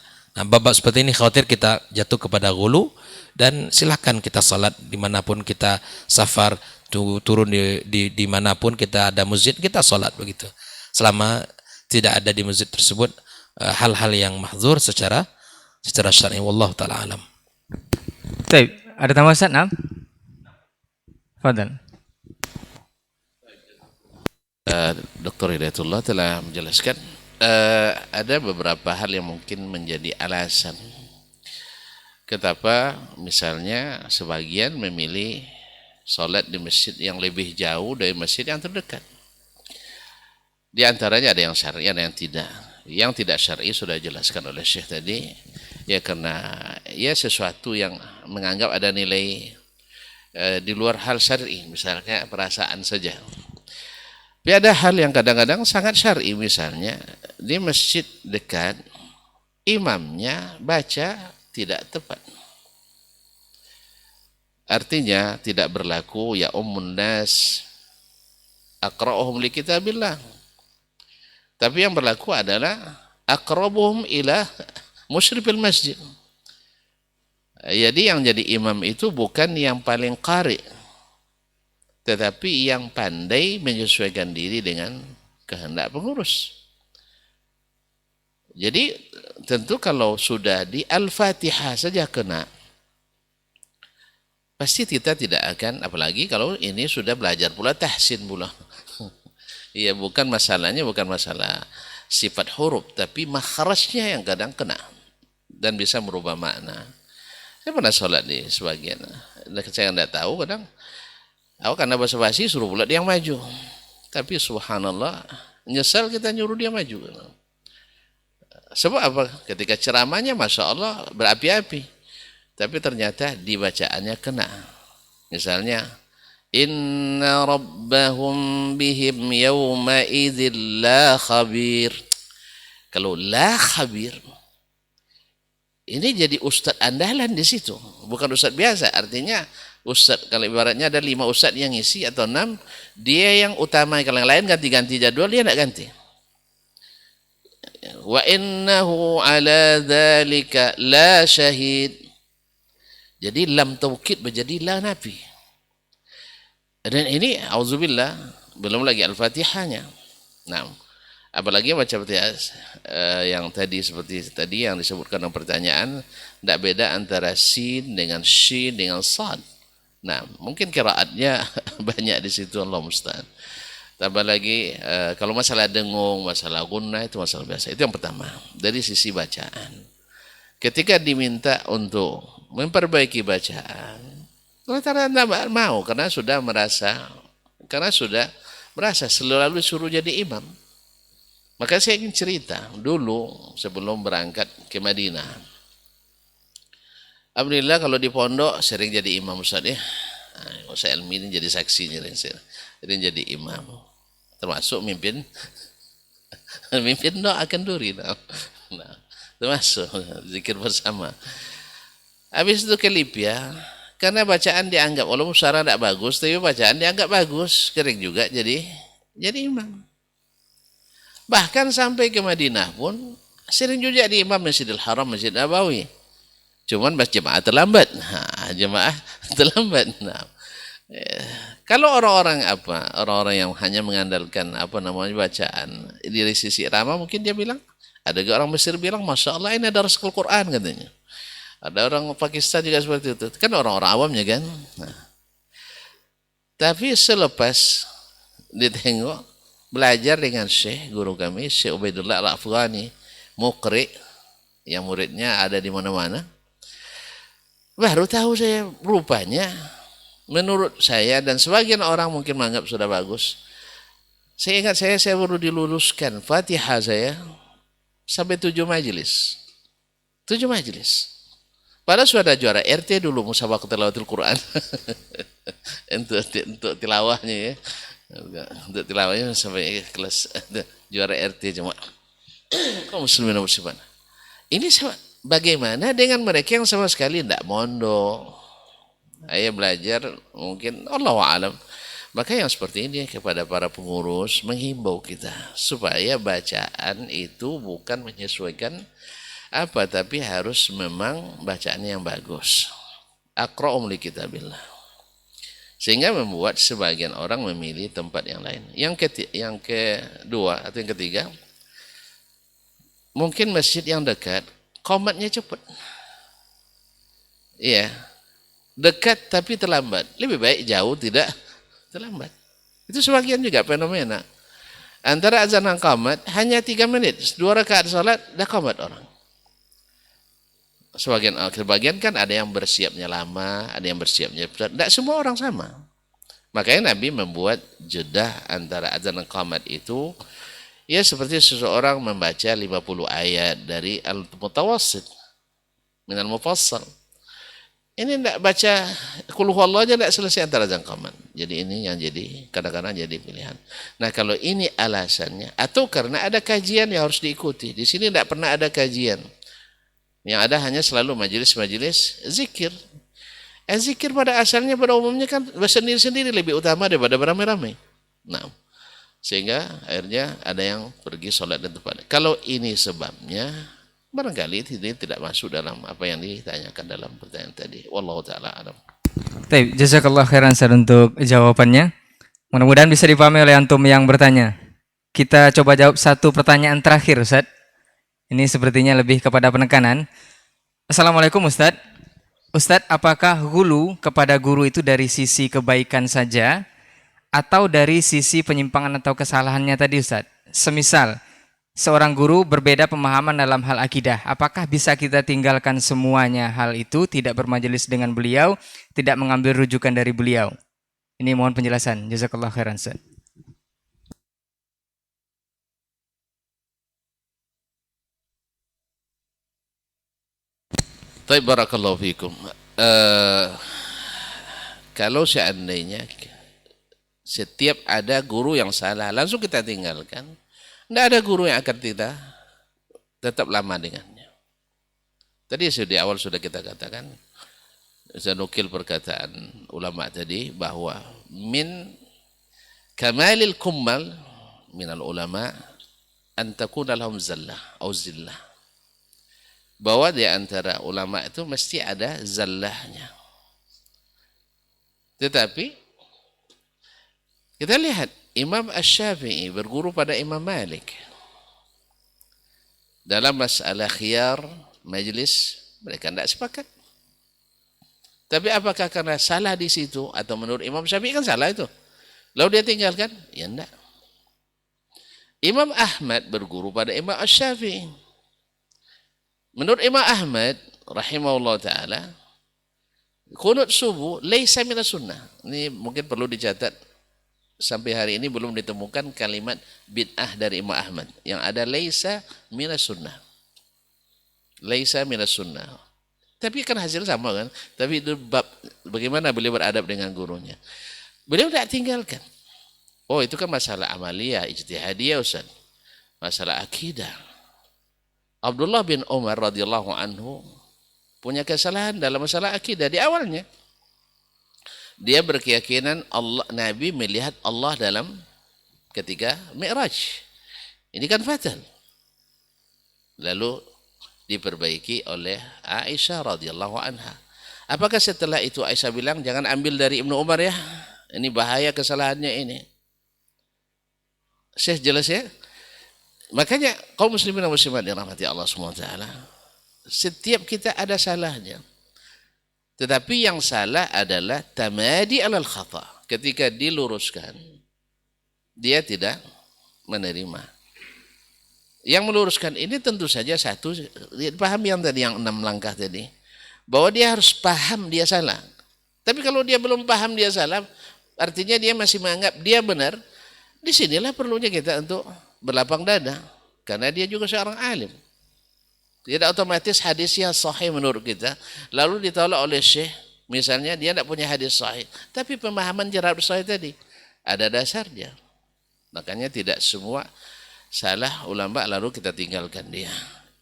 bab seperti ini khawatir kita jatuh kepada ghulu, dan silakan kita sholat dimanapun kita safar, turun di manapun kita ada masjid, kita sholat begitu, selama tidak ada di masjid tersebut hal-hal yang mahdzur secara syar'i. Wallahu taala alam. Baik, ada tambah Ustaz? Naam. Fadal. Dr. Hidayatullah telah menjelaskan ada beberapa hal yang mungkin menjadi alasan kenapa misalnya sebagian memilih sholat di masjid yang lebih jauh dari masjid yang terdekat. Di antaranya ada yang syar'i, ada yang tidak. Yang tidak syar'i sudah dijelaskan oleh Syekh tadi, ya karena ya sesuatu yang menganggap ada nilai di luar hal syar'i, misalnya perasaan saja. Tapi ada hal yang kadang-kadang sangat syar'i, misalnya di masjid dekat imamnya baca tidak tepat. Artinya tidak berlaku ya ummun nas aqra'uhum li kitabillah. Tapi yang berlaku adalah aqrabuhum ila musyrifil masjid. Jadi yang jadi imam itu bukan yang paling qari, tetapi yang pandai menyesuaikan diri dengan kehendak pengurus. Jadi tentu kalau sudah di Al-Fatihah saja kena, pasti kita tidak akan, apalagi kalau ini sudah belajar pula tahsin pula. Iya, bukan masalahnya bukan masalah sifat huruf, tapi makhrajnya yang kadang kena dan bisa merubah makna. Saya pernah sholat di sebagian, saya tidak tahu kadang, aku karena basa-basi suruh pula dia yang maju. Tapi subhanallah, nyesal kita nyuruh dia maju. Sebab apa? Ketika ceramahnya Masya Allah berapi-api, tapi ternyata dibacaannya kena. Misalnya, inna rabbahum bihim yawma idzil la khabir. Kalau la khabir, ini jadi ustadz andalan di situ, bukan ustadz biasa. Artinya ustadz, kalau ibaratnya ada 5 ustadz yang ngisi atau 6, dia yang utama, kalau yang lain ganti-ganti jadwal, dia tidak ganti. Wa innahu ala dzalika la syahid. Jadi lam taukid menjadi la nafi. Dan ini auzubillah, belum lagi Al-Fatihahnya. Nah, apalagi macam yang tadi, seperti tadi yang disebutkan dalam pertanyaan, tidak beda antara sin dengan shin dengan sad. Nah, mungkin qiraatnya banyak di situ, Allah musta'an. Tambah lagi kalau masalah dengung, masalah gunnah, itu masalah biasa. Itu yang pertama dari sisi bacaan. Ketika diminta untuk memperbaiki bacaan, ternyata tidak mau karena sudah merasa selalu suruh jadi imam. Maka saya ingin cerita dulu sebelum berangkat ke Madinah. Alhamdulillah kalau di pondok sering jadi imam Ustaz ya. Ustaz Elmi ini jadi saksinya, sering jadi imam. Termasuk mimpin doa kenduri. Nah, termasuk zikir bersama. Habis itu ke Libya, karena bacaan dianggap, walaupun suara tidak bagus, tapi bacaan dianggap bagus, kering juga jadi imam. Bahkan sampai ke Madinah pun sering juga di imam Masjidil Haram, Masjid Nabawi. Cuman jemaah terlambat. Jemaah terlambat. Nah, kalau orang-orang yang hanya mengandalkan bacaan dari sisi irama, mungkin dia bilang, ada orang Mesir bilang, Masya Allah ini ada Rasul Quran katanya. Ada orang Pakistan juga seperti itu. Kan orang-orang awamnya kan. Nah, tapi selepas ditengok, belajar dengan Syekh, guru kami, Syekh Ubaidullah Al-Afghani, Muqri, yang muridnya ada di mana-mana, baru tahu saya rupanya, menurut saya dan sebagian orang mungkin menganggap sudah bagus. Saya ingat saya baru diluluskan Fatihah saya sampai 7 majelis. 7 majelis. Padahal sudah ada juara RT dulu, musabaqah tilawatul Quran. untuk tilawahnya ya. Untuk tilawahnya sampai kelas juara RT cuma. Kaum muslimin dan muslimat. Ini bagaimana dengan mereka yang sama sekali tidak mondok? Ayah belajar mungkin Allah alam. Maka yang seperti ini kepada para pengurus menghimbau kita supaya bacaan itu bukan menyesuaikan tapi harus memang bacaannya yang bagus. Aqra'um li kitabillah. Sehingga membuat sebagian orang memilih tempat yang lain. Yang kedua atau yang ketiga, mungkin masjid yang dekat qomatnya cepat. Iya. Dekat tapi terlambat. Lebih baik jauh tidak terlambat. Itu sebagian juga fenomena. Antara azan dan qomat hanya 3 menit. 2 rakaat salat dah qomat orang. Sebagian kan ada yang bersiapnya lama, ada yang bersiapnya cepat. Tidak semua orang sama. Makanya Nabi membuat jeda antara azan dan qomat itu ya seperti seseorang membaca 50 ayat dari Al-Mutawassit minal Mufassal. Ini tidak baca Qul huwallahu aja tidak selesai antara jangkauan. Jadi ini yang jadi kadang-kadang jadi pilihan. Nah kalau ini alasannya, atau karena ada kajian yang harus diikuti. Di sini tidak pernah ada kajian. Yang ada hanya selalu majelis-majelis zikir. Zikir pada asalnya pada umumnya kan sendiri-sendiri lebih utama daripada beramai-ramai. Nah, sehingga akhirnya ada yang pergi sholat di tempat. Kalau ini sebabnya, barangkali ini tidak masuk dalam apa yang ditanyakan dalam pertanyaan tadi. Wallahu ta'ala alam. Baik, jazakallah khairan Ustaz untuk jawabannya. Mudah-mudahan bisa dipahami oleh antum yang bertanya. Kita coba jawab satu pertanyaan terakhir, Ustaz. Ini sepertinya lebih kepada penekanan. Assalamualaikum Ustaz. Ustaz, apakah ghulu kepada guru itu dari sisi kebaikan saja atau dari sisi penyimpangan atau kesalahannya tadi Ustaz? Semisal seorang guru berbeda pemahaman dalam hal akidah, apakah bisa kita tinggalkan semuanya hal itu, tidak bermajelis dengan beliau, tidak mengambil rujukan dari beliau? Ini mohon penjelasan. Jazakallah khairan Ustaz. Baik, barakallahu fikum. Kalau seandainya setiap ada guru yang salah, langsung kita tinggalkan. Tidak ada guru yang akan kita tetap lama dengannya. Tadi di awal sudah kita katakan, saya nukil perkataan ulama tadi, bahwa min kamalil kummal minal ulama an takuna lahum zallah atau zillah. Bahwa di antara ulama itu mesti ada zallahnya. Tetapi kita lihat Imam Asy-Syafi'i berguru pada Imam Malik. Dalam masalah khiyar majlis mereka tidak sepakat. Tapi apakah karena salah di situ atau menurut Imam Syafi'i kan salah itu? Lalu dia tinggalkan? Ya enggak. Imam Ahmad berguru pada Imam Asy-Syafi'i. Menurut Imam Ahmad rahimahullah ta'ala, qunut subuh laisa minas sunnah. Ini mungkin perlu dicatat. Sampai hari ini belum ditemukan kalimat bid'ah dari Imam Ahmad. Yang ada laisa minas sunnah. Laisa minas sunnah. Tapi kan hasil sama kan. Tapi itu bab bagaimana beliau beradab dengan gurunya. Beliau tidak tinggalkan. Oh itu kan masalah amaliyah, ijtihadiyah Ustaz. Masalah akidah. Abdullah bin Umar radhiyallahu anhu punya kesalahan dalam masalah akidah di awalnya. Dia berkeyakinan Allah, Nabi melihat Allah dalam ketika Mi'raj. Ini kan fatal. Lalu diperbaiki oleh Aisyah radhiyallahu anha. Apakah setelah itu Aisyah bilang jangan ambil dari Ibnu Umar ya? Ini bahaya kesalahannya ini. Syekh jelas ya? Makanya kaum muslimin dan muslimat dirahmati Allah SWT, setiap kita ada salahnya. Tetapi yang salah adalah tamadi alal khata. Ketika diluruskan, dia tidak menerima. Yang meluruskan ini tentu saja satu, paham yang tadi yang 6 langkah tadi. Bahwa dia harus paham dia salah. Tapi kalau dia belum paham dia salah, artinya dia masih menganggap dia benar. Disinilah perlunya kita untuk berlapang dada. Karena dia juga seorang alim. Tidak otomatis hadisnya sahih menurut kita. Lalu ditolak oleh syekh. Misalnya dia tidak punya hadis sahih. Tapi pemahaman jarak sahih tadi ada dasarnya. Makanya tidak semua salah ulama lalu kita tinggalkan dia.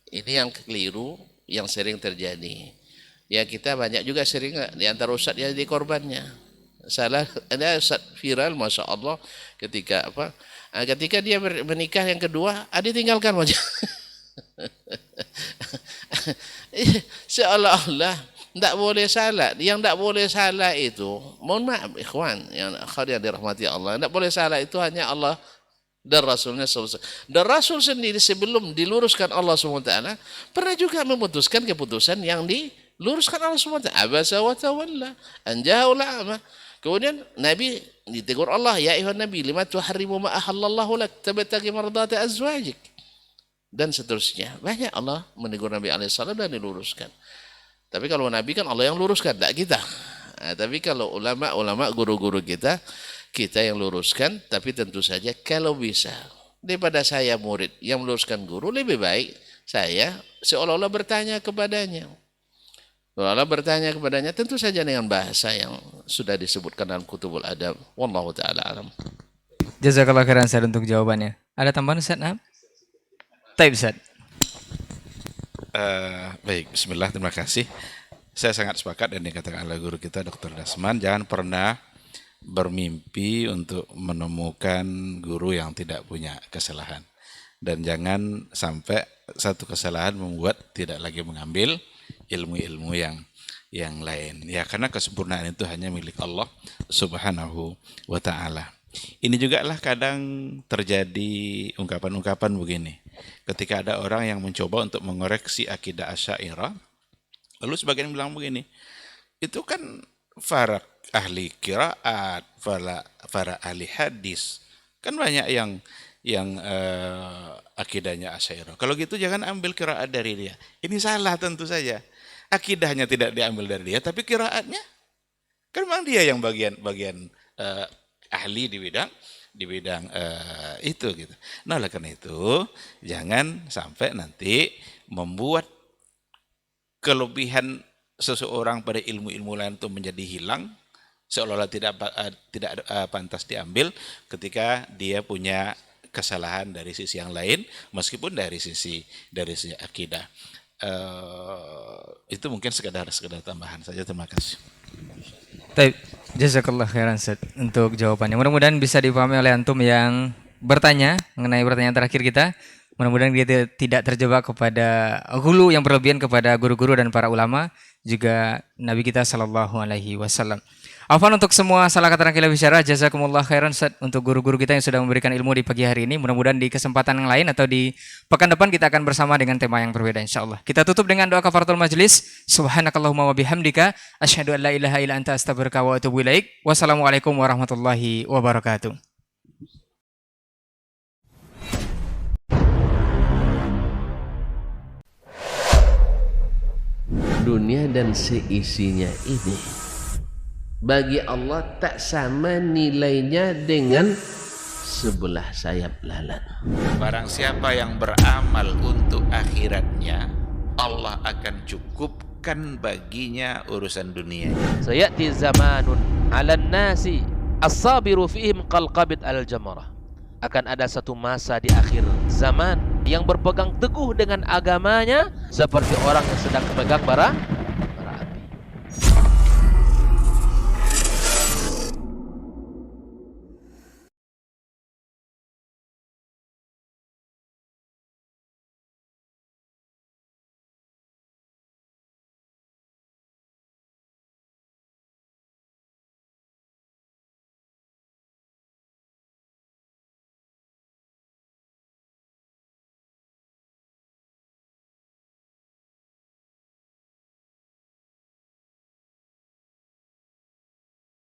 Ini yang keliru yang sering terjadi. Ya kita banyak juga sering di antara ustaz yang jadi korbannya. Salah ada ustaz viral Masya Allah ketika apa? Ketika dia menikah yang kedua, ditinggalkan wajah. Seolah-olah tidak boleh salah. Yang tidak boleh salah itu, mohon maaf ikhwan yang dirahmati Allah, tidak boleh salah itu hanya Allah dan Rasulnya SAW. Dan Rasul sendiri sebelum diluruskan Allah SWT pernah juga memutuskan keputusan yang diluruskan Allah SWT. Abasa wa tawalla an ja'al a'ma. Kemudian Nabi ditegur Allah, ya ayuhan Nabi, lima tuharrimu ma ahallallahu lak tabtaghi mardata azwajik. Dan seterusnya. Banyak Allah menegur Nabi alaihissalam dan diluruskan. Tapi kalau Nabi kan Allah yang luruskan, tidak kita. Nah, tapi kalau ulama, guru-guru kita yang luruskan, tapi tentu saja kalau bisa. Daripada saya murid yang meluruskan guru, lebih baik saya seolah-olah bertanya kepadanya. Lalu Allah bertanya kepadanya, tentu saja dengan bahasa yang sudah disebutkan dalam kutubul adab. Wallahu ta'ala alam. Jazakallah khairan Ustaz untuk jawabannya. Ada tambahan Ustaz? Nah? Taib Ustaz. Baik, bismillah, terima kasih. Saya sangat sepakat dengan yang dikatakan oleh guru kita Dr. Dasman, jangan pernah bermimpi untuk menemukan guru yang tidak punya kesalahan. Dan jangan sampai satu kesalahan membuat tidak lagi mengambil ilmu-ilmu yang lain. Ya, karena kesempurnaan itu hanya milik Allah Subhanahu wa ta'ala. Ini juga lah kadang terjadi ungkapan-ungkapan begini. Ketika ada orang yang mencoba untuk mengoreksi akidah Asy'ariyah, lalu sebagian bilang begini, itu kan para ahli qiraat, para ahli hadis, kan banyak yang akidahnya Asy'ariyah. Kalau gitu jangan ambil qiraat dari dia. Ini salah tentu saja. Akidahnya tidak diambil dari dia, tapi qiraatnya kan memang dia yang bagian ahli di bidang itu gitu. Nah, oleh karena itu jangan sampai nanti membuat kelebihan seseorang pada ilmu-ilmu lain itu menjadi hilang, seolah-olah tidak pantas diambil ketika dia punya kesalahan dari sisi yang lain, meskipun dari sisi akidah. Itu mungkin sekedar tambahan saja. Terima kasih. Taib. Jazakallah khairan Ustaz untuk jawabannya. Mudah-mudahan bisa dipahami oleh antum yang bertanya mengenai pertanyaan terakhir kita. Mudah-mudahan dia tidak terjebak kepada hulu yang berlebihan kepada guru-guru dan para ulama, juga Nabi kita sallallahu alaihi wasallam. Afwan untuk semua salah kata rangkaian bicara. Jazakumullah khairan Ustaz untuk guru-guru kita yang sudah memberikan ilmu di pagi hari ini. Mudah-mudahan di kesempatan yang lain atau di pekan depan kita akan bersama dengan tema yang berbeda insyaallah. Kita tutup dengan doa kafaratul majlis. Subhanakallahumma wa bihamdika asyhadu an la ilaha illa anta astaghfiruka wa atubu ilaik. Wassalamualaikum warahmatullahi wabarakatuh. Dunia dan seisinya ini bagi Allah tak sama nilainya dengan sebelah sayap lalat. Barang siapa yang beramal untuk akhiratnya, Allah akan cukupkan baginya urusan dunia. Sayati zamanun 'alan nasi as-sabiru fihim qalqabit al-jamarah. Akan ada satu masa di akhir zaman yang berpegang teguh dengan agamanya seperti orang yang sedang memegang bara